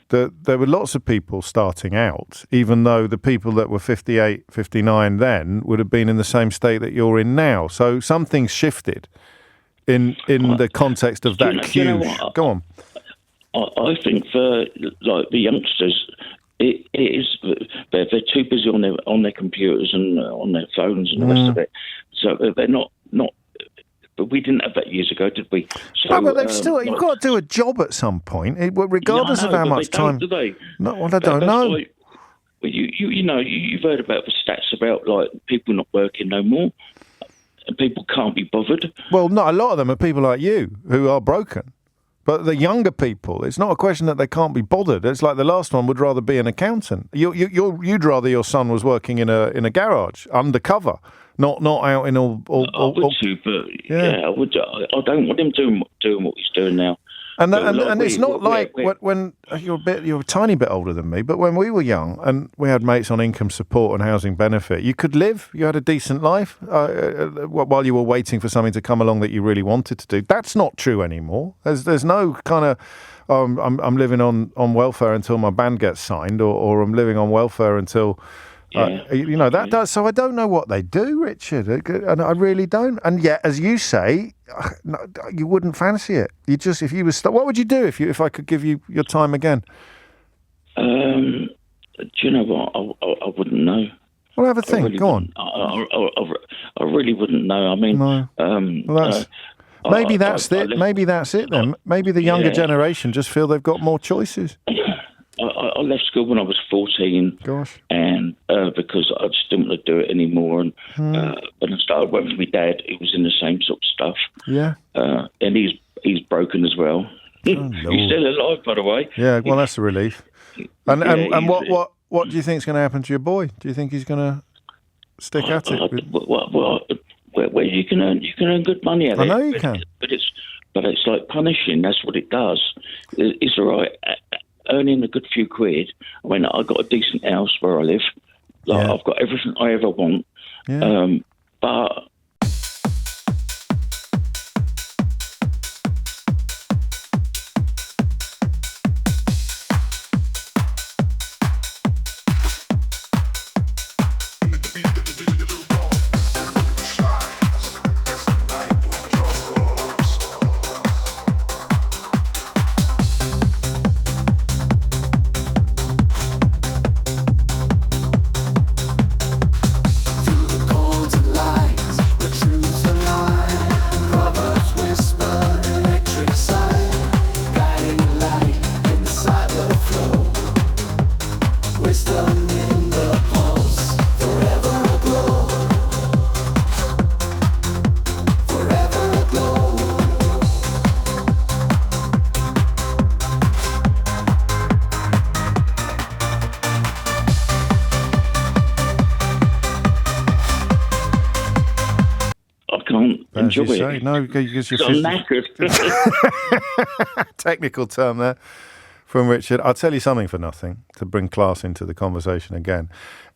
there were lots of people starting out, even though the people that were 58, 59 then would have been in the same state that you're in now. So something's shifted in the context of that queue. Go on.
I think for like the youngsters, it is they're too busy on their computers and on their phones and the rest of it. So they're not. But we didn't have that years ago, did we? So,
but they've still you've got to do a job at some point, regardless of how much time.
Do they?
No, well, I don't know.
But you've heard about the stats about like people not working no more, and people can't be bothered.
Well, not a lot of them are people like you who are broken. But the younger people, it's not a question that they can't be bothered. It's like the last one would rather be an accountant. You'd rather your son was working in a garage undercover, not out in all.
I would too, but I would. I don't want him doing what he's doing now.
And it's not like when you're a tiny bit older than me, but when we were young and we had mates on income support and housing benefit, you could live, you had a decent life while you were waiting for something to come along that you really wanted to do. That's not true anymore. There's no kind of I'm living on welfare until my band gets signed, or I'm living on welfare until. That does. So I don't know what they do, Richard, and I really don't. And yet, as you say, you wouldn't fancy it. You just, if you was, what would you do if I could give you your time again?
Do you know what? I wouldn't know.
Well, have a think. Really Go on.
I really wouldn't know. I mean,
no. Maybe that's it. Maybe that's it then. Maybe the younger generation just feel they've got more choices.
I left school when I was 14.
Gosh.
And because I just didn't want to do it anymore. And when I started working with my dad, he was in the same sort of stuff.
Yeah.
And he's broken as well.
Oh,
he's still alive, by the way.
Yeah, well, that's a relief. And what do you think is going to happen to your boy? Do you think he's going to stick at it?
Well, you can earn good money at it.
I know you can.
But it's like punishing. That's what it does. It's all right. Earning a good few quid. I mean, I've got a decent house where I live. I've got everything I ever want.
Yeah.
But
Say, no, because you're
knackered.
Technical term there from Richard. I'll tell you something for nothing to bring class into the conversation again.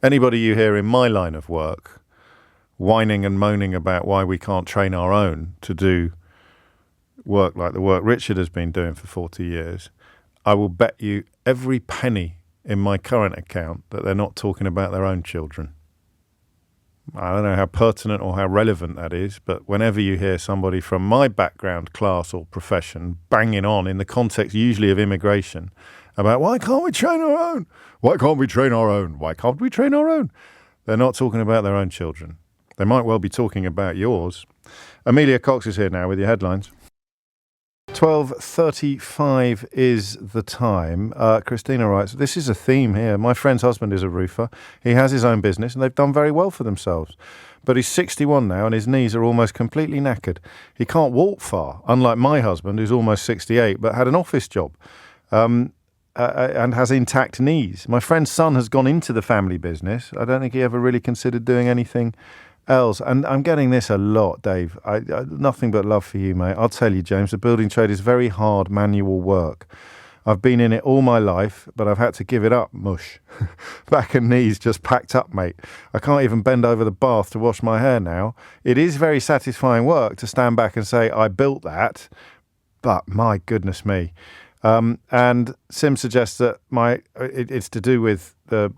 Anybody you hear in my line of work whining and moaning about why we can't train our own to do work like the work Richard has been doing for 40 years, I will bet you every penny in my current account that they're not talking about their own children. I don't know how pertinent or how relevant that is, but whenever you hear somebody from my background, class or profession banging on in the context usually of immigration about why can't we train our own? Why can't we train our own? Why can't we train our own? They're not talking about their own children. They might well be talking about yours. Amelia Cox is here now with your headlines. 12:35 is the time. Christina writes, this is a theme here. My friend's husband is a roofer. He has his own business and they've done very well for themselves. But he's 61 now and his knees are almost completely knackered. He can't walk far, unlike my husband who's almost 68 but had an office job and has intact knees. My friend's son has gone into the family business. I don't think he ever really considered doing anything else. And I'm getting this a lot, Dave. I nothing but love for you, mate. I'll tell you, James, the building trade is very hard manual work. I've been in it all my life, but I've had to give it up, mush. Back and knees just packed up, mate. I can't even bend over the bath to wash my hair now. It is very satisfying work to stand back and say, I built that, but my goodness me. And Sim suggests that it's to do with the...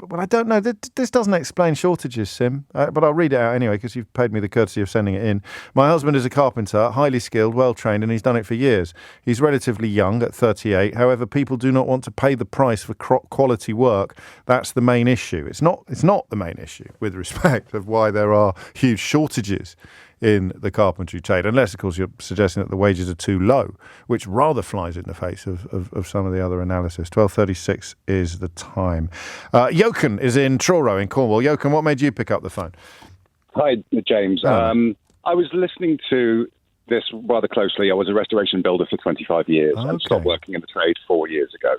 Well, I don't know. This doesn't explain shortages, Sim. But I'll read it out anyway because you've paid me the courtesy of sending it in. My husband is a carpenter, highly skilled, well-trained, and he's done it for years. He's relatively young at 38. However, people do not want to pay the price for quality work. That's the main issue. It's not the main issue with respect of why there are huge shortages in the carpentry trade, unless, of course, you're suggesting that the wages are too low, which rather flies in the face of some of the other analysis. 12:36 is the time. Jochen is in Truro in Cornwall. Jochen, what made you pick up the phone?
Hi, James. I was listening to this rather closely. I was a restoration builder for 25 years and stopped working in the trade 4 years ago.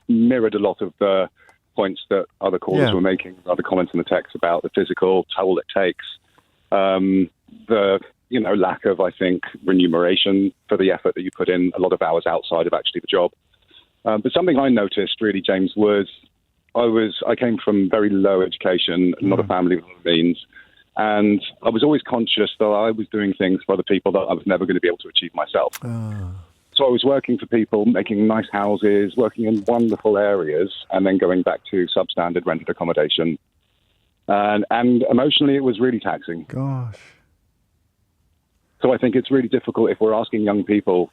Mirrored a lot of the points that other callers were making, other comments in the text about the physical toll it takes, the lack of, I think, remuneration for the effort that you put in, a lot of hours outside of actually the job. But something I noticed really, James, was I came from very low education, not a family with means, and I was always conscious that I was doing things for other people that I was never going to be able to achieve myself. So I was working for people, making nice houses, working in wonderful areas, and then going back to substandard rented accommodation. And emotionally, it was really taxing.
Gosh.
So I think it's really difficult if we're asking young people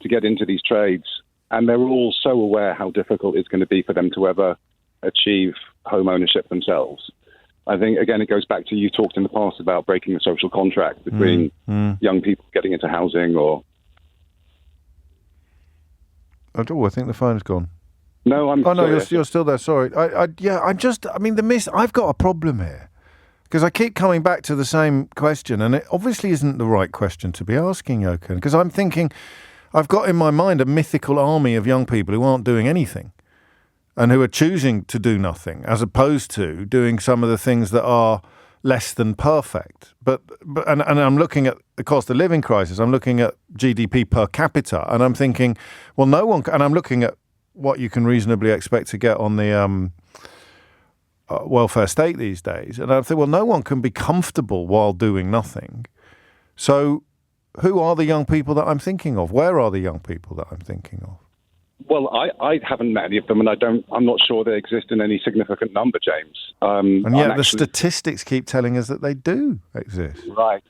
to get into these trades, and they're all so aware how difficult it's going to be for them to ever achieve home ownership themselves. I think, again, it goes back to you talked in the past about breaking the social contract between young people getting into housing or...
I think the phone's gone.
No, I'm.
Oh no, you're still there. Sorry. I've got a problem here because I keep coming back to the same question, and it obviously isn't the right question to be asking, Jochen. Because I'm thinking, I've got in my mind a mythical army of young people who aren't doing anything, and who are choosing to do nothing, as opposed to doing some of the things that are less than perfect. But I'm looking at the cost of living crisis. I'm looking at GDP per capita, and I'm thinking, well, no one. And I'm looking at what you can reasonably expect to get on the welfare state these days, and I think, well, no one can be comfortable while doing nothing. So, who are the young people that I'm thinking of? Where are the young people that I'm thinking of?
Well, I haven't met any of them, and I'm not sure they exist in any significant number, James.
And yet the statistics keep telling us that they do exist.
Right.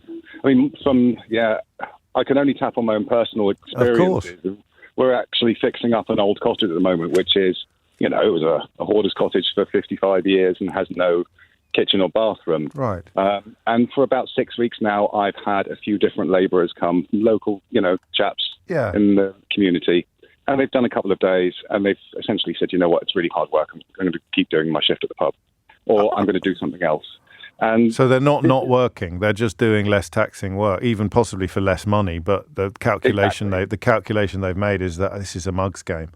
I mean, I can only tap on my own personal experiences. Of course. We're actually fixing up an old cottage at the moment, which is, it was a hoarder's cottage for 55 years and has no kitchen or bathroom.
Right.
And for about 6 weeks now, I've had a few different labourers come, local, chaps in the community. And they've done a couple of days, and they've essentially said, you know what, it's really hard work. I'm going to keep doing my shift at the pub, or I'm going to do something else. And
so they're not working; they're just doing less taxing work, even possibly for less money. But the calculation they've made is that this is a mugs game.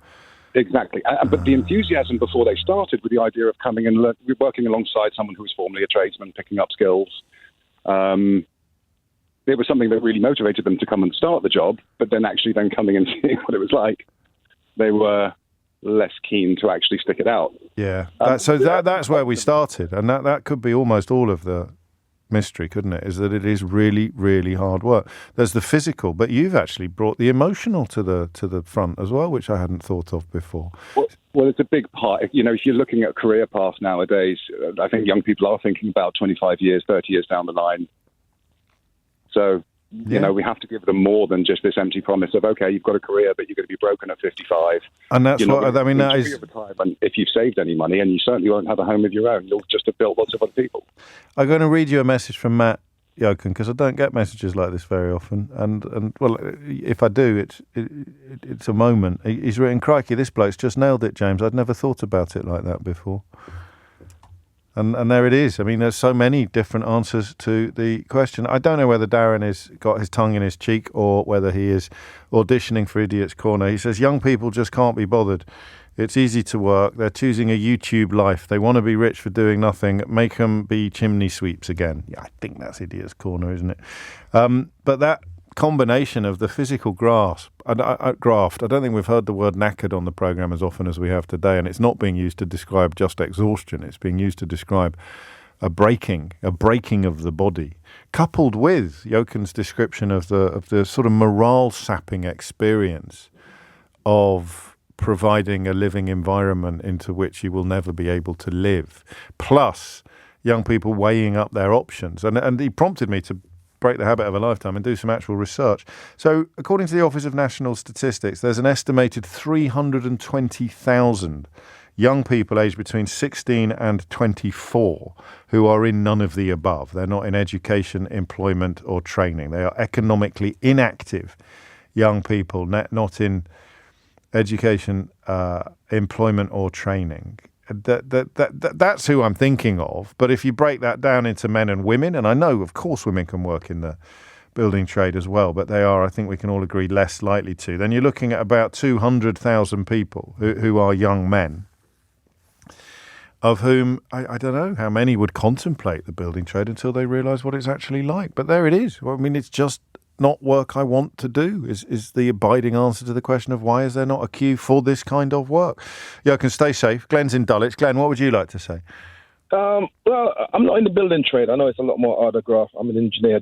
Exactly. But the enthusiasm before they started with the idea of coming and working alongside someone who was formerly a tradesman, picking up skills. It was something that really motivated them to come and start the job, but then actually coming and seeing what it was like, they were less keen to actually stick it out.
Yeah. That's where we started, and that could be almost all of the mystery, couldn't it? Is that it is really, really hard work. There's the physical, but you've actually brought the emotional to the front as well, which I hadn't thought of before.
Well, it's a big part. If you're looking at career path nowadays, I think young people are thinking about 25 years, 30 years down the line. So, we have to give them more than just this empty promise of, okay, you've got a career, but you're going to be broken at 55.
And that's that is...
retirement if you've saved any money, and you certainly won't have a home of your own. You'll just have built lots of other people.
I'm going to read you a message from Matt, Jochen, because I don't get messages like this very often. And well, if I do, it's a moment. He's written, crikey, this bloke's just nailed it, James. I'd never thought about it like that before. And there it is. I mean, there's so many different answers to the question. I don't know whether Darren has got his tongue in his cheek or whether he is auditioning for Idiot's Corner. He says, young people just can't be bothered. It's easy to work. They're choosing a YouTube life. They want to be rich for doing nothing. Make them be chimney sweeps again. Yeah, I think that's Idiot's Corner, isn't it? But that combination of the physical graft. I don't think we've heard the word knackered on the programme as often as we have today, and it's not being used to describe just exhaustion. It's being used to describe a breaking of the body, coupled with Jochen's description of the sort of morale-sapping experience of providing a living environment into which you will never be able to live, plus young people weighing up their options. And he prompted me to break the habit of a lifetime and do some actual research. So, according to the Office of National Statistics, there's an estimated 320,000 young people aged between 16 and 24 who are in none of the above. They're not in education, employment or training. They are economically inactive young people, not in education, employment or training. That's who I'm thinking of. But if you break that down into men and women, and I know, of course, women can work in the building trade as well, but they are, I think we can all agree, less likely to. Then you're looking at about 200,000 people who are young men, of whom I don't know how many would contemplate the building trade until they realise what it's actually like. But there it is. Well, I mean, it's just not work I want to do, is the abiding answer to the question of why is there not a queue for this kind of work. Yeah, can stay safe. Glenn's in Dulwich. Glenn, what would you like to say?
Well, I'm not in the building trade. I know it's a lot more harder graph. I'm an engineer,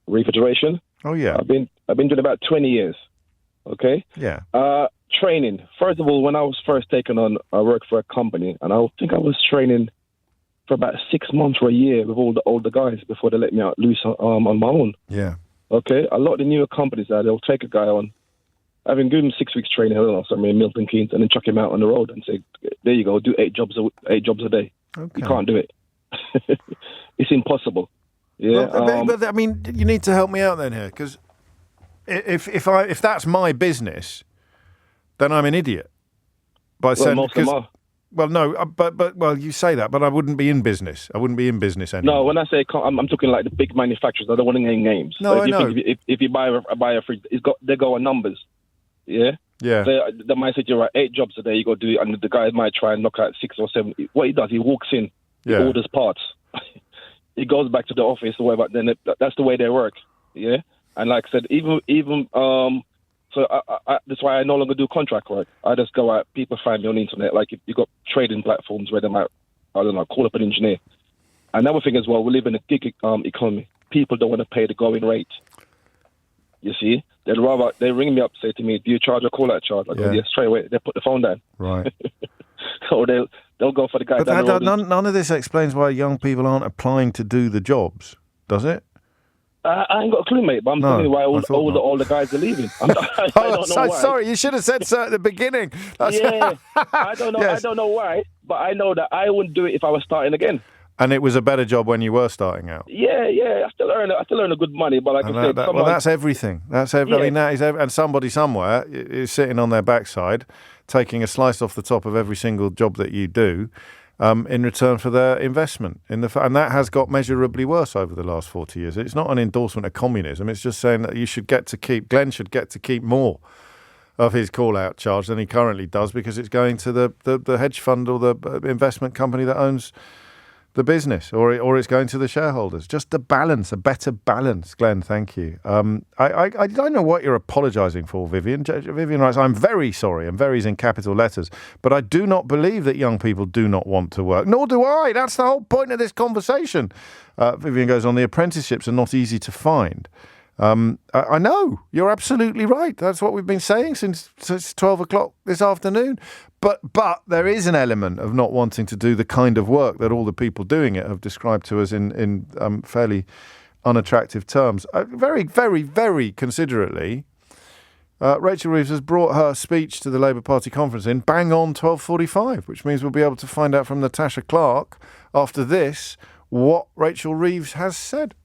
refrigeration.
Oh, yeah.
I've been doing about 20 years. Okay?
Yeah.
Training. First of all, when I was first taken on, I worked for a company, and I think I was training for about 6 months or a year with all the older guys before they let me out loose on my own.
Yeah.
Okay? A lot of the newer companies now, they'll take a guy on, having given him 6 weeks training, I don't know, somewhere in Milton Keynes, and then chuck him out on the road and say, there you go, do 8 jobs a day.
Okay.
You can't do it. It's impossible. Yeah.
Well, but I mean, you need to help me out then here, because if that's my business, then I'm an idiot.
Most of them are.
Well, no, but you say that, but I wouldn't be in business. I wouldn't be in business anymore.
No, when I say I'm talking like the big manufacturers. I don't want to name names.
No,
so
I know.
If you buy a fridge, they go on numbers. Yeah.
Yeah.
They might say, you're right, 8 jobs a day, you got to do it, and the guy might try and knock out 6 or 7. What he does, he walks in, he orders parts, he goes back to the office or whatever. Then that's the way they work. Yeah. And like I said, even so that's why I no longer do contract work. I just go out. People find me on the internet. Like you got trading platforms where they might, I don't know, call up an engineer. Another thing as well, we live in a gig economy. People don't want to pay the going rate. You see, they ring me up, say to me, "Do you charge a call-out charge?" I go, "Yes," straight away. They put the phone down.
Right.
Or they'll go for the guy.
But none of this explains why young people aren't applying to do the jobs, does it?
I ain't got a clue, mate, but I'm telling you why all the guys are leaving. I don't know why.
Sorry, you should have said so at the beginning.
Yeah, I don't know. Yes. I don't know why, but I know that I wouldn't do it if I was starting again.
And it was a better job when you were starting out.
Yeah. I still earn a good money, but like I said,
that's everything. That's everything. I mean, that is and somebody somewhere is sitting on their backside, taking a slice off the top of every single job that you do. In return for their investment and that has got measurably worse over the last 40 years. It's not an endorsement of communism. It's just saying that Glenn should get to keep more of his call-out charge than he currently does, because it's going to the hedge fund or the investment company that owns the business, or it's going to the shareholders. Just a better balance. Glenn, thank you. I don't know what you're apologising for, Vivian. Vivian writes, "I'm very sorry," and "very's" in capital letters, "but I do not believe that young people do not want to work. Nor do I. That's the whole point of this conversation." Vivian goes on, "The apprenticeships are not easy to find." I know, you're absolutely right. That's what we've been saying since 12 o'clock this afternoon. But there is an element of not wanting to do the kind of work that all the people doing it have described to us in fairly unattractive terms. Very, very, very considerately, Rachel Reeves has brought her speech to the Labour Party conference in bang on 12:45, which means we'll be able to find out from Natasha Clark after this what Rachel Reeves has said.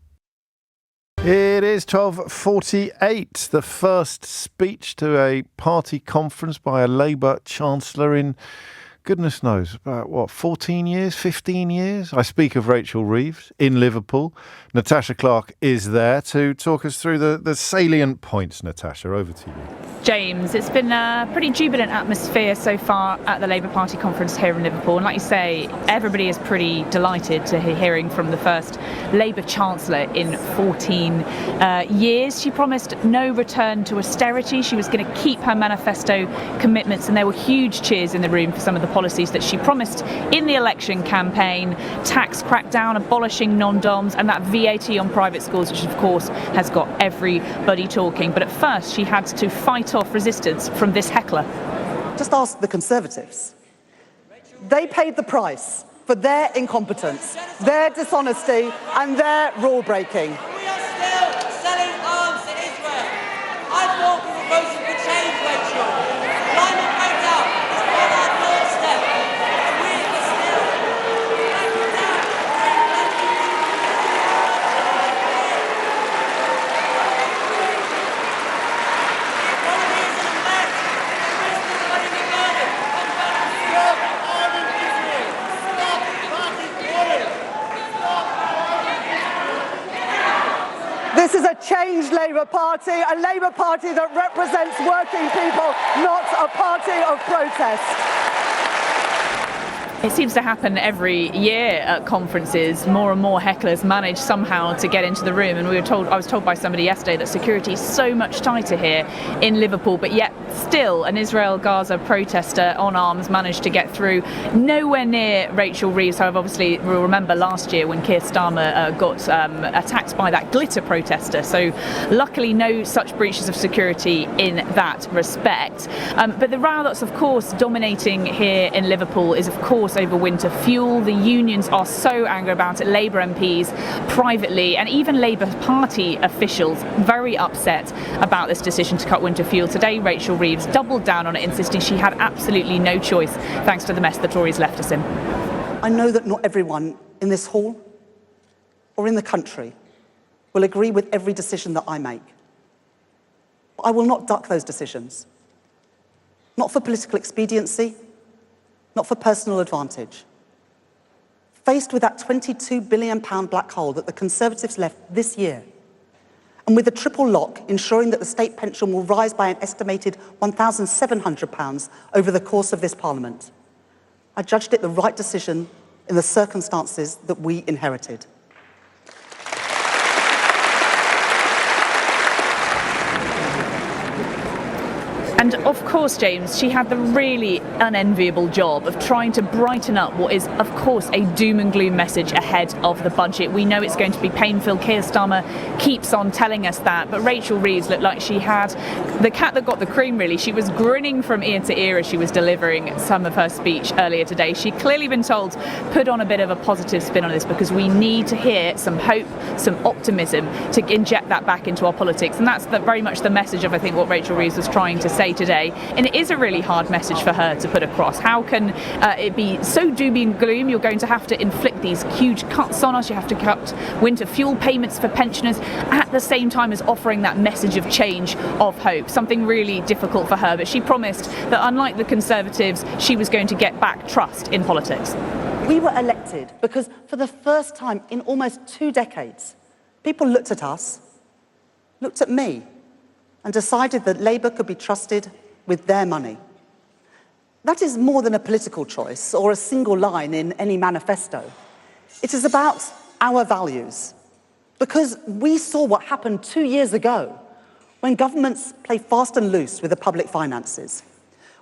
It is 12:48, the first speech to a party conference by a Labour Chancellor in, goodness knows, about 14 years, 15 years? I speak of Rachel Reeves in Liverpool. Natasha Clark is there to talk us through the salient points. Natasha, over to you.
James, it's been a pretty jubilant atmosphere so far at the Labour Party conference here in Liverpool, and like you say, everybody is pretty delighted to hearing from the first Labour Chancellor in 14 years. She promised no return to austerity. She was going to keep her manifesto commitments, and there were huge cheers in the room for some of the policies that she promised in the election campaign: tax crackdown, abolishing non-doms, and that VAT on private schools, which of course has got everybody talking. But at first she had to fight off resistance from this heckler.
Just ask the Conservatives. They paid the price for their incompetence, their dishonesty and their rule breaking.
We are still selling arms to Israel. I thought we were voting for change, Rachel. Climate breakdown is on our doorstep.
change Labour Party, a Labour Party that represents working people, not a party of protest.
It seems to happen every year at conferences. More and more hecklers manage somehow to get into the room, and I was told by somebody yesterday that security is so much tighter here in Liverpool, but yet still an Israel-Gaza protester on arms managed to get through. Nowhere near Rachel Reeves. However, obviously we'll remember last year when Keir Starmer got attacked by that glitter protester, so luckily no such breaches of security in that respect. But the row that's of course dominating here in Liverpool is of course over winter fuel. The unions are so angry about it. Labour MPs privately and even Labour Party officials very upset about this decision to cut winter fuel. Today Rachel Reeves doubled down on it, insisting she had absolutely no choice thanks to the mess the Tories left us in.
I know that not everyone in this hall or in the country will agree with every decision that I make. But I will not duck those decisions. Not for political expediency, not for personal advantage. Faced with that £22 billion black hole that the Conservatives left this year, and with the triple lock ensuring that the state pension will rise by an estimated £1,700 over the course of this Parliament, I judged it the right decision in the circumstances that we inherited.
And of course, James, she had the really unenviable job of trying to brighten up what is, of course, a doom and gloom message ahead of the budget. We know it's going to be painful. Keir Starmer keeps on telling us that. But Rachel Reeves looked like she had the cat that got the cream, really. She was grinning from ear to ear as she was delivering some of her speech earlier today. She'd clearly been told, put on a bit of a positive spin on this because we need to hear some hope, some optimism to inject that back into our politics. And that's very much the message of, I think, what Rachel Reeves was trying to say today, and it is a really hard message for her to put across. How can it be so doom and gloom? You're going to have to inflict these huge cuts on us. You have to cut winter fuel payments for pensioners at the same time as offering that message of change, of hope. Something really difficult for her, but she promised that unlike the Conservatives, she was going to get back trust in politics.
We were elected because for the first time in almost 2 decades, people looked at us, looked at me, and decided that Labour could be trusted with their money. That is more than a political choice or a single line in any manifesto. It is about our values. Because we saw what happened 2 years ago when governments play fast and loose with the public finances.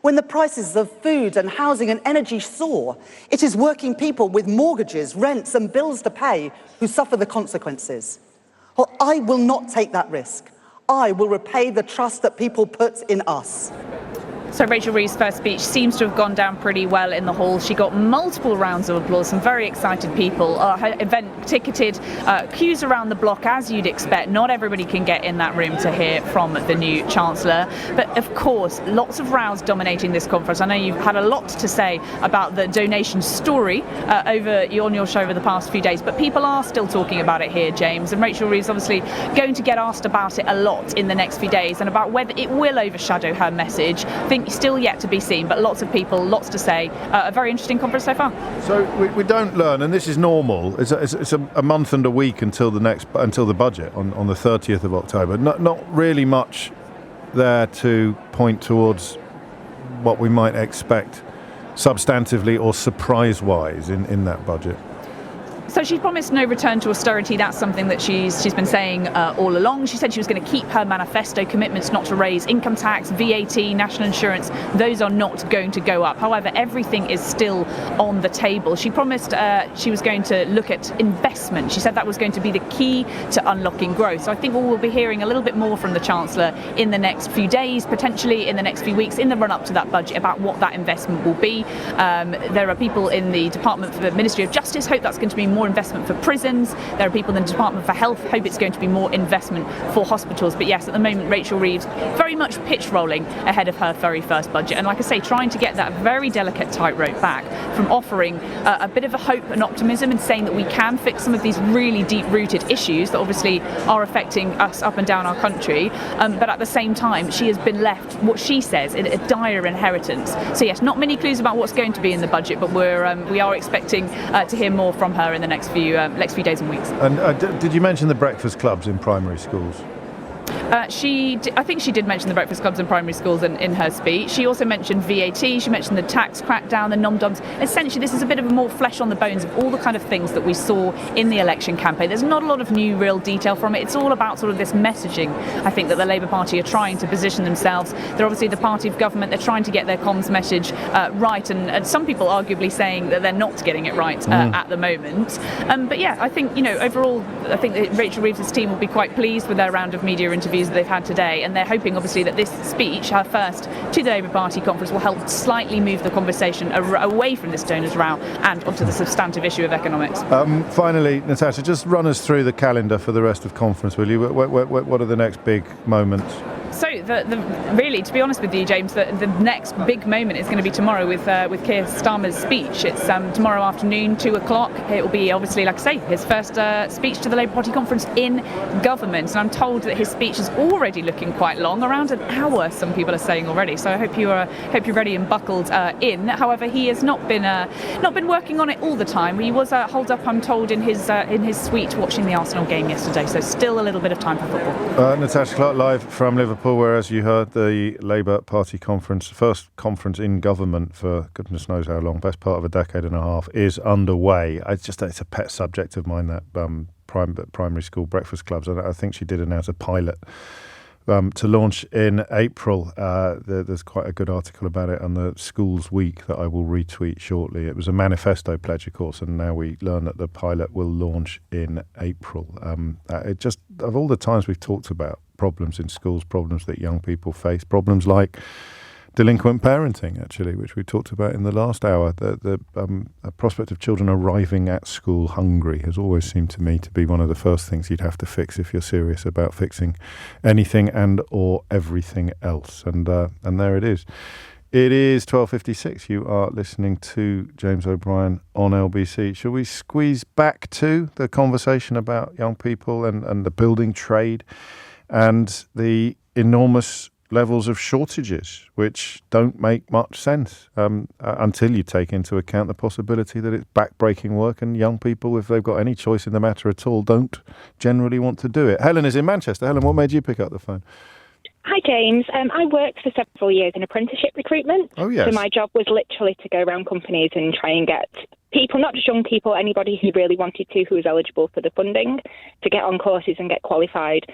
When the prices of food and housing and energy soar, it is working people with mortgages, rents and bills to pay who suffer the consequences. Well, I will not take that risk. I will repay the trust that people put in us.
So Rachel Reeves' first speech seems to have gone down pretty well in the hall. She got multiple rounds of applause, some very excited people. Her event ticketed, queues around the block as you'd expect. Not everybody can get in that room to hear from the new Chancellor. But of course, lots of rows dominating this conference. I know you've had a lot to say about the donation story on your show over the past few days, but people are still talking about it here, James. And Rachel Reeves obviously going to get asked about it a lot in the next few days and about whether it will overshadow her message. I think still yet to be seen, but lots of people, lots to say. A very interesting conference so far.
So we don't learn, and this is normal. It's a month and a week until the budget on the 30th of October. Not really much there to point towards what we might expect substantively or surprise-wise in that budget.
So she promised no return to austerity. That's something that she's been saying all along. She said she was going to keep her manifesto commitments not to raise income tax, VAT, national insurance. Those are not going to go up. However, everything is still on the table. She promised she was going to look at investment. She said that was going to be the key to unlocking growth. So I think we'll be hearing a little bit more from the Chancellor in the next few days, potentially in the next few weeks, in the run-up to that budget, about what that investment will be. There are people in the Department for the Ministry of Justice hope that's going to be more investment for prisons. There are people in the Department for Health hope it's going to be more investment for hospitals. But yes, at the moment, Rachel Reeves very much pitch rolling ahead of her very first budget. And like I say, trying to get that very delicate tightrope back from offering a bit of a hope and optimism and saying that we can fix some of these really deep-rooted issues that obviously are affecting us up and down our country. But at the same time, she has been left, what she says, a dire inheritance. So yes, not many clues about what's going to be in the budget, but we are expecting to hear more from her in the next few days and weeks.
And did you mention the breakfast clubs in primary schools?
I think she did mention the breakfast clubs and primary schools in her speech. She also mentioned VAT. She mentioned the tax crackdown, the nom-doms. Essentially, this is a bit of a more flesh on the bones of all the kind of things that we saw in the election campaign. There's not a lot of new real detail from it. It's all about sort of this messaging, I think, that the Labour Party are trying to position themselves. They're obviously the party of government. They're trying to get their comms message right, and some people arguably saying that they're not getting it right at the moment. But yeah, I think, overall, I think that Rachel Reeves' team will be quite pleased with their round of media interviews that they've had today, and they're hoping, obviously, that this speech, her first to the Labour Party conference, will help slightly move the conversation away from this donors' row and onto the substantive issue of economics.
Finally, Natasha, just run us through the calendar for the rest of conference, will you? What are the next big moments?
So, really, to be honest with you, James, the next big moment is going to be tomorrow with Keir Starmer's speech. It's tomorrow afternoon, 2:00. It will be, obviously, like I say, his first speech to the Labour Party conference in government. And I'm told that his speech is already looking quite long, around an hour, some people are saying already. So I hope you're ready and buckled in. However, he has not been working on it all the time. He was holed up, I'm told, in his suite watching the Arsenal game yesterday. So still a little bit of time for football.
Natasha Clark live from Liverpool, where, as you heard, the Labour Party conference, first conference in government for goodness knows how long, best part of a decade and a half, is underway. It's a pet subject of mine, that primary school breakfast clubs. And I think she did announce a pilot to launch in April. There's quite a good article about it on the Schools Week that I will retweet shortly. It was a manifesto pledge, of course, and now we learn that the pilot will launch in April. Of all the times we've talked about problems in schools, problems that young people face, problems like delinquent parenting, actually, which we talked about in the last hour. The prospect of children arriving at school hungry has always seemed to me to be one of the first things you'd have to fix if you're serious about fixing anything and or everything else. And there it is. It is 12:56. You are listening to James O'Brien on LBC. Shall we squeeze back to the conversation about young people and the building trade and the enormous levels of shortages, which don't make much sense until you take into account the possibility that it's back-breaking work, and young people, if they've got any choice in the matter at all, don't generally want to do it. Helen is in Manchester. Helen, what made you pick up the phone?
Hi, James. I worked for several years in apprenticeship recruitment.
Oh, yes.
So my job was literally to go around companies and try and get people, not just young people, anybody who really wanted to, who was eligible for the funding, to get on courses and get qualified.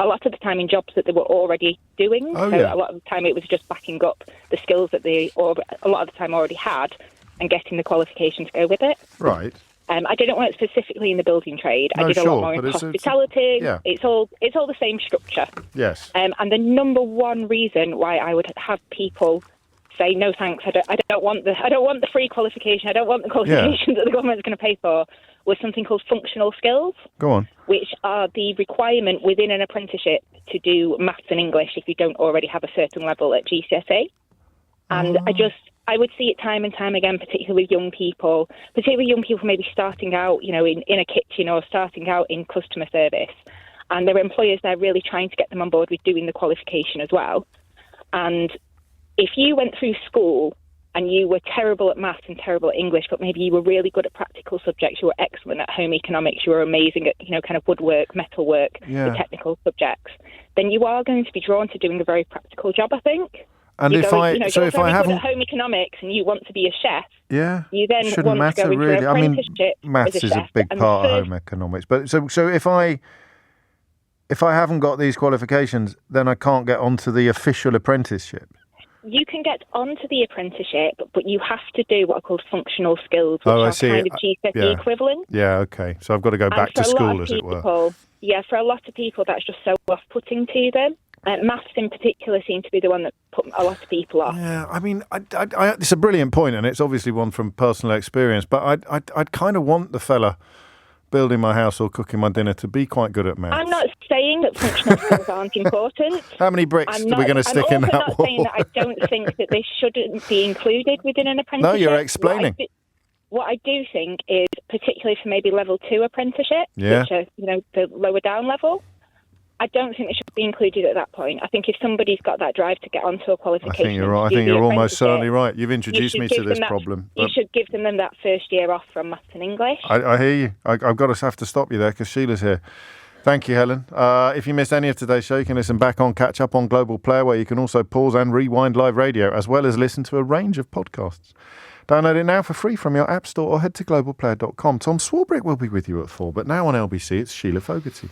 A lot of the time in jobs that they were already doing.
Oh,
so
yeah.
a lot of the time it was just backing up the skills that they, a lot of the time, already had and getting the qualification to go with it.
Right.
I didn't work specifically in the building trade. I did a lot more in hospitality. It's all the same structure.
Yes.
And the number one reason why I would have people say no thanks, I don't want the free qualification, I don't want the qualification that the government's going to pay for, was something called functional skills. Go on. Which are the requirement within an apprenticeship to do maths and English if you don't already have a certain level at GCSE. And I would see it time and time again, particularly with young people maybe starting out, in a kitchen or starting out in customer service. And their employers, they're really trying to get them on board with doing the qualification as well. And if you went through school and you were terrible at maths and terrible at English, but maybe you were really good at practical subjects, you were excellent at home economics, you were amazing at, kind of woodwork, metalwork, the technical subjects, then you are going to be drawn to doing a very practical job, I think.
And if I haven't
good at home economics and you want to be a chef, you then
shouldn't
want
matter
to go into
really.
an apprenticeship
Maths
as a
is
chef.
a big part of home economics. But so if I haven't got these qualifications, then I can't get onto the official apprenticeship.
You can get onto the apprenticeship, but you have to do what are called functional skills, which are kind of GCSE equivalent.
Yeah, okay. So I've got to go back to school, as it were.
Yeah, for a lot of people, that's just so off-putting to them. Maths in particular seem to be the one that put a lot of people off.
Yeah, I mean, it's a brilliant point, and it's obviously one from personal experience, but I'd kind of want the fella building my house or cooking my dinner to be quite good at maths.
I'm not saying that functional skills aren't important.
How many bricks are we going to stick in that wall?
I'm not saying that I don't think that they shouldn't be included within an apprenticeship.
No, you're explaining.
What I do think is, particularly for maybe level 2 apprenticeship, which are, the lower down level, I don't think they should be included at that point. I think if somebody's got that drive to get onto a qualification...
I think you're right. I think you're almost certainly right. You've introduced me to this problem.
You should give them that first year off from maths and English.
I hear you. I've got to have to stop you there because Sheila's here. Thank you, Helen. If you missed any of today's show, you can listen back on Catch Up on Global Player, where you can also pause and rewind live radio, as well as listen to a range of podcasts. Download it now for free from your app store or head to globalplayer.com. Tom Swarbrick will be with you at 4, but now on LBC, it's Sheila Fogarty.